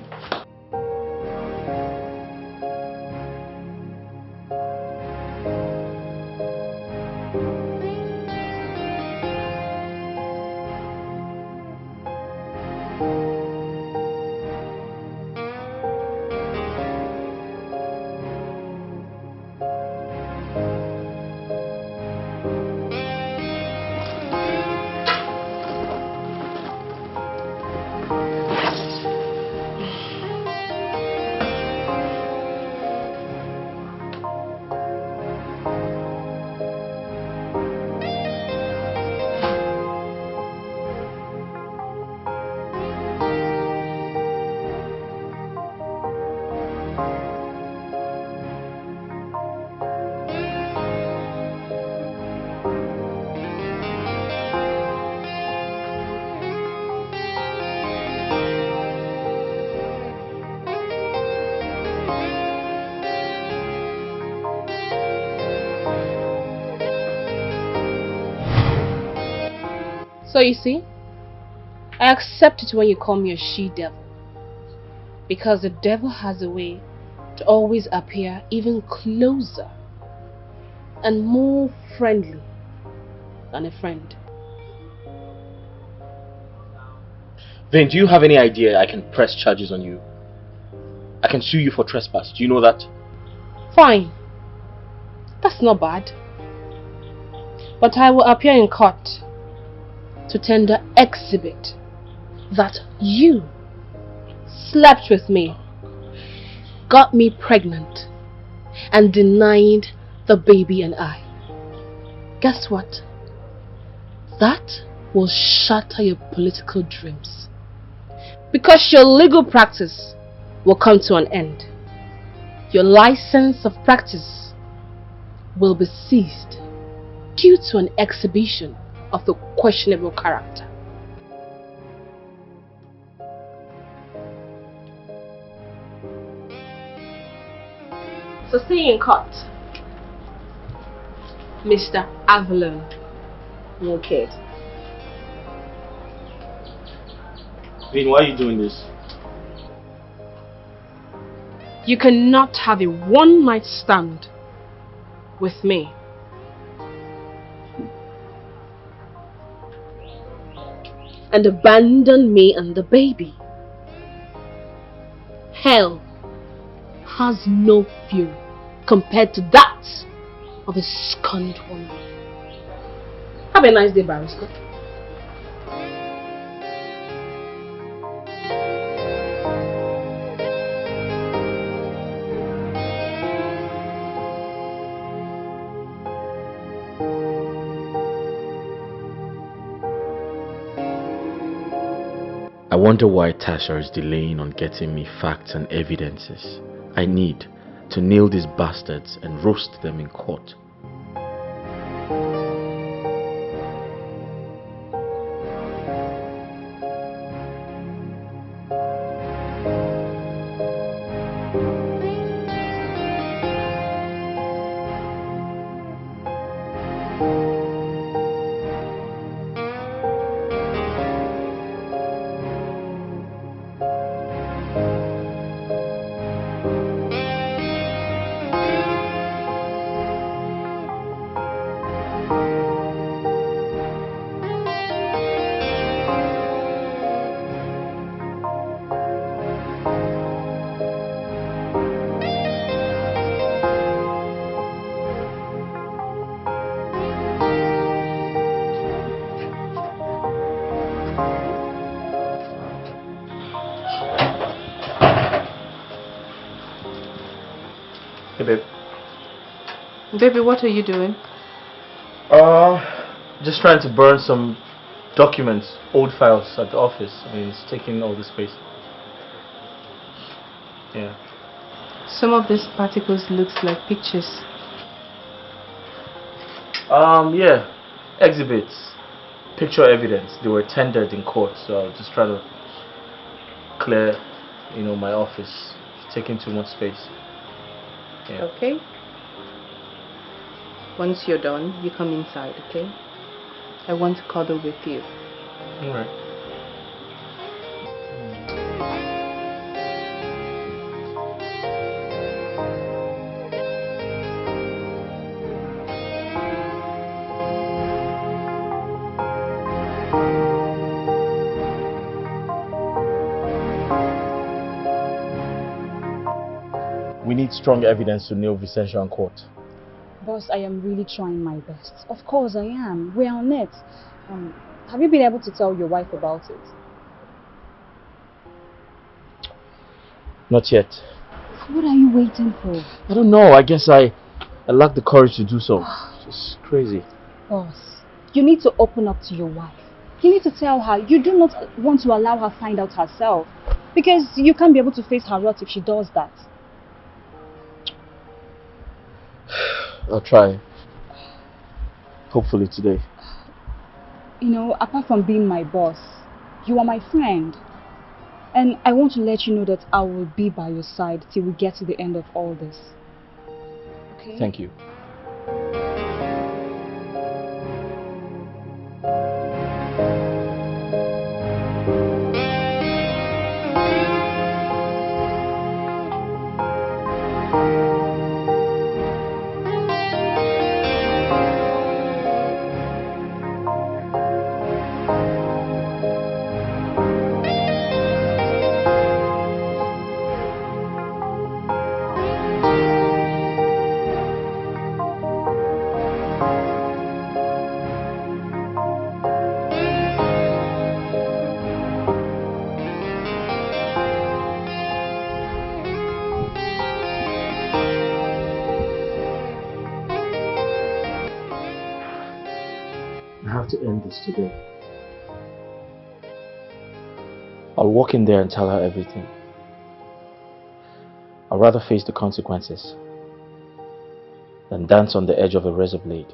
So you see, I accept it when you call me a she-devil. Because the devil has a way to always appear even closer and more friendly than a friend. Vin, do you have any idea I can press charges on you? I can sue you for trespass. Do you know that? Fine. That's not bad. But I will appear in court to tender exhibit that you slept with me, got me pregnant, and denied the baby and I. Guess what? That will shatter your political dreams. Because your legal practice will come to an end. Your license of practice will be seized due to an exhibition of the questionable character. So see you in court, Mr. Avalon. Okay. Vin, why are you doing this? You cannot have a one-night stand with me. And abandon me and the baby. Hell has no fury compared to that of a scorned woman. Have a nice day, barrister. I wonder why Tasha is delaying on getting me facts and evidences I need to nail these bastards and roast them in court. Hey babe. Baby, what are you doing? Just trying to burn some documents, old files at the office. I mean, it's taking all the space. Yeah. Some of these particles looks like pictures. Yeah. Exhibits. Picture evidence. They were tendered in court, so I was just trying to clear, my office. It's taking too much space. Yeah. Okay. Once you're done, you come inside, okay? I want to cuddle with you. Alright. We need strong evidence to nail Vicentia in court. Boss, I am really trying my best. Of course I am. We're on it. Have you been able to tell your wife about it? Not yet. What are you waiting for? I don't know. I guess I lack the courage to do so. It's just crazy. Boss, you need to open up to your wife. You need to tell her you do not want to allow her find out herself. Because you can't be able to face her wrath if she does that. I'll try. Hopefully today. You know, apart from being my boss, you are my friend. And I want to let you know that I will be by your side till we get to the end of all this. Okay? Thank you. To end this today. I'll walk in there and tell her everything. I'd rather face the consequences than dance on the edge of a razor blade.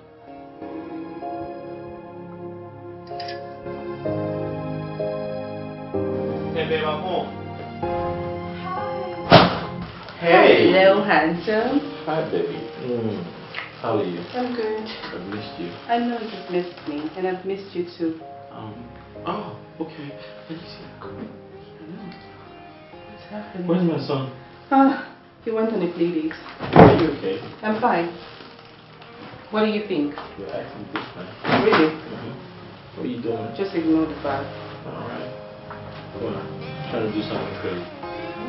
Hey babe, I'm home. Hi. Hey. Hello, handsome. Hi baby. How are you? I'm good. I've missed you. I know you've missed me, and I've missed you too. Oh, okay. Let me see. I know. What's happening? Where's my son? He went on a play date. Are you okay? I'm fine. What do you think? You're acting different. Really? What are you doing? Just ignore the bag. Alright. Come on. Trying to do something crazy.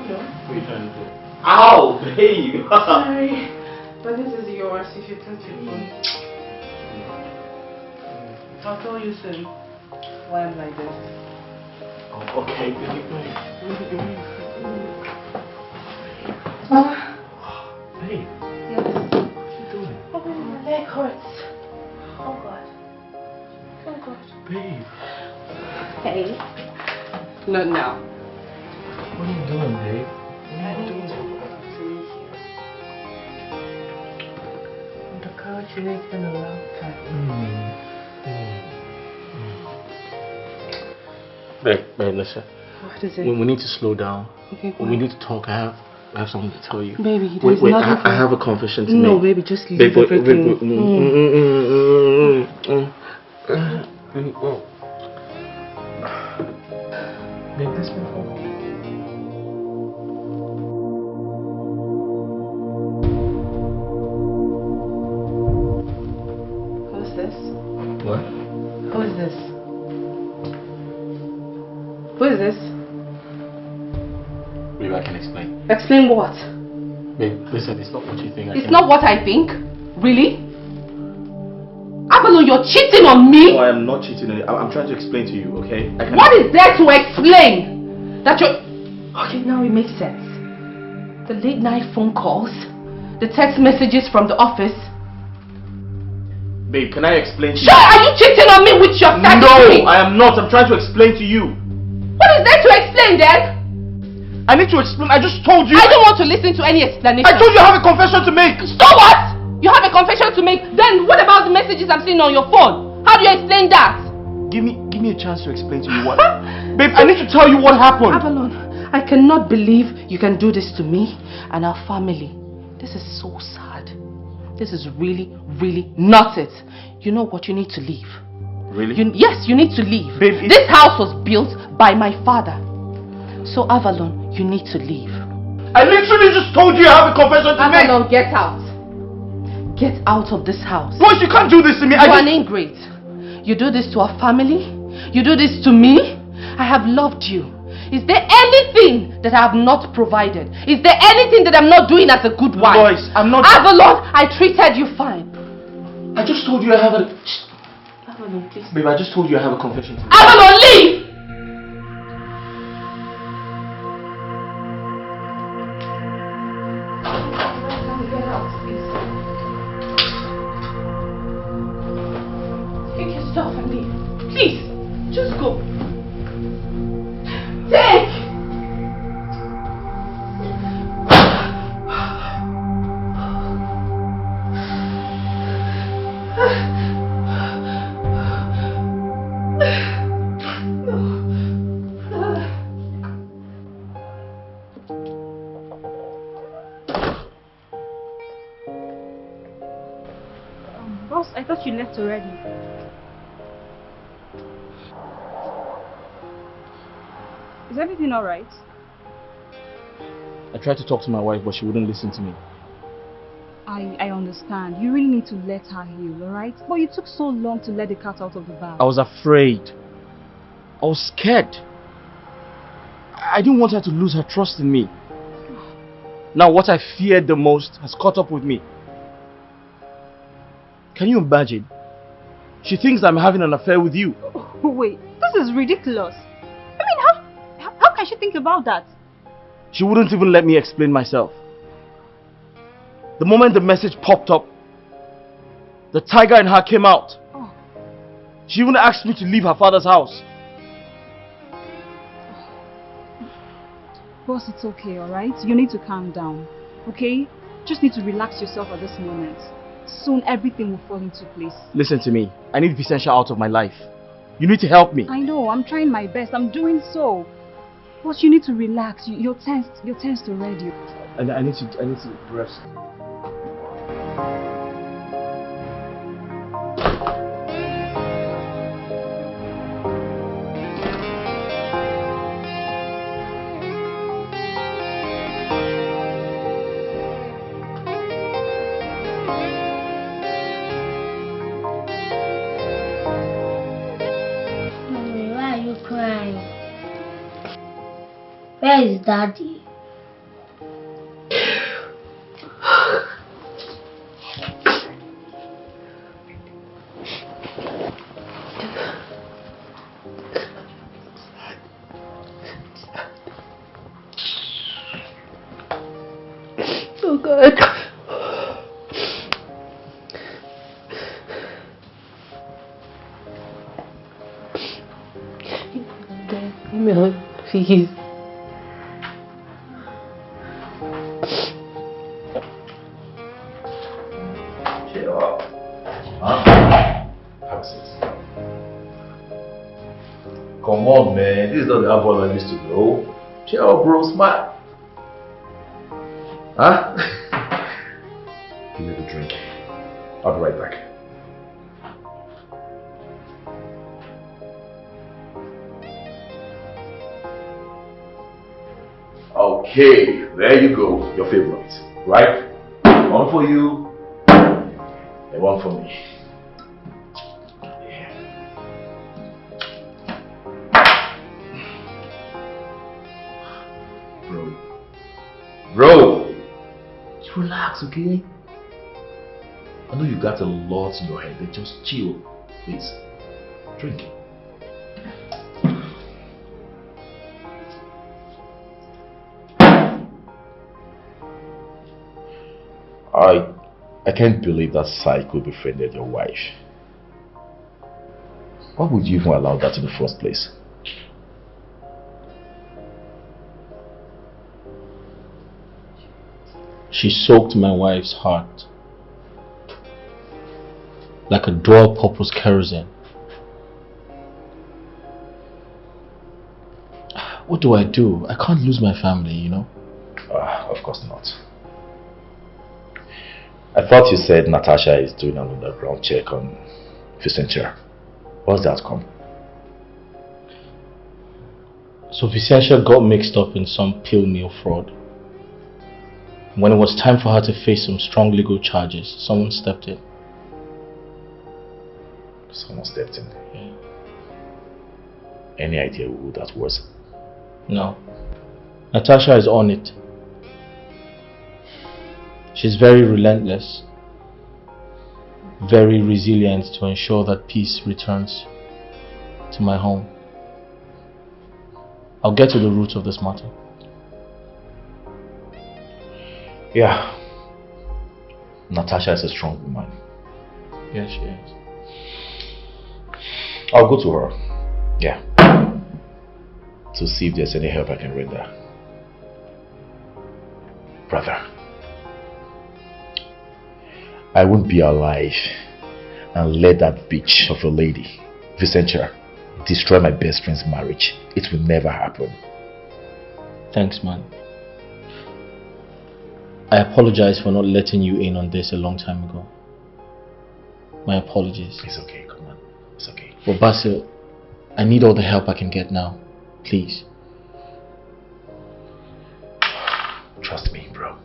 No. What are you trying to do? Ow, babe! Sorry. But this is yours. You should touch your phone. I'll tell you soon why I'm like this. Oh, okay, baby. Babe. Yes. What are you doing? Oh, my leg hurts. Oh God. Oh God. Babe. Hey. Not now. What are you doing, babe? I need you to come to me here. On the couch, you know it's been a long time. Babe, listen. What is it? We need to slow down. Okay, we need to talk. I have something to tell you. Baby, wait, I have a confession to make. No, baby, just leave Babe, everything. Babe, that's my fault. Who's this? What? Who is this? Who is this? Babe, I can explain. Explain what? Babe, listen, it's not what you think. It's not what I think. Really? Avalon, you're cheating on me? No, I am not cheating on you. I'm trying to explain to you, okay? What is there to explain? That you're... Okay, now it makes sense. The late night phone calls, the text messages from the office. Babe, can I explain to you? Sure, are you cheating on me with your side? No, I am not. I'm trying to explain to you. What is there to explain then? I need to explain. I just told you. I don't want to listen to any explanation. I told you I have a confession to make. So what? You have a confession to make. Then what about the messages I'm seeing on your phone? How do you explain that? Give me a chance to explain to you what. Babe, I need to tell you what happened. Avalon, I cannot believe you can do this to me and our family. This is so sad. This is really, really not it. You know what? You need to leave. Really? Yes, you need to leave. Babe, this house was built by my father. So Avalon, you need to leave. I literally just told you I have a confession to make. Avalon, get out. Get out of this house. Boss, you can't do this to me. You are an ingrate. You do this to our family. You do this to me. I have loved you. Is there anything that I have not provided? Is there anything that I'm not doing as a good wife? Lois, I'm not... Avalon, I treated you fine. I just told you I have a... Avalon, please. Babe, I just told you I have a confession to make. Avalon, leave! Get out, please. Take your stuff and leave. Please, just go. Take! Boss, I thought you left already. Is everything alright? I tried to talk to my wife, but she wouldn't listen to me. I understand. You really need to let her heal, alright? But you took so long to let the cat out of the bag. I was afraid. I was scared. I didn't want her to lose her trust in me. Now what I feared the most has caught up with me. Can you imagine? She thinks I'm having an affair with you. Oh, wait, this is ridiculous. I mean, how can she think about that? She wouldn't even let me explain myself. The moment the message popped up, the tiger in her came out. Oh. She even asked me to leave her father's house. Boss, it's okay, alright? You need to calm down, okay? Just need to relax yourself at this moment. Soon everything will fall into place. Listen to me. I need Vicentia out of my life. You need to help me. I know, I'm trying my best. I'm doing so. But you need to relax. You're tensed already. And I need to rest. Where is Daddy? Oh God. Email, please. Come on, man. This is not the Avalon I used to know. Cheer up, bro. Smile. Huh? Give me the drink. I'll be right back. Okay, there you go. Your favorite. Right? One for you and one for me. Bro, just relax, okay? I know you got a lot in your head, but just chill. Please, drink. I can't believe that psycho befriended your wife. Why would you even allow that in the first place? She soaked my wife's heart like a dual-purpose kerosene. What do? I can't lose my family, you know? Of course not. I thought you said Natasha is doing an underground check on Vicentia. What's the outcome? So Vicentia got mixed up in some pill mill fraud. When it was time for her to face some strong legal charges, someone stepped in. Someone stepped in? Yeah. Any idea who that was? No. Natasha is on it. She's very relentless, very resilient to ensure that peace returns to my home. I'll get to the root of this matter. Yeah. Natasha is a strong woman. Yes, she is. I'll go to her. Yeah. To see if there's any help I can render. Brother, I won't be alive and let that bitch of a lady, Vicentia, destroy my best friend's marriage. It will never happen. Thanks, man. I apologize for not letting you in on this a long time ago. My apologies. It's okay, come on. It's okay. But Basil, I need all the help I can get now. Please. Trust me, bro.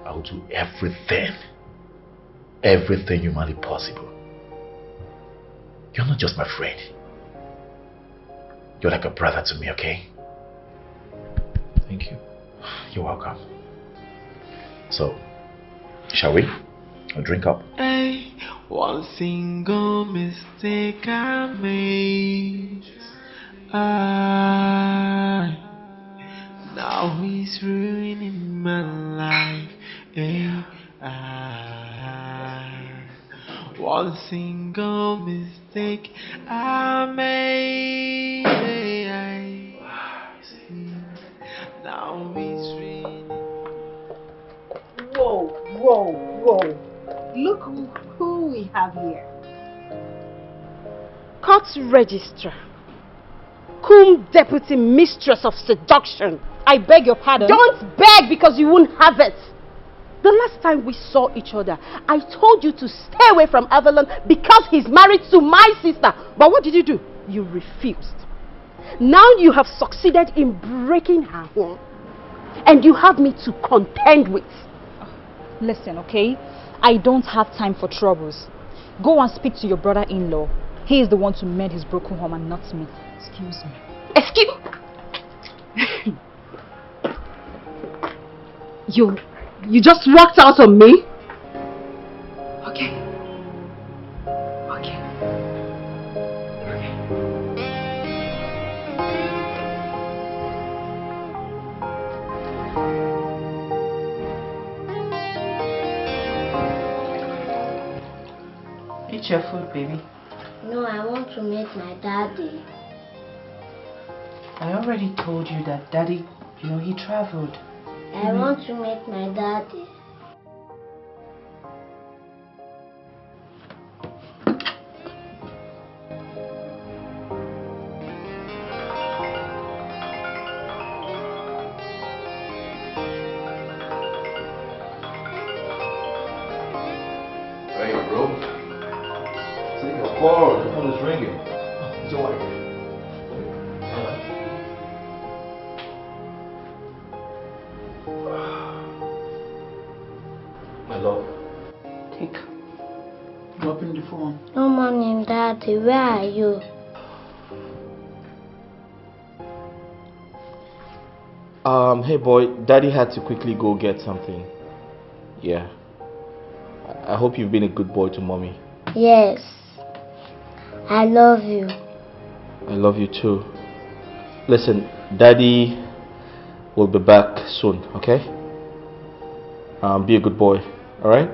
I'll do everything. Everything humanly possible. You're not just my friend. You're like a brother to me, okay? Thank you. You're welcome. So, shall we? I'll drink up. Hey, one single mistake I made. Now he's ruining my life. Hey, one single mistake I made. Now he's ruining. Whoa, whoa, whoa. Look who we have here. Court Registrar. Cum Deputy Mistress of Seduction. I beg your pardon? Don't beg because you won't have it. The last time we saw each other, I told you to stay away from Avalon because he's married to my sister. But what did you do? You refused. Now you have succeeded in breaking her home. And you have me to contend with. Listen, okay? I don't have time for troubles. Go and speak to your brother-in-law. He is the one to mend his broken home and not me. Excuse me. Excuse... You just walked out on me? Okay. Okay. Eat your food, baby. No, I want to meet my daddy. I already told you that daddy, he traveled. I want to meet my daddy. Hey, bro. Take your call. The phone is ringing. It's your wife. My love. Take. Drop in the phone. No morning, daddy. Where are you? Hey boy, daddy had to quickly go get something. Yeah. I hope you've been a good boy to mommy. Yes. I love you. I love you too. Listen, daddy will be back soon, okay? Be a good boy, alright?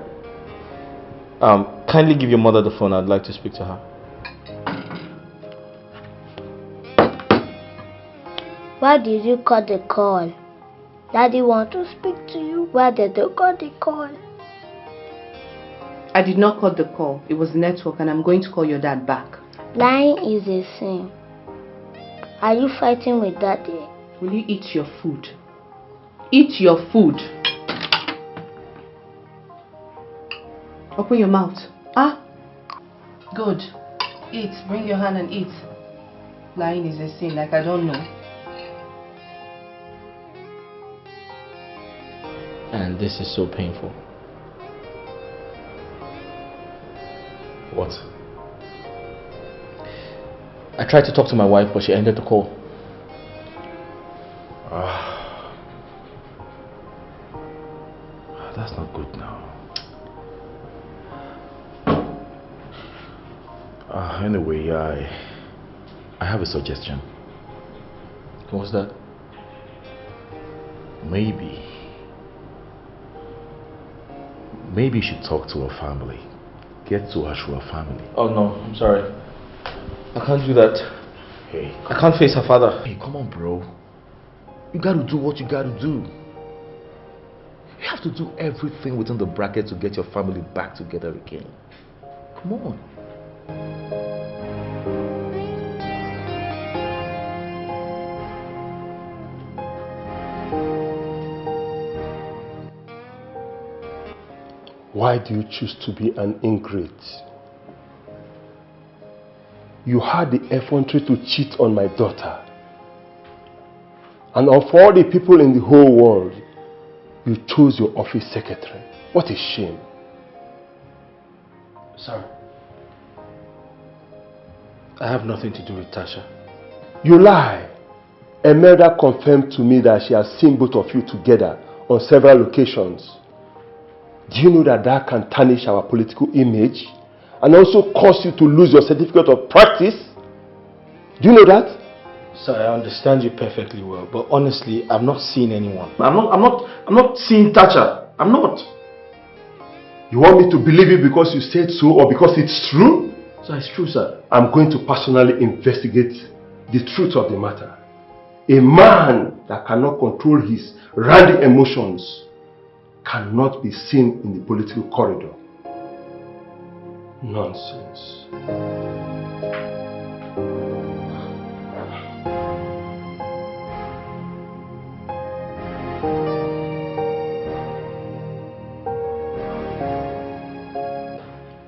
Kindly give your mother the phone. I'd like to speak to her. Why did you cut the call? Daddy want to speak to you. Why did you cut the call? I did not cut the call. It was network and I'm going to call your dad back. Lying is a sin. Are you fighting with daddy? Will you eat your food? Eat your food. Open your mouth. Ah? Good. Eat. Bring your hand and eat. Lying is a sin, like I don't know. And this is so painful. What? I tried to talk to my wife, but she ended the call. That's not good now. Anyway, I have a suggestion. What's that? Maybe you should talk to her family. Get to her through her family. Oh no, I'm sorry. I can't do that. Hey. I can't face her father. Hey, come on, bro. You gotta do what you gotta do. You have to do everything within the bracket to get your family back together again. Come on. Why do you choose to be an ingrate? You had the effrontery to cheat on my daughter. And of all the people in the whole world, you chose your office secretary. What a shame. Sir, I have nothing to do with Tasha. You lie. Emelda confirmed to me that she has seen both of you together on several occasions. Do you know that that can tarnish our political image and also cause you to lose your certificate of practice? Do you know that? Sir, I understand you perfectly well, but honestly, I've not seen anyone. I'm not seeing Tasha. I'm not. You want me to believe you because you said so or because it's true? Sir, it's true, sir. I'm going to personally investigate the truth of the matter. A man that cannot control his randy emotions cannot be seen in the political corridor. Nonsense.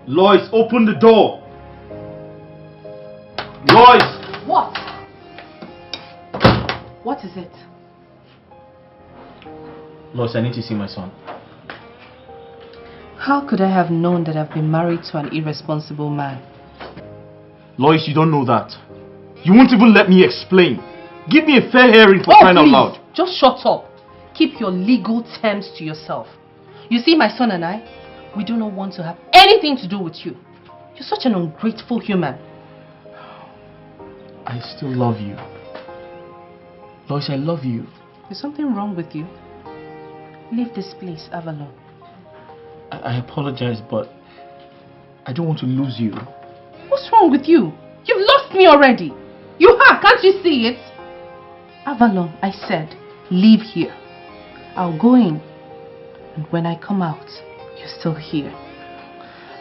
Lois, open the door. Lois! What? What is it? Lois, I need to see my son. How could I have known that I've been married to an irresponsible man? Lois, you don't know that. You won't even let me explain. Give me a fair hearing for crying out loud. Just shut up. Keep your legal terms to yourself. You see, my son and I, we do not want to have anything to do with you. You're such an ungrateful human. I still love you. Lois, I love you. There's something wrong with you. Leave this place, Avalon. I apologize, but I don't want to lose you. What's wrong with you? You've lost me already. You have, can't you see it? Avalon, I said, leave here. I'll go in. And when I come out, you're still here.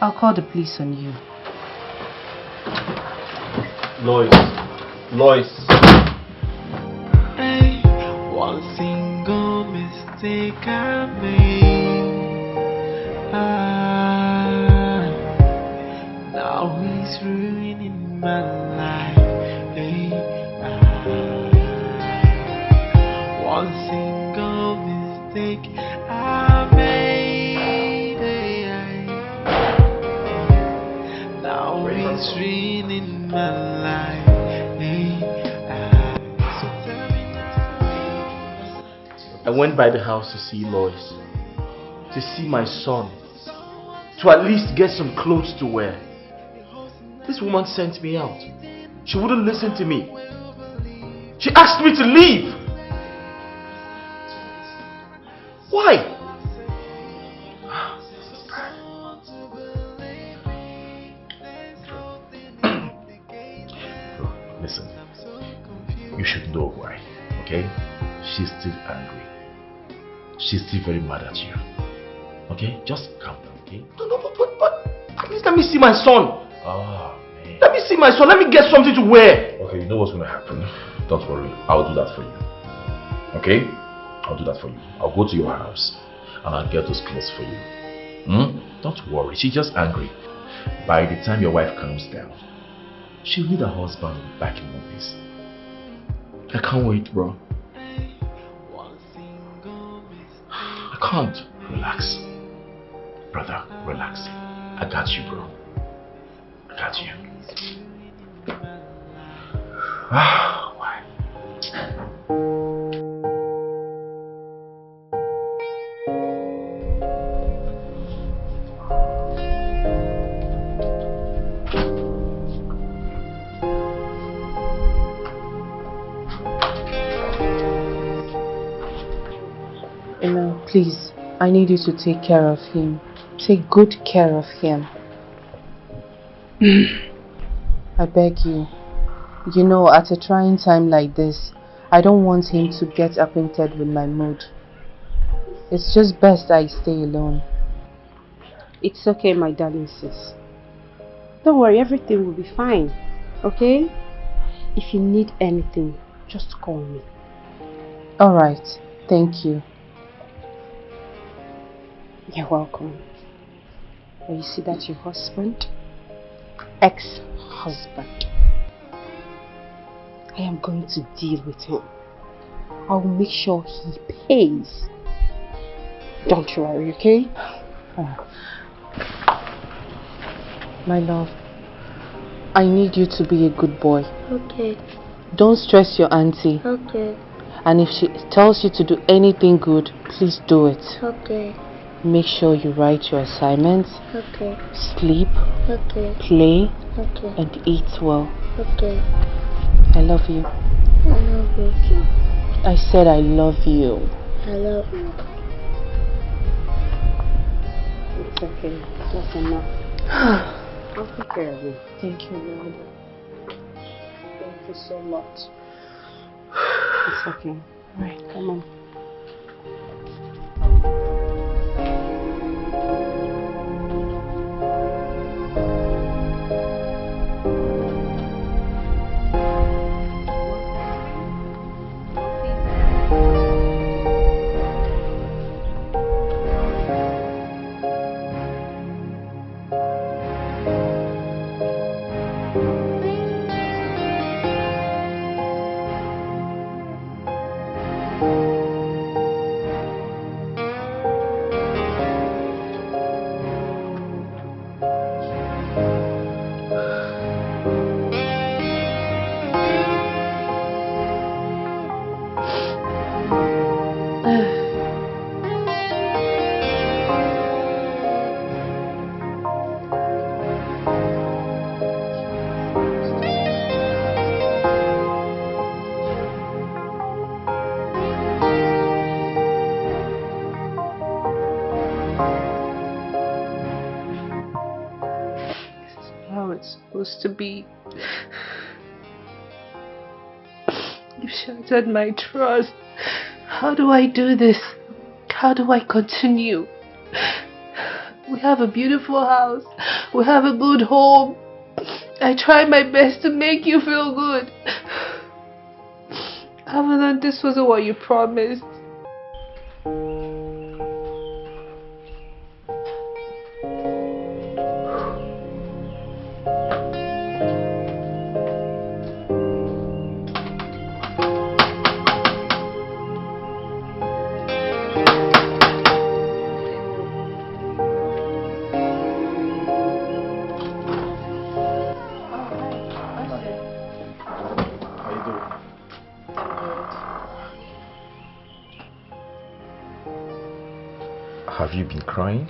I'll call the police on you. Lois. Lois. Hey, one single mistake I made. Now he's ruining my life. Hey, one single mistake I made. Now he's ruining my life. I went by the house to see Lois, to see my son, to at least get some clothes to wear. This woman sent me out. She wouldn't listen to me. She asked me to leave. Why? Listen, you should know why, okay? She's still angry. She's still very mad at you. Okay? Just calm down, okay? No, but at least let me see my son. Oh, man. Let me see my son. Let me get something to wear. Okay, you know what's going to happen. Don't worry. I'll do that for you. Okay? I'll do that for you. I'll go to your house and I'll get those clothes for you. Don't worry, she's just angry. By the time your wife calms down, she'll need her husband back in office. I can't wait, bro. I can't. Relax. Brother, relax. I got you, bro. I got you. Why? Emma, please, I need you to take care of him. Take good care of him. I beg you. You know, at a trying time like this, I don't want him to get acquainted with my mood. It's just best I stay alone. It's okay, my darling sis. Don't worry, everything will be fine. Okay? If you need anything, just call me. Alright, thank you. You're welcome. But you see that your husband? Ex-husband. I am going to deal with him. I will make sure he pays. Don't you worry, okay? My love, I need you to be a good boy. Okay. Don't stress your auntie. Okay. And if she tells you to do anything good, please do it. Okay. Make sure you write your assignments. Okay. Sleep. Okay. Play. Okay. And eat well. Okay. I love you. I love you too. I said I love you. I love you. It's okay. That's enough. I'll take care of you. Thank you, Lord. Thank you so much. It's okay. Alright, come on. Supposed to be. You've shattered my trust. How do I do this? How do I continue? We have a beautiful house. We have a good home. I try my best to make you feel good. Avalon, this wasn't what you promised. Have you been crying?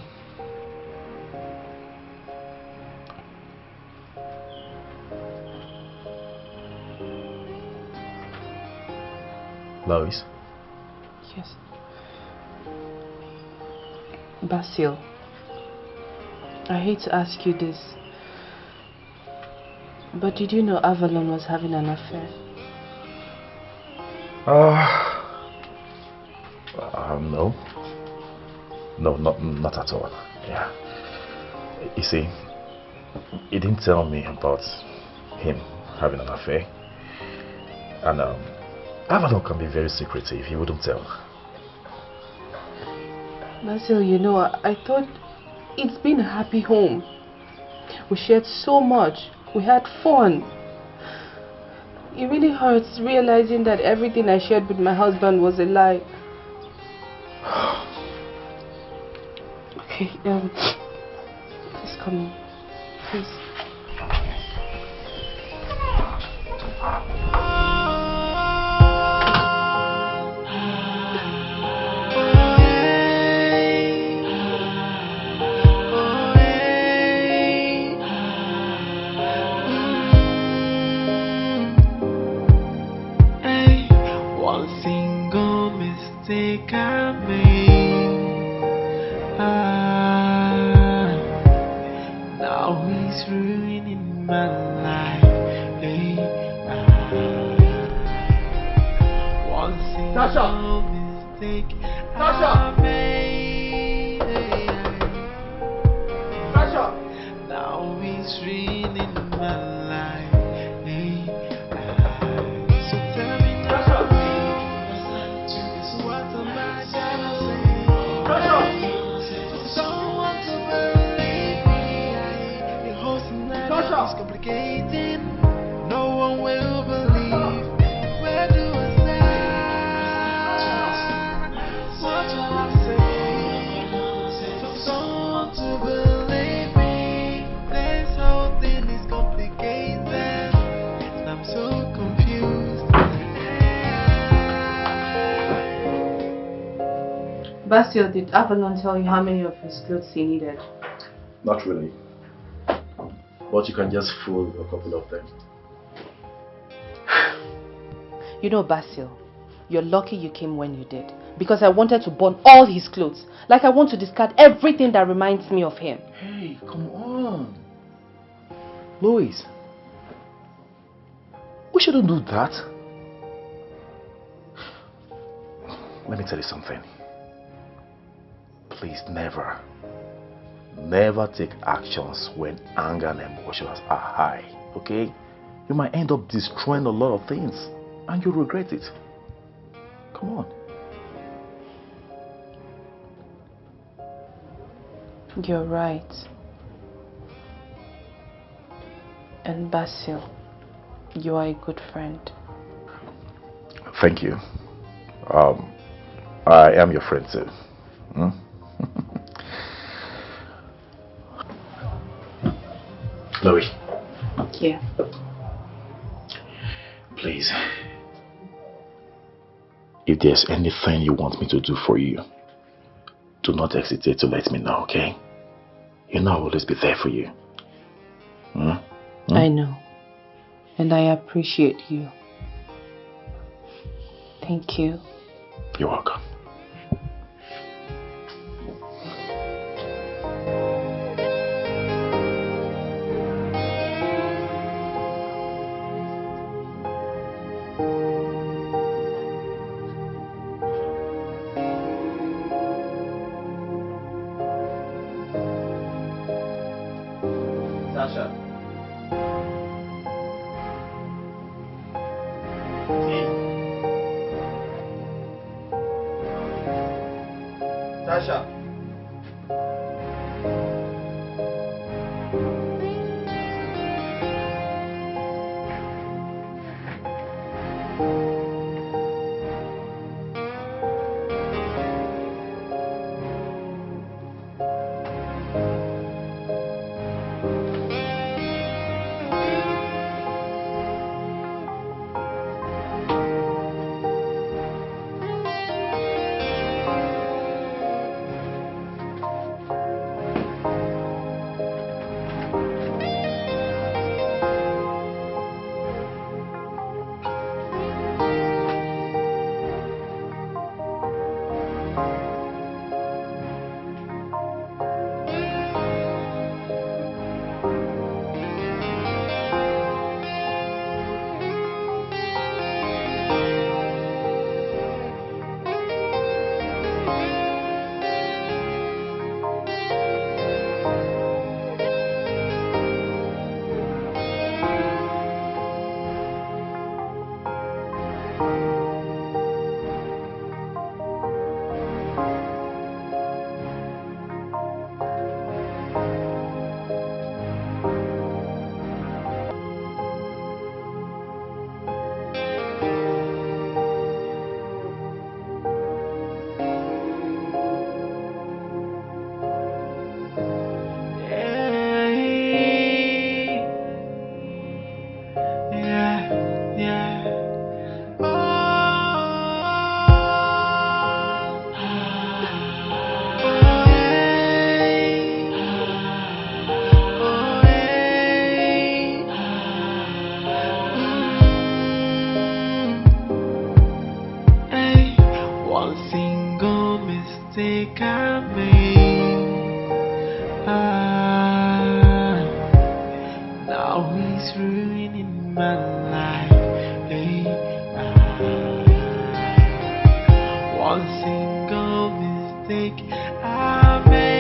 Lois? Yes. Basil, I hate to ask you this, but did you know Avalon was having an affair? No. No, not at all. Yeah. You see, he didn't tell me about him having an affair. And Avalon can be very secretive. He wouldn't tell. Basil, you know, I thought It's been a happy home. We shared so much. We had fun. It really hurts realizing that everything I shared with my husband was a lie. Okay, please come in. Please. Basil, did Avalon tell you how many of his clothes he needed? Not really. But you can just fool a couple of them. You know, Basil, you're lucky you came when you did. Because I wanted to burn all his clothes. Like I want to discard everything that reminds me of him. Hey, come on. Louis. We shouldn't do that. Let me tell you something. Please never take actions when anger and emotions are high, okay? You might end up destroying a lot of things and you'll regret it. Come on. You're right. And Basil, you are a good friend. Thank you. I am your friend too. Chloe. Yeah. Please. If there's anything you want me to do for you, do not hesitate to let me know, okay? You know I'll always be there for you. I know. And I appreciate you. Thank you. You're welcome. Sasha. Sasha. ruining my life. Hey, one single mistake I made.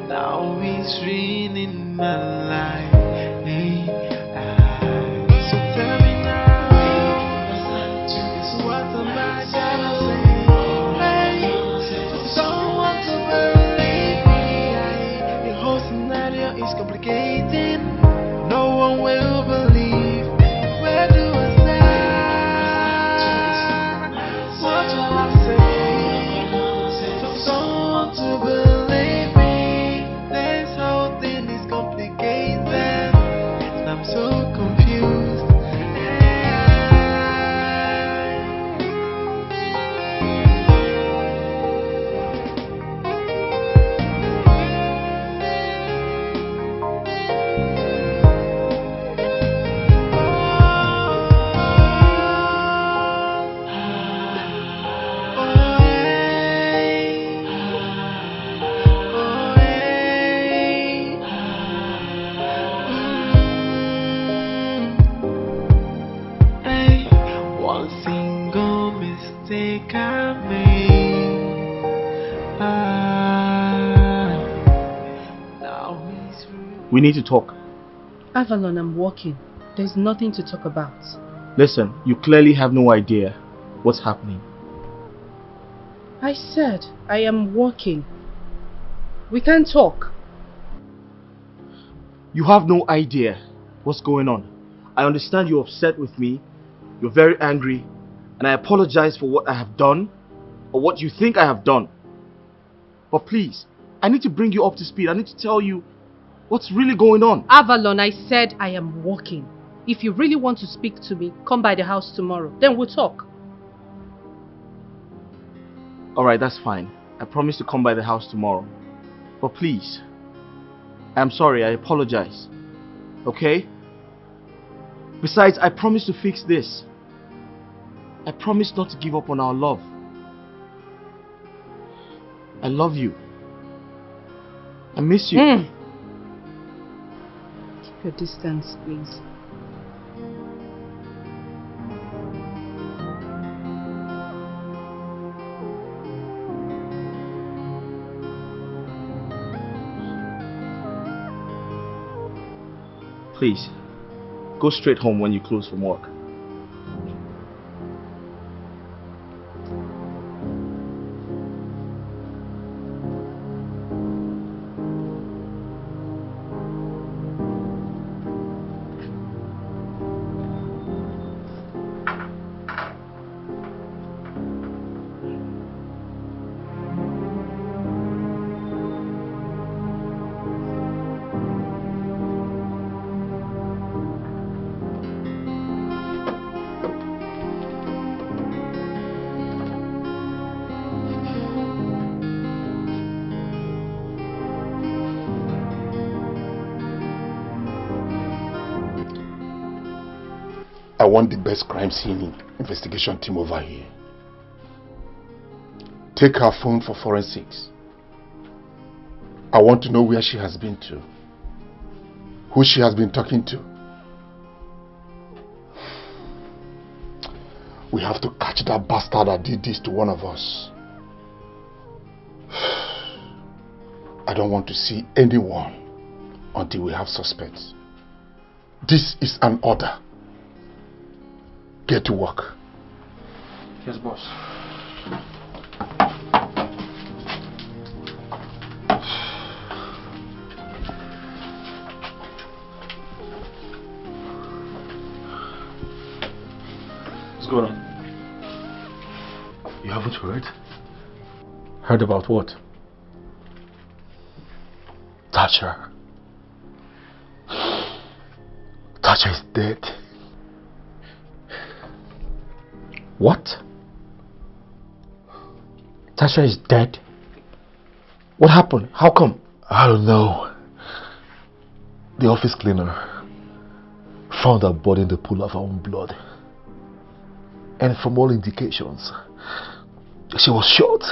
Now it's ruining my life. Hey, so tell me now, what am I gonna say? Hey, for someone to believe me, the whole scenario is complicated. No one will believe. Where do I stand? What will I say? For someone to believe me, this whole thing is complicated, and I'm so confused. One single mistake I made. Now he's We need to talk. Avalon, I'm working. There's nothing to talk about. Listen, you clearly have no idea what's happening. I said I am working. We can't talk. You have no idea what's going on. I understand you're upset with me. You're very angry. And I apologize for what I have done, or what you think I have done. But please, I need to bring you up to speed. I need to tell you what's really going on. Avalon, I said I am working. If you really want to speak to me, come by the house tomorrow. Then we'll talk. Alright, that's fine. I promise to come by the house tomorrow. But please, I'm sorry, I apologize. Okay? Besides, I promise to fix this. I promise not to give up on our love. I love you. I miss you. Keep your distance, please. Please, go straight home when you close from work. I want the best crime scene investigation team over here. Take her phone for forensics. I want to know where she has been to, who she has been talking to. We have to catch that bastard that did this to one of us. I don't want to see anyone until we have suspects. This is an order. Get to work. Yes, boss. What's going on? You haven't heard? Heard about what? Tasha. Tasha is dead. What? Tasha is dead? What happened? How come? I don't know. The office cleaner found her body in the pool of her own blood. And from all indications, she was shot.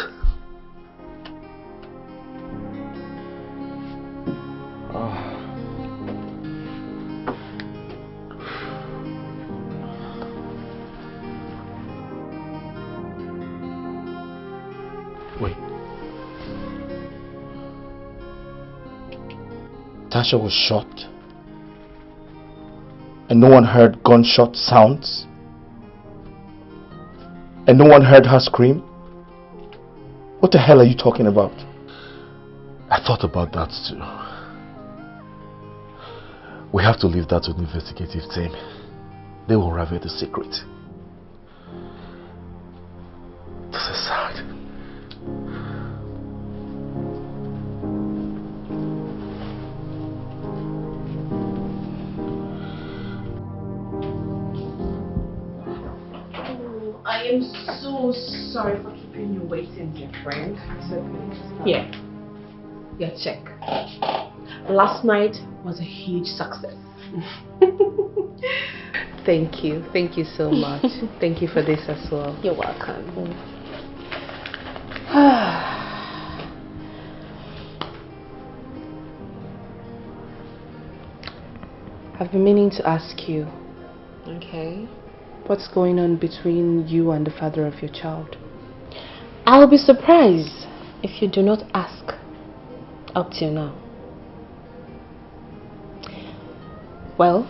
Natasha was shot and no one heard gunshot sounds and no one heard her scream? What the hell are you talking about? I thought about that too. We have to leave that to the investigative team. They will reveal the secret. This is sad. I am so sorry for keeping you waiting, dear friend. Here, your check. Last night was a huge success. Thank you so much. Thank you for this as well. You're welcome. I've been meaning to ask you. Okay. What's going on between you and the father of your child? I'll be surprised if you do not ask up till now. Well,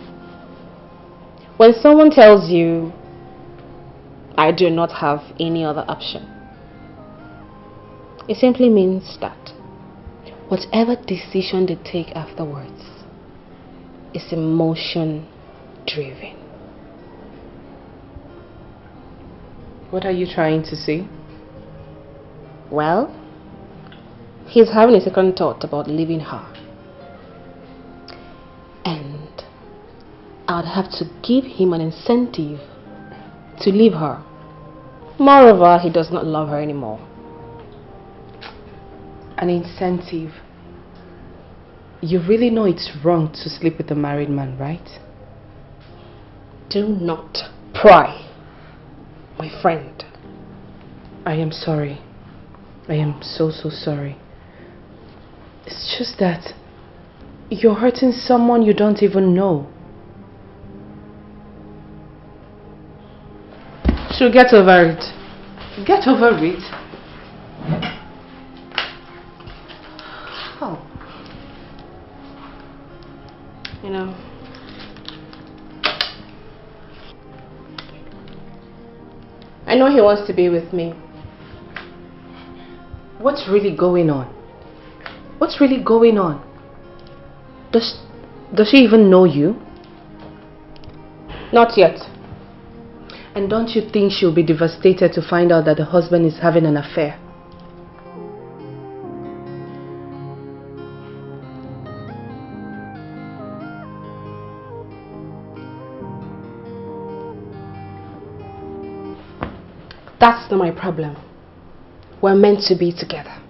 when someone tells you, I do not have any other option, it simply means that whatever decision they take afterwards is emotion driven. What are you trying to say? Well, he's having a second thought about leaving her. And I'd have to give him an incentive to leave her. Moreover, he does not love her anymore. An incentive? You really know it's wrong to sleep with a married man, right? Do not pry, my friend. I am sorry. I am so sorry. It's just that you're hurting someone you don't even know. So get over it. Get over it. Oh. You know, I know he wants to be with me. What's really going on? What's really going on? Does she even know you? Not yet. And don't you think she'll be devastated to find out that the husband is having an affair? That's not my problem. We're meant to be together.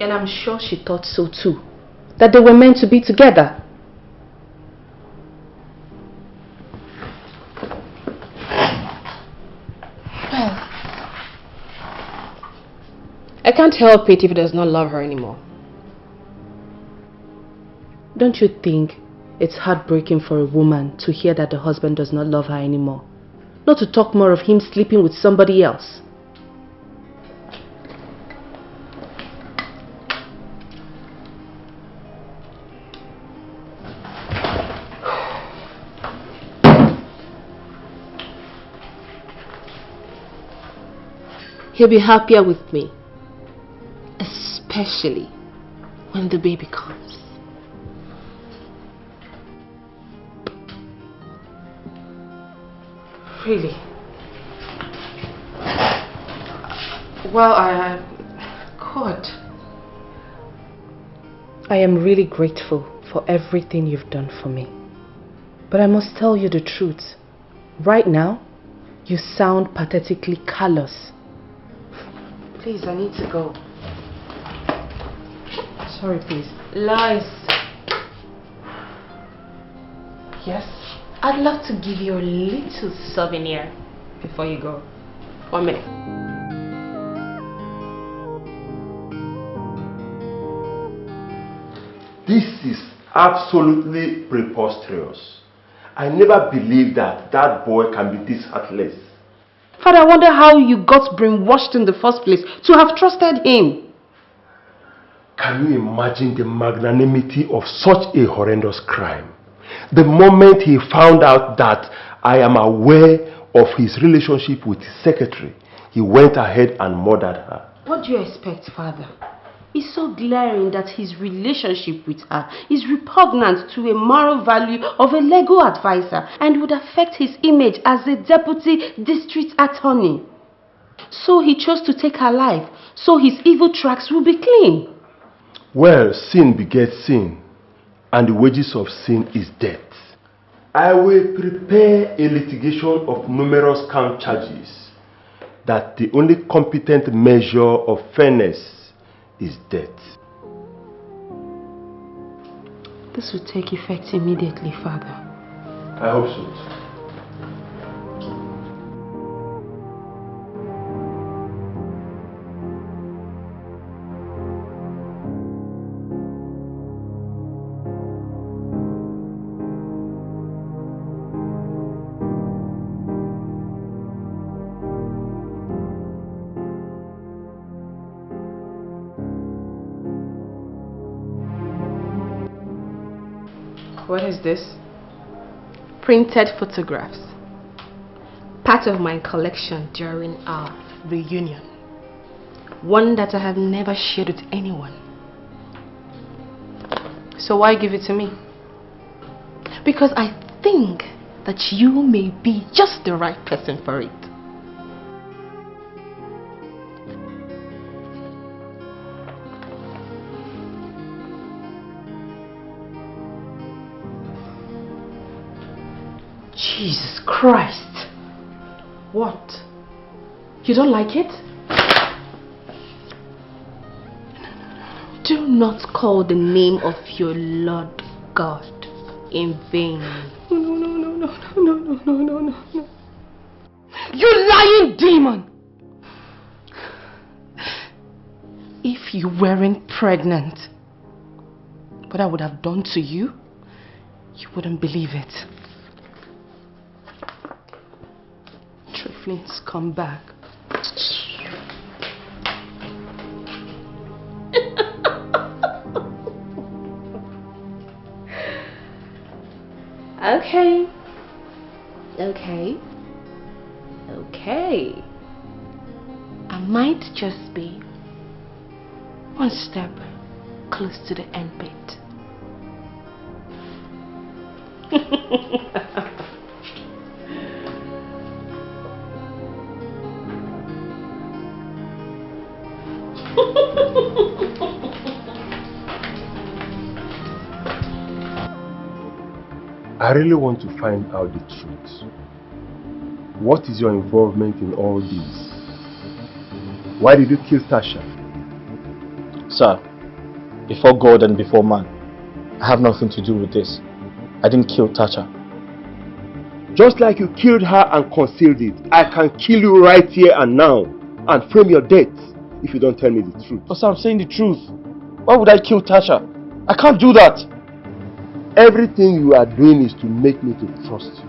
And I'm sure she thought so too. That they were meant to be together. Well, I can't help it if he does not love her anymore. Don't you think it's heartbreaking for a woman to hear that the husband does not love her anymore? Not to talk more of him sleeping with somebody else. He'll be happier with me, especially when the baby comes. Really? Well, God. I am really grateful for everything you've done for me. But I must tell you the truth. Right now, you sound pathetically callous. Please, I need to go. Sorry, please. Lois. Yes? I'd love to give you a little souvenir before you go. 1 minute. This is absolutely preposterous. I never believed that that boy can be this heartless. Father, I wonder how you got brainwashed in the first place to have trusted him. Can you imagine the magnanimity of such a horrendous crime? The moment he found out that I am aware of his relationship with his secretary, he went ahead and murdered her. What do you expect, Father? It's so glaring that his relationship with her is repugnant to a moral value of a legal advisor and would affect his image as a deputy district attorney. So he chose to take her life, so his evil tracks will be clean. Well, sin begets sin, and the wages of sin is death. I will prepare a litigation of numerous count charges that the only competent measure of fairness is death. This will take effect immediately, Father. I hope so. What is this? Printed photographs. Part of my collection during our reunion. One that I have never shared with anyone. So why give it to me? Because I think that you may be just the right person for it. Jesus Christ! What? You don't like it? Do not call the name of your Lord God in vain. No. You lying demon! If you weren't pregnant, what I would have done to you, you wouldn't believe it. Triflings, come back. Okay. I might just be one step close to the end bit. I really want to find out the truth. What is your involvement in all this? Why did you kill Tasha? Sir, before God and before man, I have nothing to do with this. I didn't kill Tasha. Just like you killed her and concealed it, I can kill you right here and now and frame your death if you don't tell me the truth. But sir, I'm saying the truth. Why would I kill Tasha? I can't do that. Everything you are doing is to make me to trust you,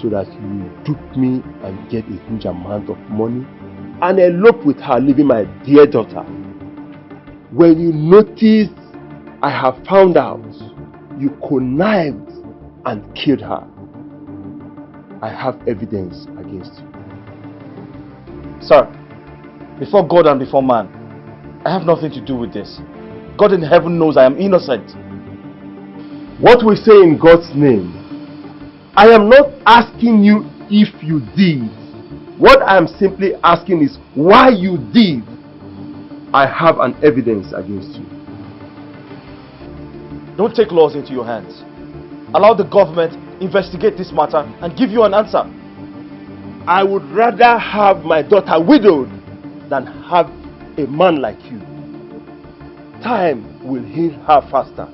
so that you will dupe me and get a huge amount of money and elope with her, leaving my dear daughter. When you notice I have found out you connived and killed her, I have evidence against you. Sir, before God and before man, I have nothing to do with this. God in heaven knows I am innocent. What we say in God's name, I am not asking you if you did. What I am simply asking is why you did. I have an evidence against you. Don't take laws into your hands. Allow the government investigate this matter and give you an answer. I would rather have my daughter widowed than have a man like you. Time will heal her faster.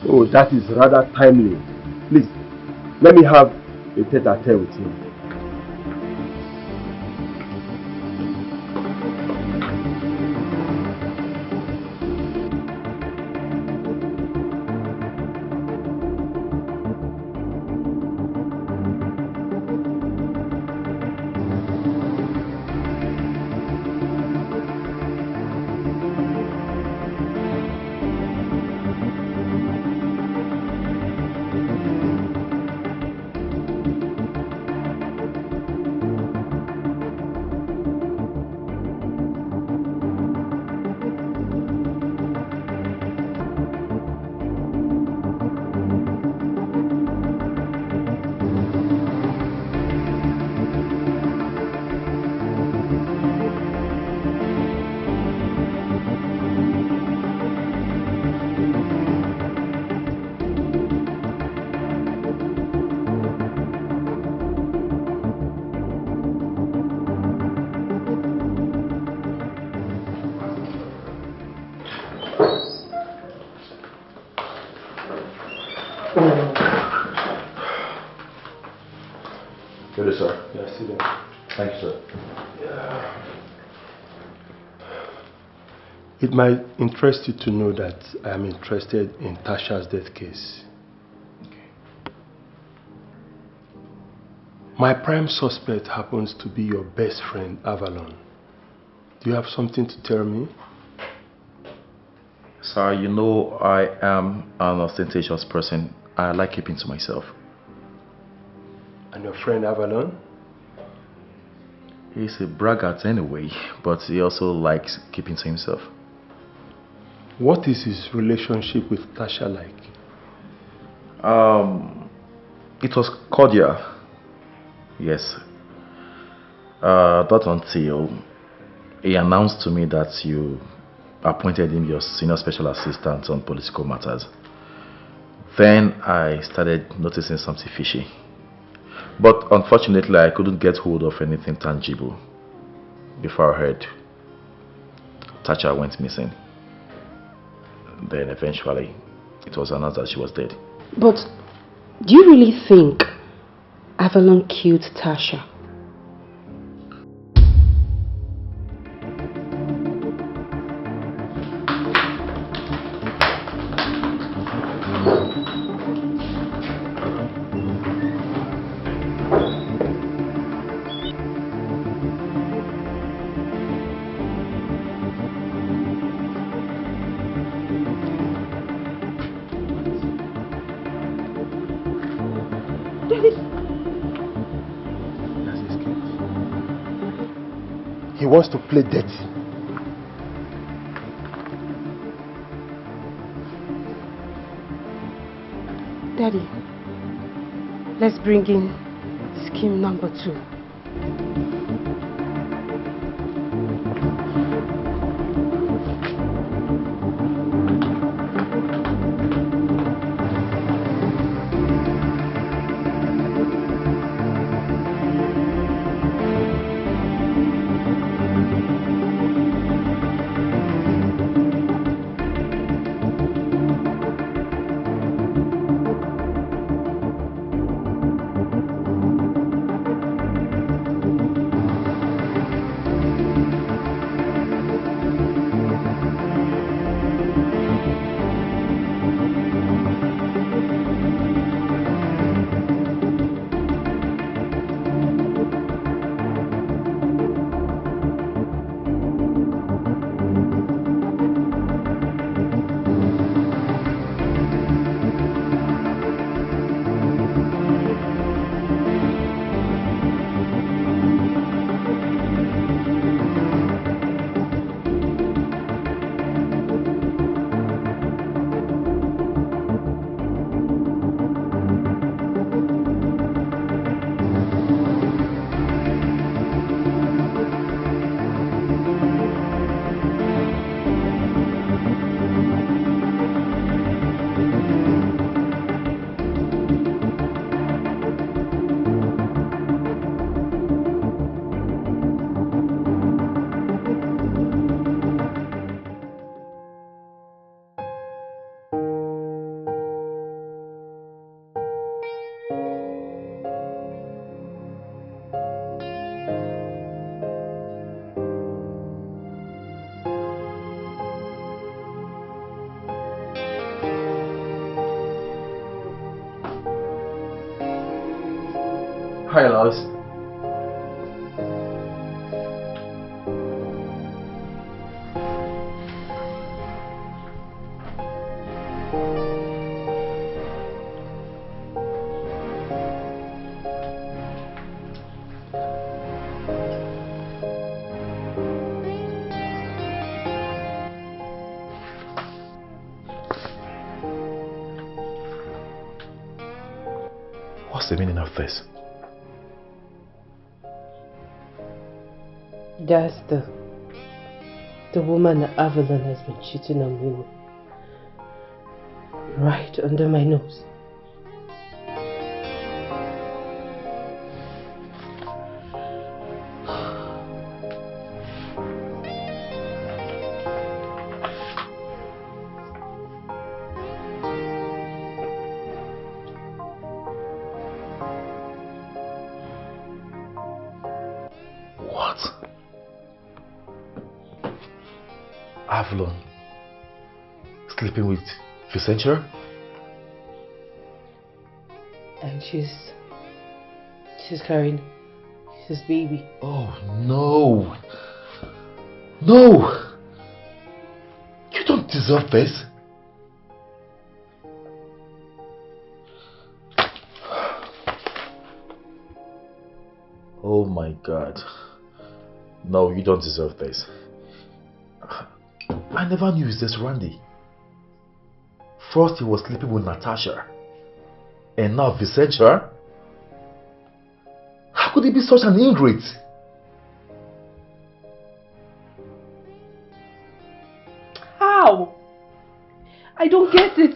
Oh, that is rather timely. Please, let me have a tete-a-tete with him. Hello, sir. Yeah, sit down. Thank you, sir. It might interest you to know that I am interested in Tasha's death case. My prime suspect happens to be your best friend, Avalon. Do you have something to tell me? Sir, you know I am an ostentatious person. I like keeping to myself. And your friend Avalon? He's a braggart anyway, but he also likes keeping to himself. What is his relationship with Tasha like? It was cordial. Yes. Not until he announced to me that you appointed him your senior special assistant on political matters. Then I started noticing something fishy. But unfortunately, I couldn't get hold of anything tangible before I heard Tasha went missing. Then eventually, it was announced that she was dead. But do you really think Avalon killed Tasha? He wants to play dirty. Daddy, let's bring in scheme number 2. Hi, Lois. What's the meaning of this? That's the woman that Avalon has been cheating on me with. Right under my nose. Avalon sleeping with Vicentia? And she's carrying his baby. Oh no. No! You don't deserve this. Oh my God. No, you don't deserve this. I never knew he's this Randy. First he was sleeping with Natasha. And now Vicentia? How could he be such an ingrate? How? I don't get it.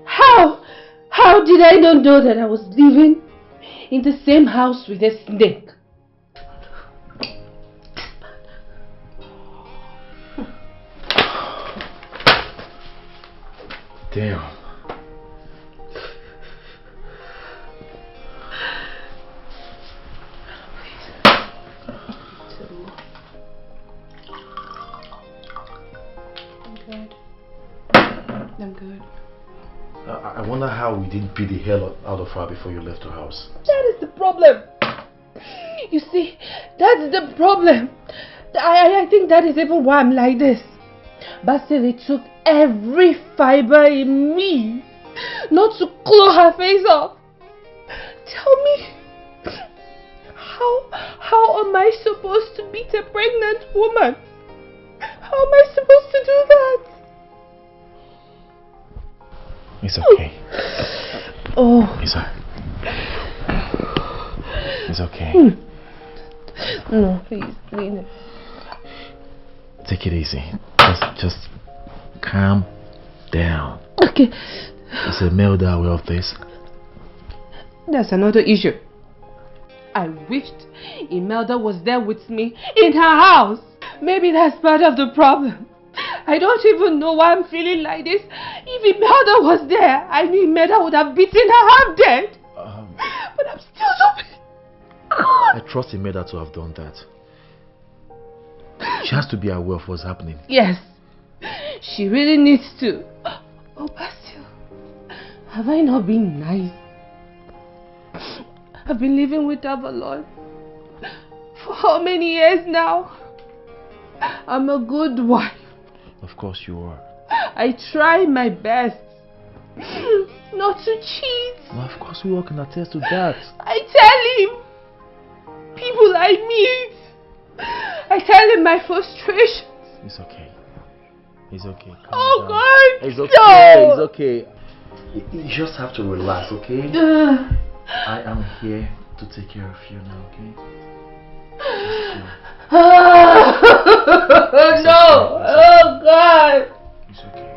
How? How did I not know that I was living in the same house with a snake? Damn. I'm good. I wonder how we didn't beat the hell out of her before you left the house. That is the problem. You see, that's the problem. I think that is even why I'm like this. But still, it took every fiber in me not to claw her face off. Tell me, how am I supposed to beat a pregnant woman? How am I supposed to do that? It's okay. Oh. It's okay. No, please, please. Take it easy. Just calm down. Okay. Is Imelda aware of this? That's another issue. I wished Imelda was there with me in her house. Maybe that's part of the problem. I don't even know why I'm feeling like this. If Imelda was there, I knew Imelda would have beaten her half dead. But I'm still so... I trust Imelda to have done that. She has to be aware of what's happening. Yes, she really needs to. Oh, Basil, have I not been nice? I've been living with Avalon for how many years now? I'm a good wife. Of course you are. I try my best not to cheat. Well, of course we all can attest to that. I tell him people I meet. I tell him my frustrations. It's okay. It's okay. Calm Oh down. God! It's okay. No. It's okay. You just have to relax, okay? I am here to take care of you now, okay? No! Oh God! It's okay.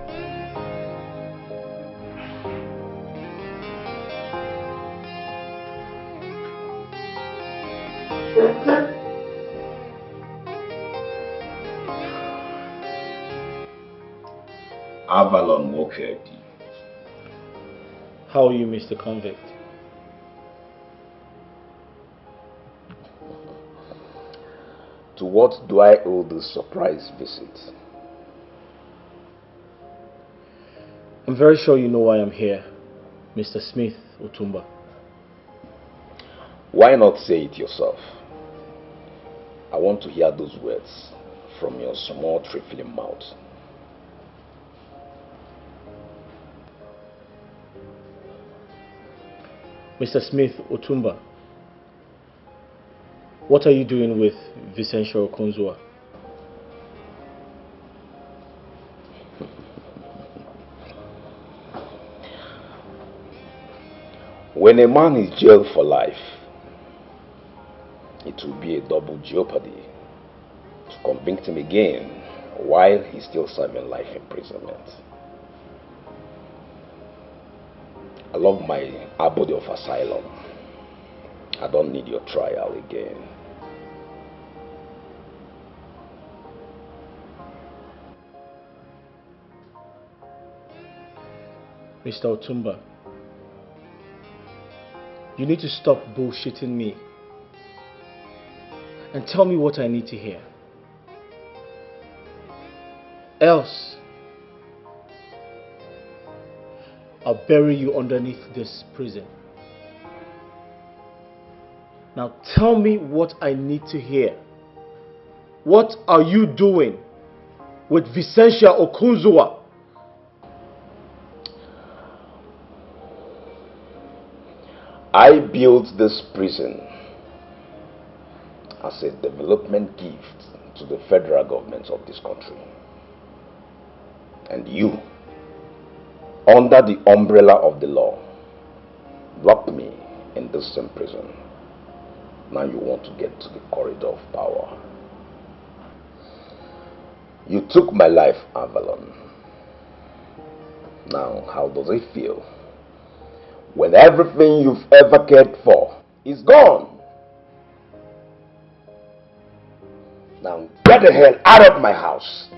Avalon Walker. How are you, Mr. Convict? To what do I owe this surprise visit? I'm very sure you know why I'm here, Mr. Smith Otumba. Why not say it yourself? I want to hear those words from your small trifling mouth. Mr. Smith Otumba, what are you doing with Vicentia Okonzua? When a man is jailed for life, it will be a double jeopardy to convict him again while he's still serving life imprisonment. I love my abode of asylum. I don't need your trial again. Mr. Otumba, you need to stop bullshitting me and tell me what I need to hear. Else, I'll bury you underneath this prison. Now tell me what I need to hear. What are you doing with Vicentia Okunzua? I built this prison as a development gift to the federal government of this country. And you, under the umbrella of the law, locked me in this same prison. Now you want to get to the corridor of power. You took my life, Avalon. Now, how does it feel when everything you've ever cared for is gone? Now get the hell out of my house.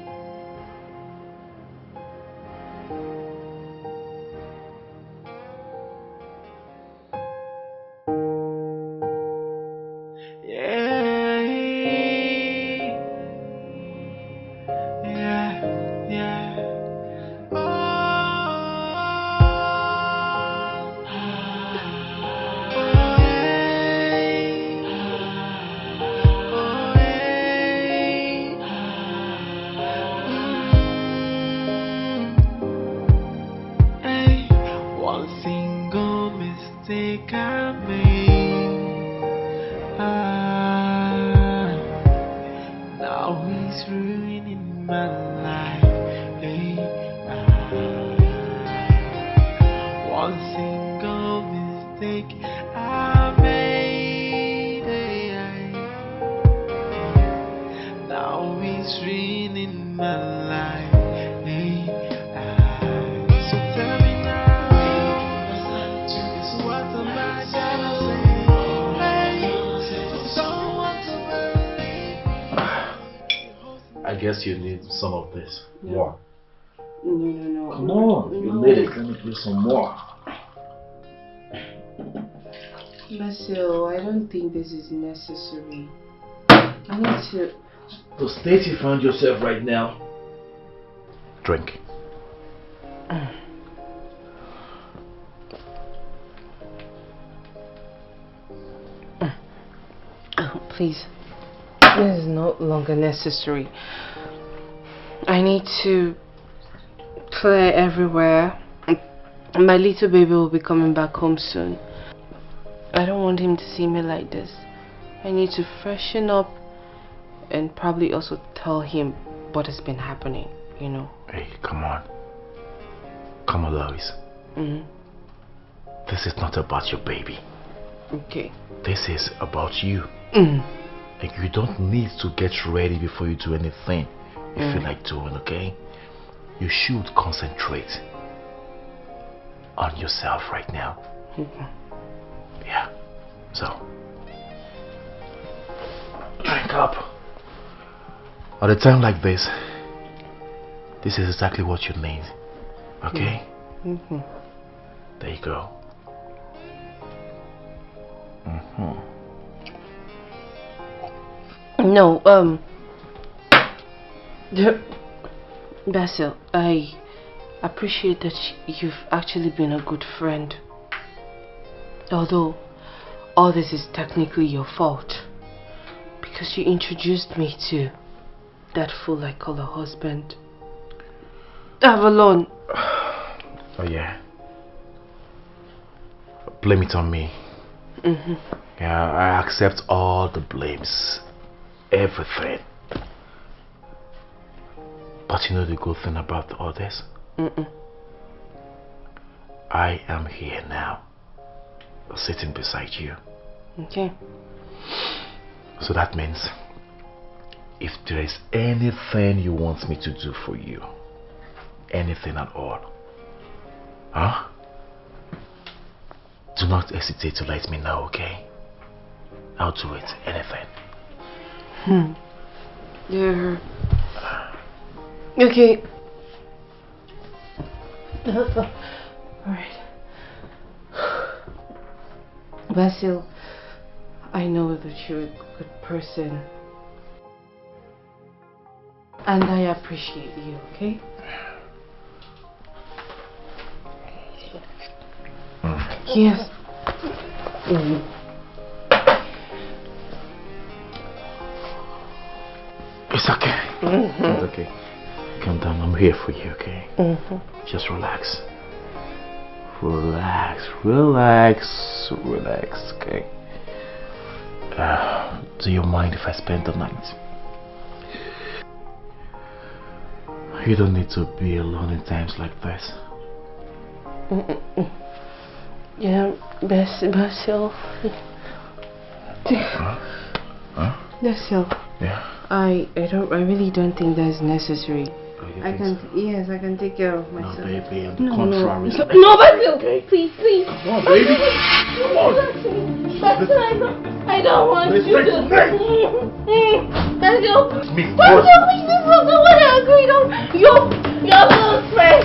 I guess you need some of this. No. More. No. Come on, you need it. Let me play some more. Basil, I don't think this is necessary. I need to... The state you find yourself right now. Drink. Oh, please. This is no longer necessary. I need to clear everywhere. My little baby will be coming back home soon. I don't want him to see me like this. I need to freshen up and probably also tell him what has been happening, you know. Hey, come on. Come on, Lois. This is not about your baby. Okay. This is about you. Mm. Like, you don't need to get ready before you do anything you feel like doing, okay? You should concentrate on yourself right now. Yeah. So, drink up. At a time like this is exactly what you need. Okay? There you go. No, Basil, I appreciate that you've actually been a good friend. Although, all this is technically your fault. Because you introduced me to that fool I call a husband. Avalon. Oh yeah. Blame it on me. Yeah, I accept all the blames. Everything. But you know the good thing about all this? I am here now, sitting beside you. Okay. So that means if there is anything you want me to do for you, anything at all, do not hesitate to let me know, okay? I'll do it, anything. Yeah. Okay. Alright. Basil, I know that you're a good person. And I appreciate you, okay? Yes. It's okay. It's okay. Calm down. I'm here for you, okay? Just relax. Relax, okay? Do you mind if I spend the night? You don't need to be alone in times like this. Yeah, Basil. Basil. Yeah. I really don't think that's necessary. I can take care of myself. No, baby, on the contrary. No, Basil! Okay. Please. Come on, baby. Come on. I don't want you to. Basil! Me Basil, please, this is not what I agreed on. Your little friend.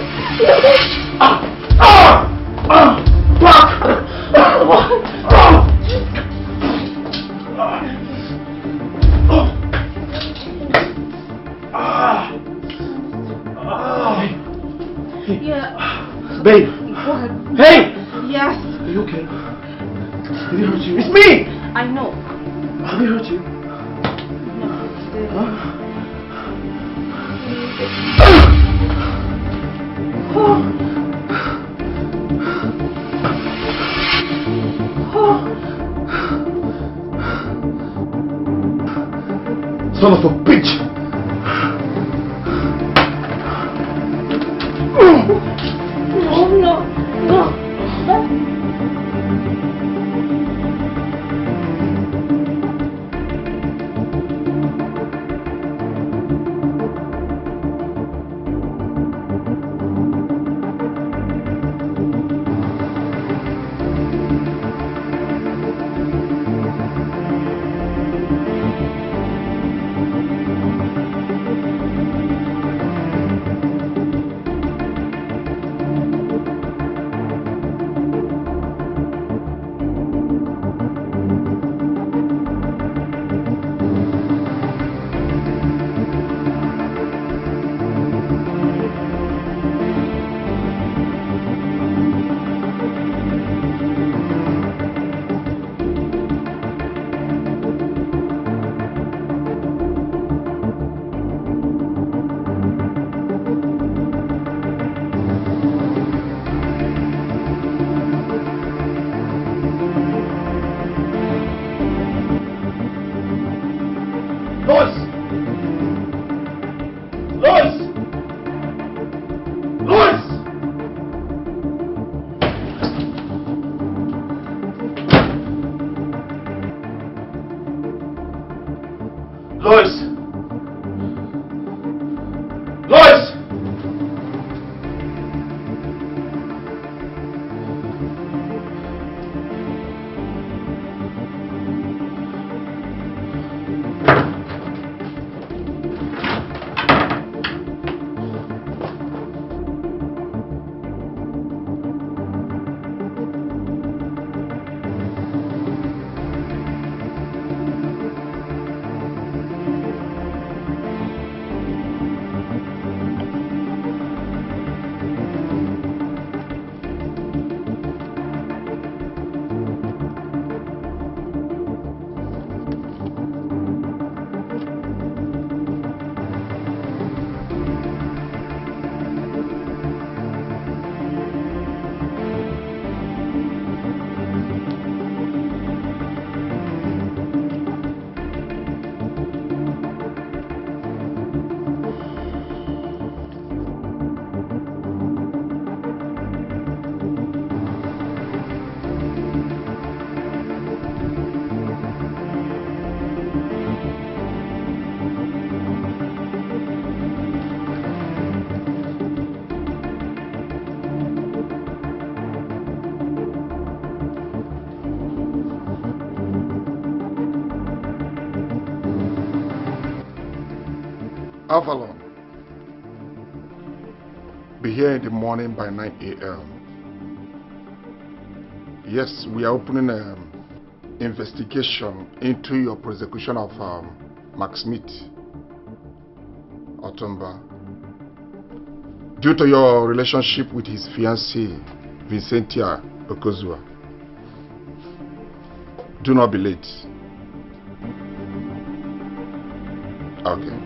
Yeah. Babe. What? Hey! Yes. Are you okay? Did it hurt you? It's me! I know. Did it hurt you? Son of a bitch! No. Avalon, be here in the morning by 9 a.m. Yes, we are opening an investigation into your prosecution of Mark Smith. Otumba, due to your relationship with his fiancée, Vincentia Okozua. Do not be late. Okay.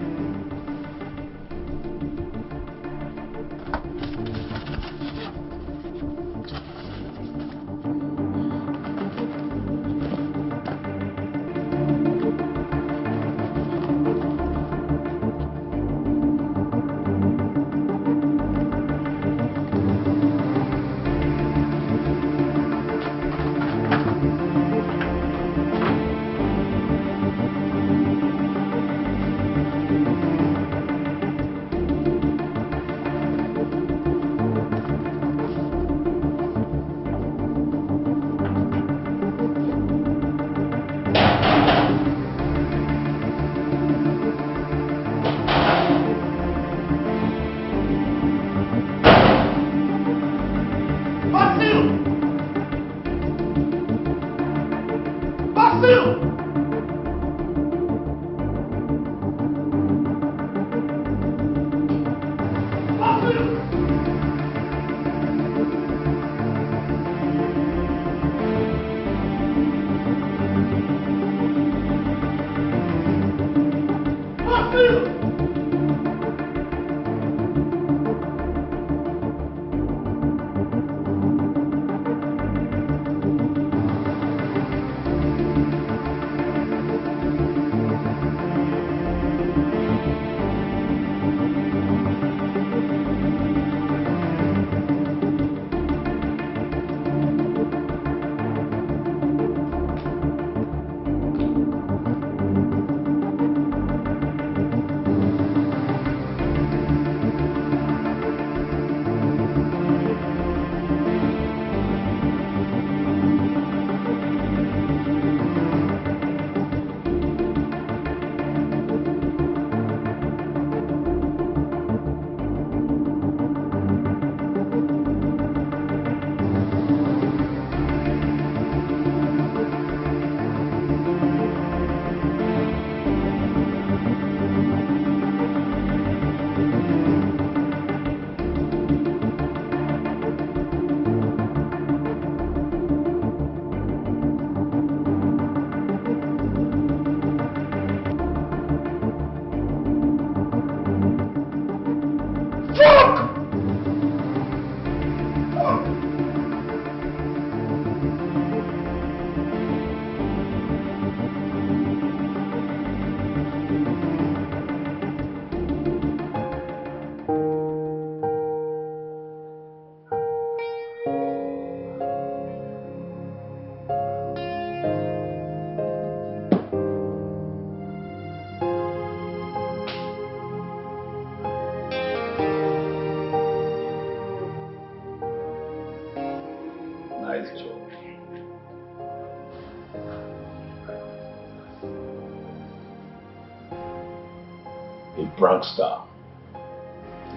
Prankster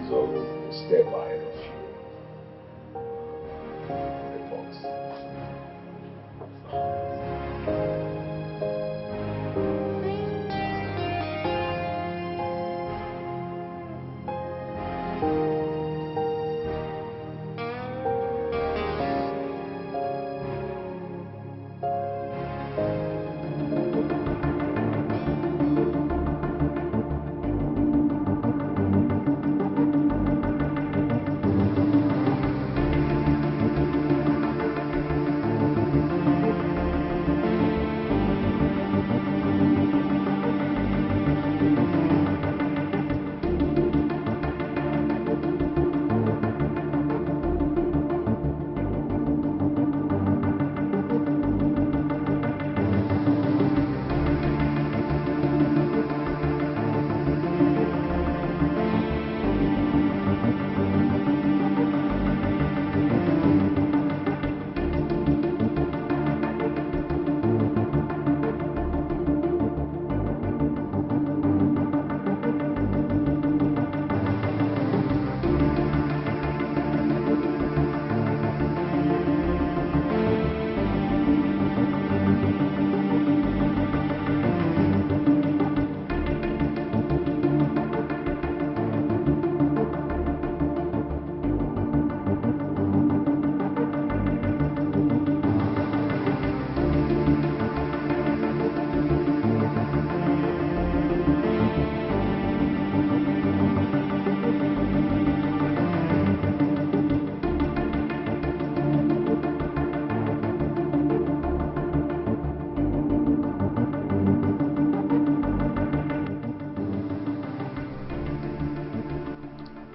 is always a step ahead of you. Report.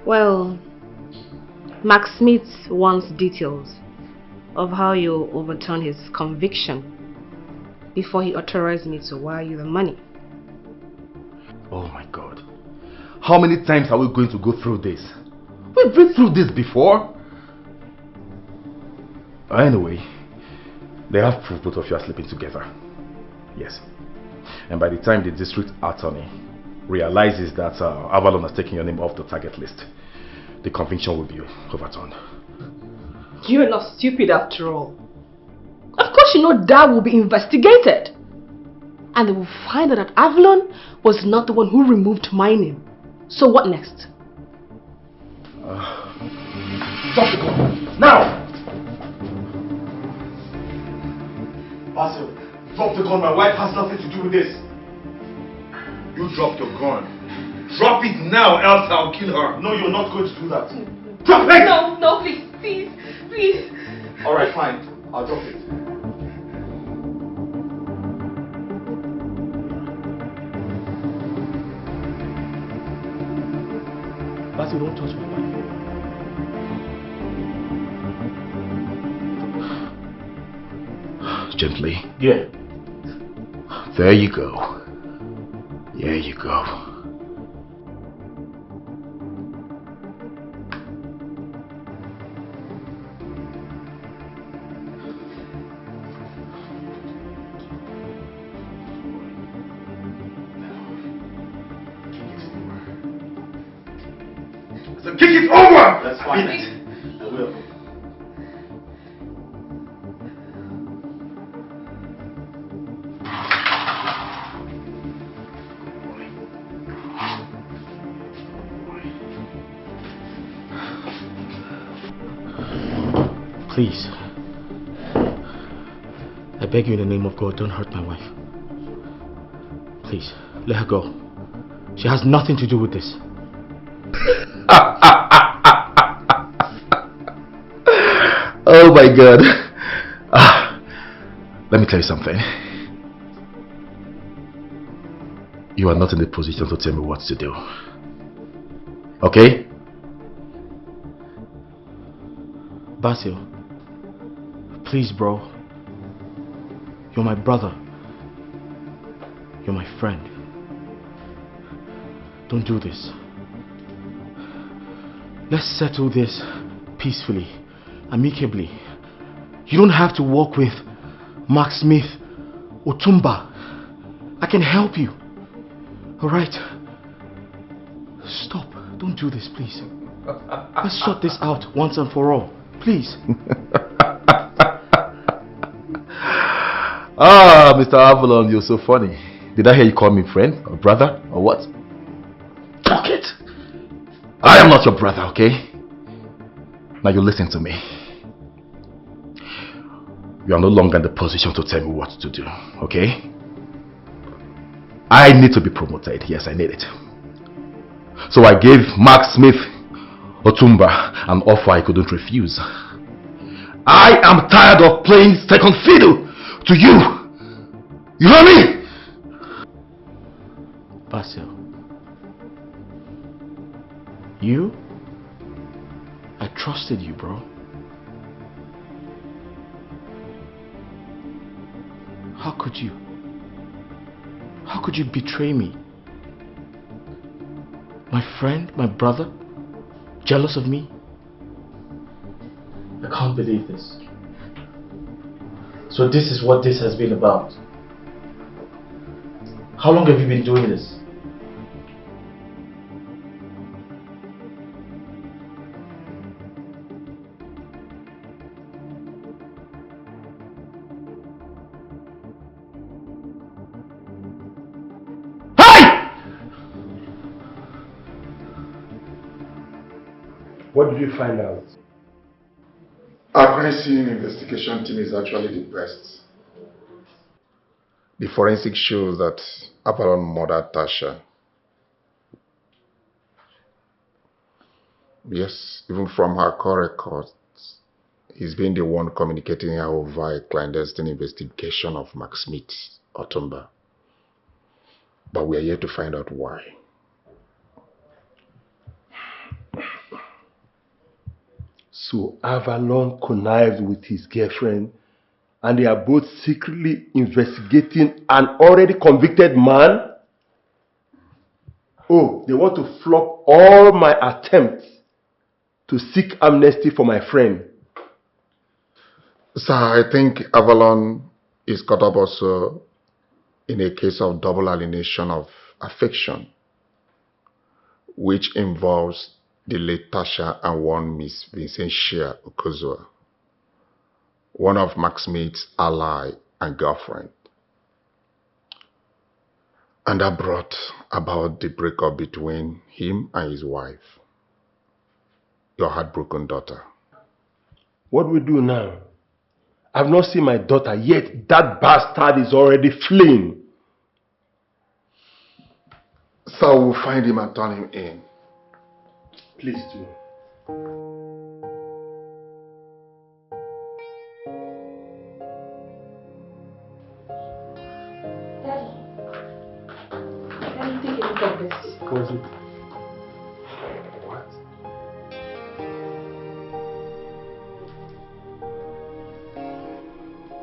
Well, Max Smith wants details of how you overturned his conviction before he authorized me to wire you the money. Oh my God. How many times are we going to go through this? We've been through this before. Anyway, they have proof both of you are sleeping together. Yes. And by the time the district attorney realizes that Avalon has taken your name off the target list, the conviction will be overturned. You're not stupid after all. Of course you know that will be investigated. And they will find out that Avalon was not the one who removed my name. So what next? Drop the gun! Now! Basil, drop the gun. My wife has nothing to do with this. You drop your gun. Drop it now, else I'll kill her. No, you're not going to do that. Drop it! No, please. Alright, fine. I'll drop it. Basil, don't touch my wife. Gently. Yeah. There you go. There you go. So kick it over! That's fine. I will. Please. I beg you in the name of God, don't hurt my wife. Please, let her go. She has nothing to do with this. Oh my God. Let me tell you something. You are not in a position to tell me what to do. Okay? Basil, please, bro. You're my brother. You're my friend. Don't do this. Let's settle this peacefully, amicably. You don't have to walk with Mark Smith or Tumba. I can help you. Alright? Stop. Don't do this, please. Let's sort this out once and for all. Please. Mr. Avalon, you're so funny. Did I hear you call me friend or brother or what? Talk it. I am not your brother, okay? Now you listen to me. You are no longer in the position to tell me what to do, okay? I need to be promoted. Yes, I need it. So I gave Mark Smith Otumba an offer I couldn't refuse. I am tired of playing second fiddle to you. You hear me? Basil, I trusted you, bro. How could you? How could you betray me? My friend, my brother, jealous of me? I can't believe this. So this is what this has been about. How long have you been doing this? What did you find out? Our crime scene investigation team is actually the best. The forensic shows that Avalon murdered Tasha. Yes, even from her call records, he's been the one communicating her over a clandestine investigation of Max Smith, Otumba. But we are yet to find out why. So Avalon connived with his girlfriend and they are both secretly investigating an already convicted man? Oh, they want to flop all my attempts to seek amnesty for my friend. Sir, I think Avalon is caught up also in a case of double alienation of affection, which involves the late Tasha and one Miss Vincentia Okozua, one of Max Smith's ally and girlfriend. And that brought about the breakup between him and his wife, your heartbroken daughter. What do we do now? I've not seen my daughter yet. That bastard is already fleeing. So we'll find him and turn him in. Please do. Daddy, take a look at this. What is it?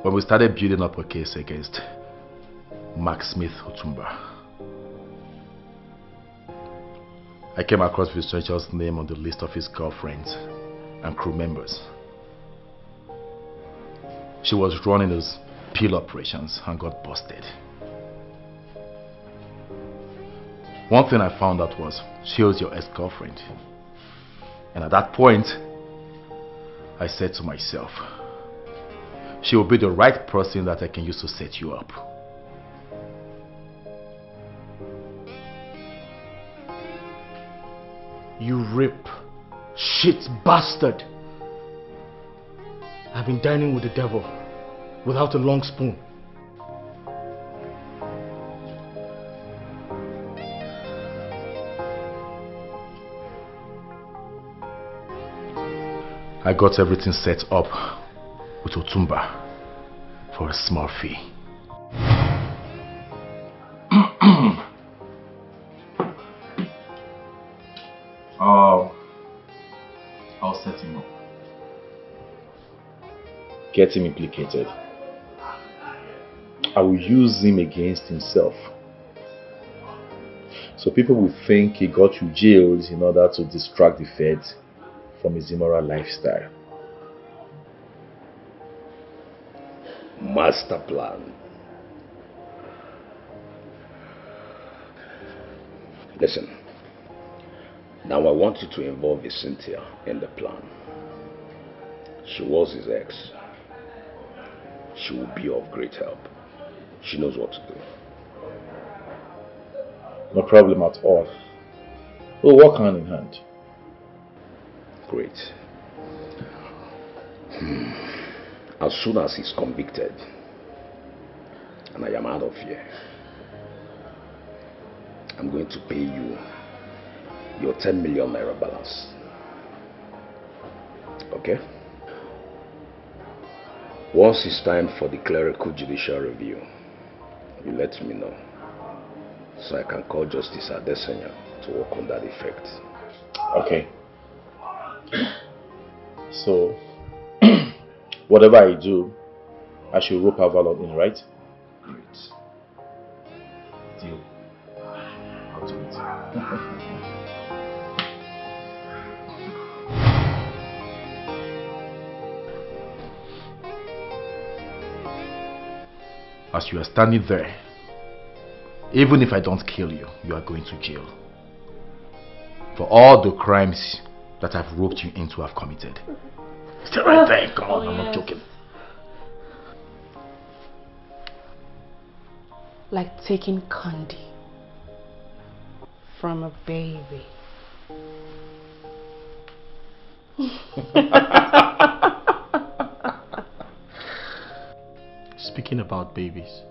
When we started building up a case against Max Smith Otumba, I came across Vincenjo's name on the list of his girlfriends and crew members. She was running those peel operations and got busted. One thing I found out was she was your ex-girlfriend. And at that point, I said to myself, she will be the right person that I can use to set you up. You rip, shit bastard. I've been dining with the devil without a long spoon. I got everything set up with Otumba for a small fee. I'll set him up. Get him implicated. I will use him against himself. So people will think he got you jailed in order to distract the feds from his immoral lifestyle. Master plan. Listen. Now I want you to involve Cynthia in the plan. She was his ex. She will be of great help. She knows what to do. No problem at all. We'll work hand in hand. Great. As soon as he's convicted, and I am out of here, I'm going to pay you your 10 million naira balance. Okay? Once it's time for the clerical judicial review, you let me know, so I can call Justice Adesanya to work on that effect. Okay. So, whatever I do, I should rope Avalon in, right? Great. Deal. I'll do it. As you are standing there, even if I don't kill you, you are going to jail. For all the crimes that I've roped you into have committed. Stay right there, come on, I'm not joking. Like taking candy from a baby. Speaking about babies,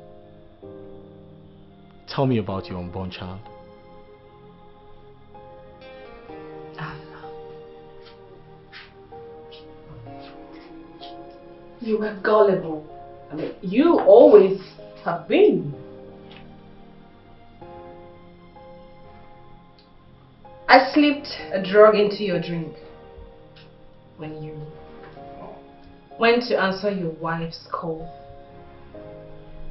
tell me about your unborn child. You were gullible. I mean, you always have been. I slipped a drug into your drink. when you went to answer your wife's call.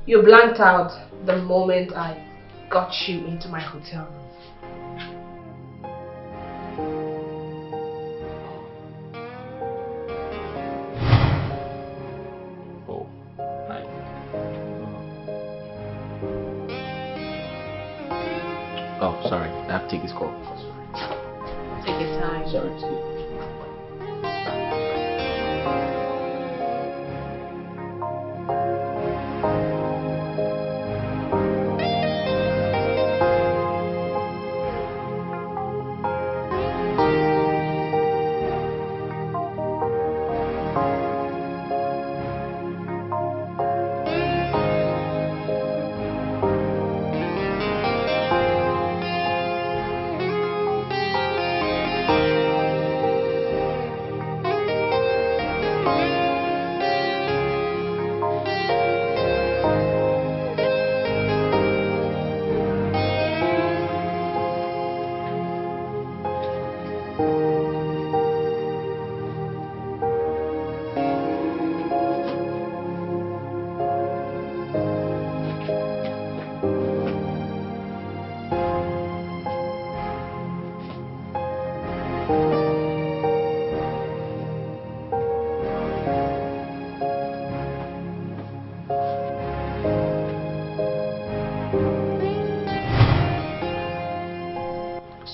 You blanked out the moment I got you into my hotel room. Oh, sorry. I have to take this call. Take your time. Sorry, excuse me.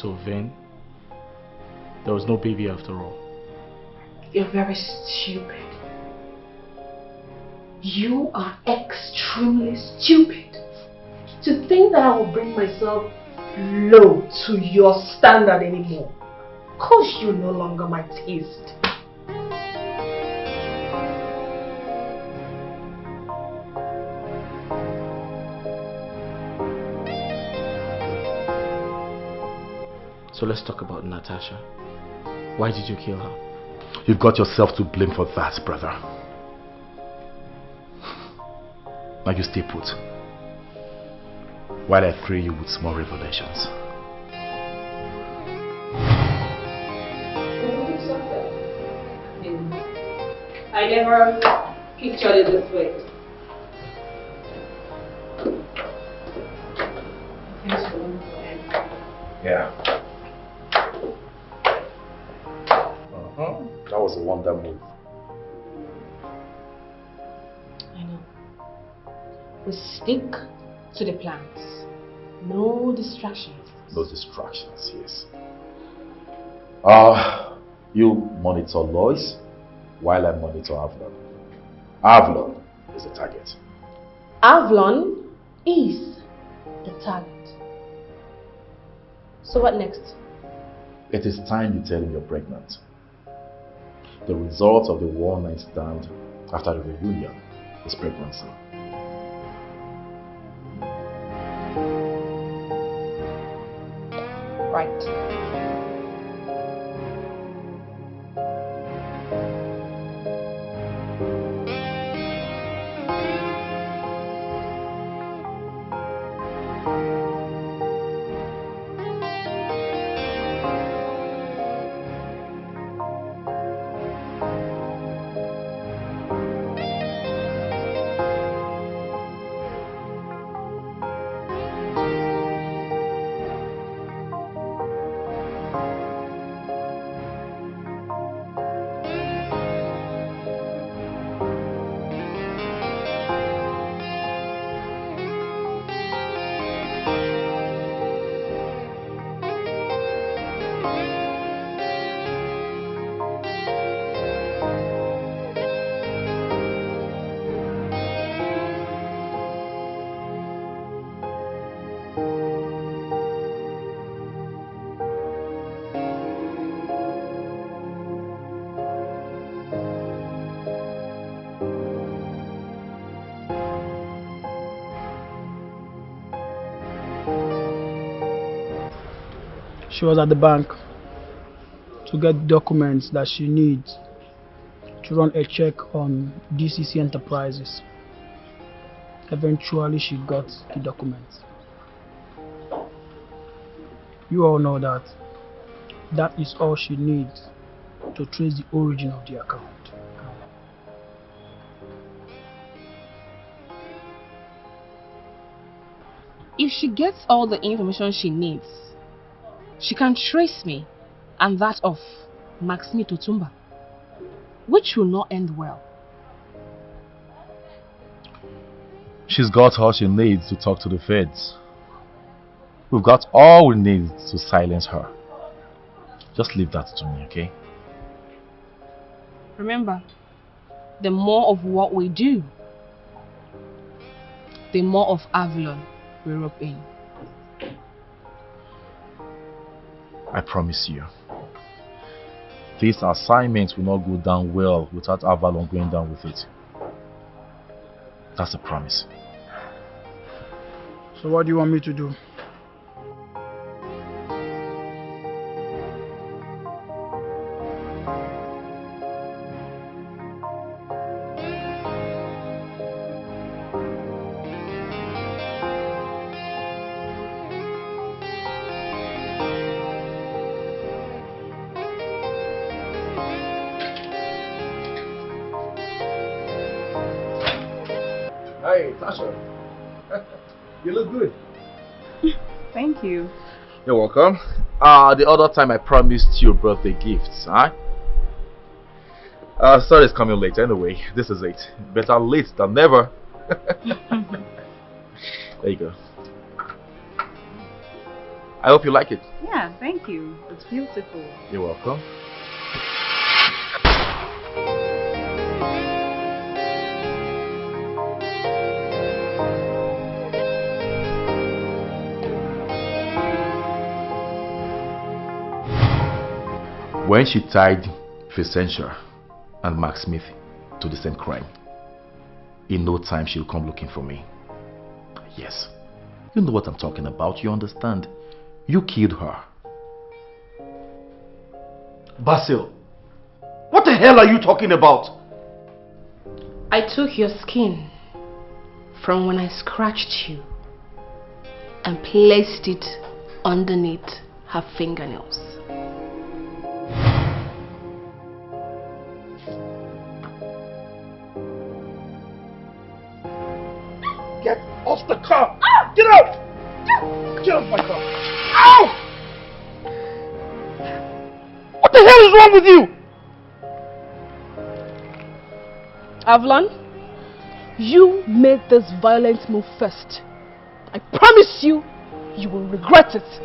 So, Vin, there was no baby after all. You're very stupid. You are extremely stupid. To think that I will bring myself low to your standard anymore. Cause you're no longer my taste. So let's talk about Natasha. Why did you kill her? You've got yourself to blame for that, brother. Now you stay put, while I thrill you with small revelations. I never pictured it this way. Yeah. That was a wonder move. I know. We stick to the plans. No distractions. No distractions, yes. You monitor Lois while I monitor Avalon. Avalon is the target. Avalon is the target. So what next? It is time you tell him you're pregnant. The result of the one-night stand after the reunion is pregnancy. Right. She was at the bank to get documents that she needs to run a check on DCC Enterprises. Eventually she got the documents. You all know that that is all she needs to trace the origin of the account. If she gets all the information she needs, she can trace me and that of Maxime Totumba, which will not end well. She's got all she needs to talk to the feds. We've got all we need to silence her. Just leave that to me, okay? Remember, the more of what we do, the more of Avalon we rope in. I promise you. This assignment will not go down well without Avalon going down with it. That's a promise. So what do you want me to do? Hey, Tasha. You look good. Thank you. You're welcome. The other time I promised you birthday gifts, huh? Sorry it's coming late anyway. This is it. Better late than never. There you go. I hope you like it. Yeah, thank you. It's beautiful. You're welcome. When she tied Vicentia and Mark Smith to the same crime, in no time she'll come looking for me. Yes, you know what I'm talking about, you understand. You killed her. Basil, what the hell are you talking about? I took your skin from when I scratched you and placed it underneath her fingernails. Get off the car! Ah! Get out! Get off my car! Ow! What the hell is wrong with you? Avalon, you made this violent move first. I promise you, you will regret it.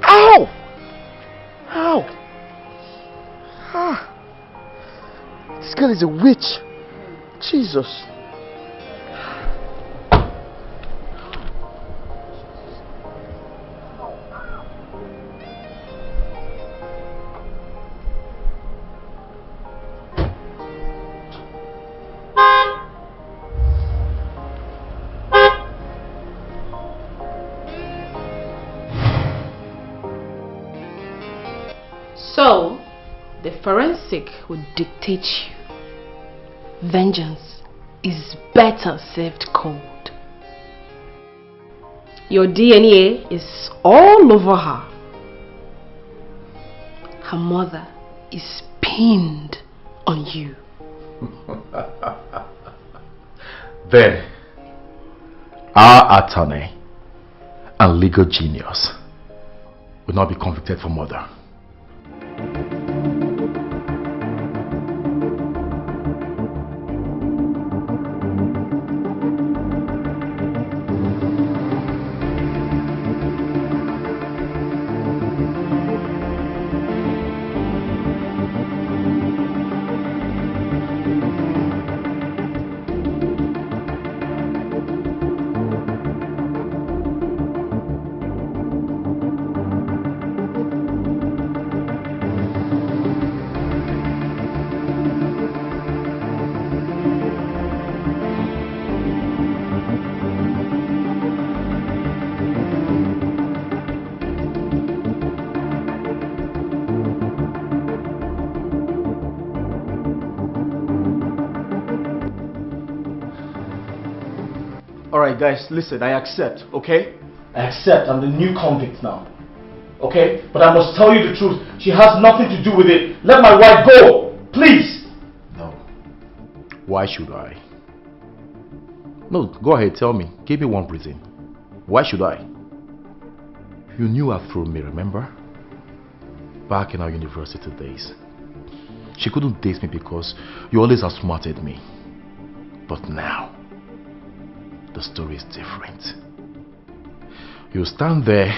Ow! Ow! Ah. This girl is a witch. Jesus. So, the forensic would dictate you. Vengeance is better served cold. Your DNA is all over her. Her mother is pinned on you. Then, our attorney and legal genius will not be convicted for murder. Alright guys, listen, I accept, okay? I accept, I'm the new convict now. Okay? But I must tell you the truth. She has nothing to do with it. Let my wife go! Please! No. Why should I? No, go ahead, tell me. Give me one reason. Why should I? You knew her through me, remember? Back in our university days. She couldn't date me because you always outsmarted me. But now, the story is different. You stand there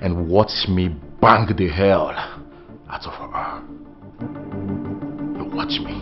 and watch me bang the hell out of her. You watch me.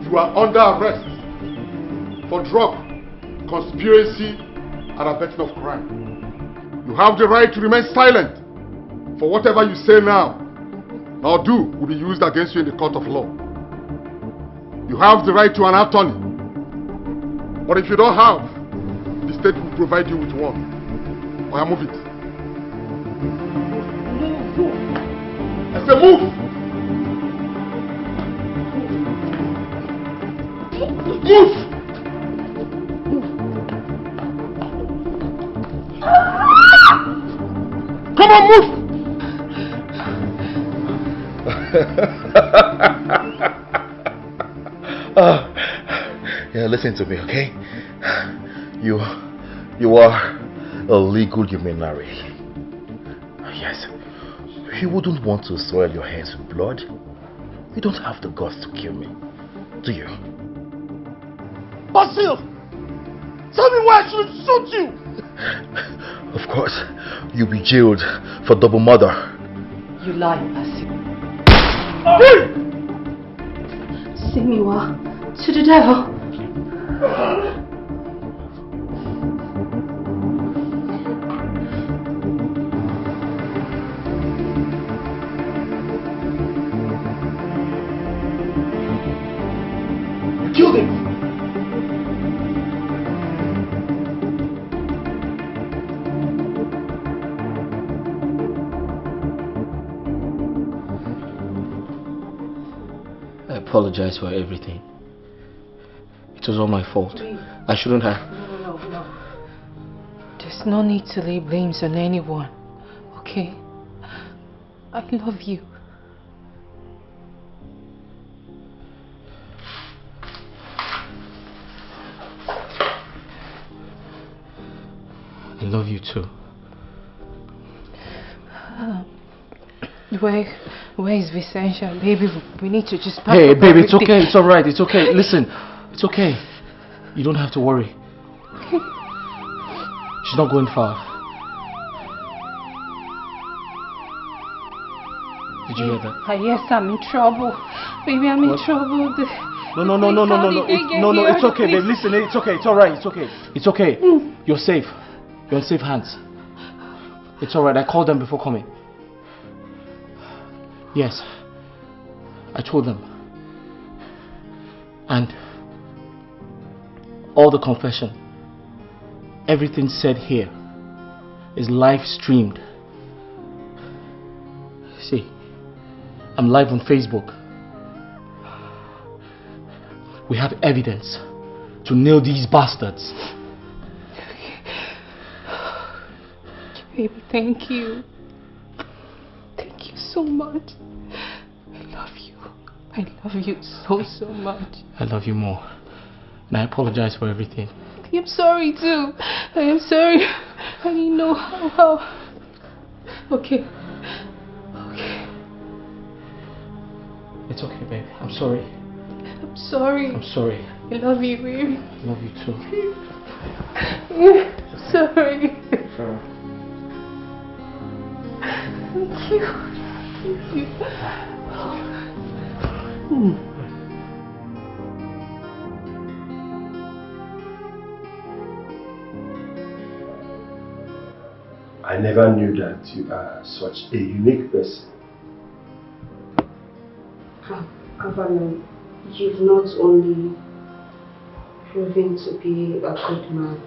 You are under arrest for drug, conspiracy, and abetting of crime. You have the right to remain silent, for whatever you say now or do will be used against you in the court of law. You have the right to an attorney, but if you don't have, the state will provide you with one. Or move it. I say move! Move! Come on, move! Yeah, listen to me, okay? You are a legal luminary. Yes. You wouldn't want to soil your hands with blood. You don't have the guts to kill me, do you? Basil! Tell me why I should shoot you! Of course, you'll be jailed for double murder. You lie, Basil. Hey! Send me to the devil. You killed him! I apologize for everything. It was all my fault. I shouldn't have. No. There's no need to lay blames on anyone, okay? I love you. I love you too. Where is Vicentia? Baby, we need to just pack Hey, up baby, it's everything. okay. It's alright. It's okay. Listen, it's okay. You don't have to worry. She's not going far. Did you hear that? Yes, I'm in trouble. Baby, I'm in trouble. No, it's okay, babe. Listen, it's okay. It's alright. It's okay. It's okay. You're safe. You're in safe hands. It's alright. I called them before coming. Yes. I told them. And all the confession, everything said here is live streamed. See, I'm live on Facebook. We have evidence to nail these bastards. Baby, thank you. Thank you so much. I love you. I love you so much. I love you more. And I apologize for everything. I'm sorry too. I am sorry. I didn't know how. Okay. It's okay, babe. I'm sorry. I'm sorry. I'm sorry. I love you, baby. I love you too. I'm sorry. Sure. Thank you. Thank you. I never knew that you are such a unique person. Avalon, you've not only proven to be a good man,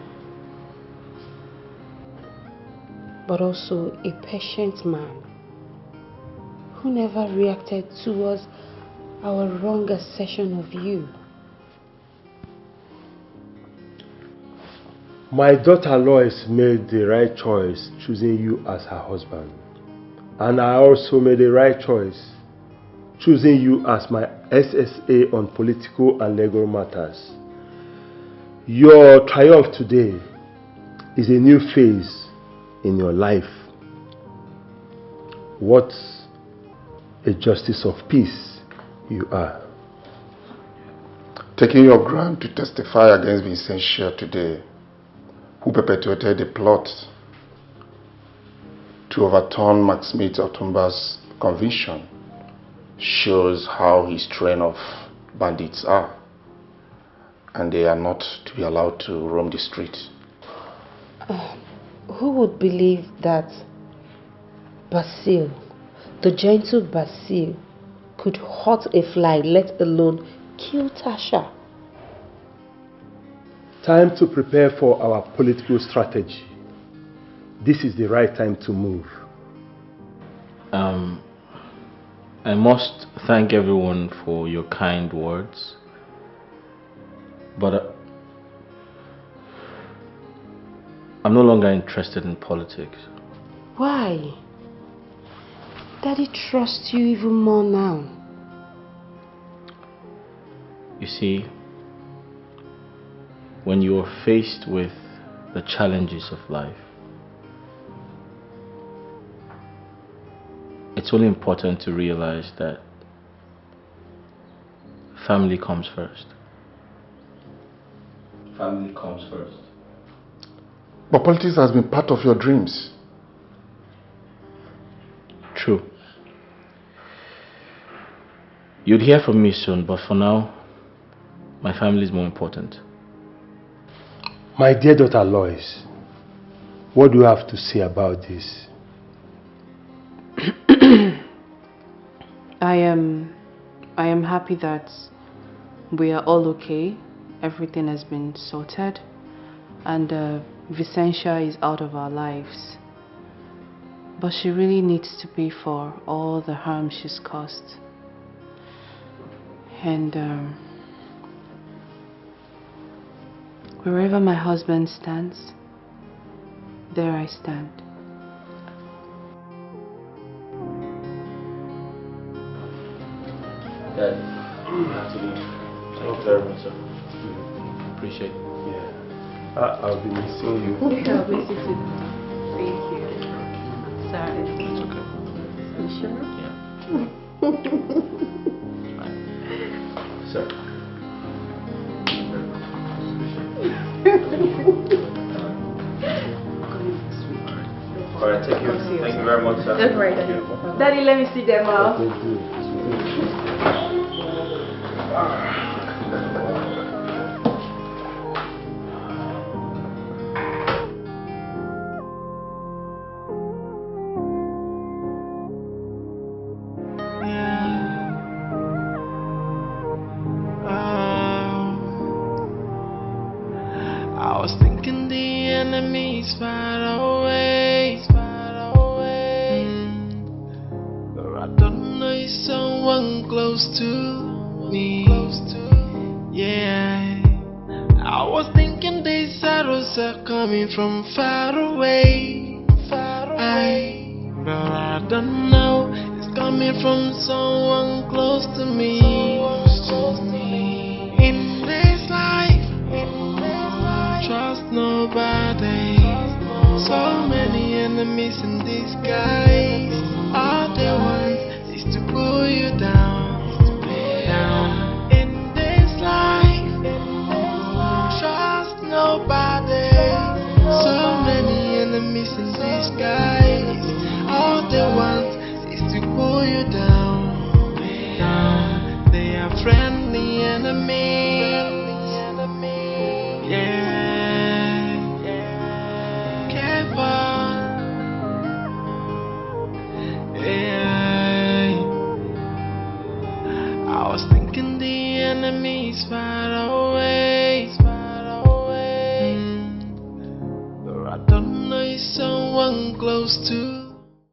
but also a patient man who never reacted towards our wrong assertion of you. My daughter Lois made the right choice choosing you as her husband. And I also made the right choice choosing you as my SSA on political and legal matters. Your triumph today is a new phase in your life. What a justice of peace you are. Taking your ground to testify against Vicentia today, who perpetuated the plot to overturn Maximite Otumba's conviction, shows how his train of bandits are, and they are not to be allowed to roam the street. Who would believe that Basil, the gentle Basil, could hurt a fly, let alone kill Tasha? Time to prepare for our political strategy. This is the right time to move. I must thank everyone for your kind words, but I'm no longer interested in politics. Why? Daddy trusts you even more now. You see, when you are faced with the challenges of life, it's only important to realize that family comes first. Family comes first. But politics has been part of your dreams. True. You'd hear from me soon, but for now, my family is more important. My dear daughter Lois, what do you have to say about this? I am happy that we are all okay. Everything has been sorted, and Vicentia is out of our lives. But she really needs to pay for all the harm she's caused. And wherever my husband stands, there I stand. Dad, you have to leave. Thank you very much, sir. Appreciate it. Yeah. I'll be missing you. I'll miss you too. Thank you. Sorry. It's okay. You sure? Yeah. Sir. Alright, thank you. Thank you very much, sir. That's right, Daddy. Daddy, let me see them out. I was thinking the enemy's far away, but I don't know if someone close to me. Yeah, I was thinking these arrows are coming from far away, but I don't know, it's coming from someone close to me. In this life, trust nobody. So many enemies in disguise. All they want is to pull you down. In this life, trust nobody. So many enemies in disguise. All they want is to pull you down. They are friendly enemies. Yeah. Careful. one close to.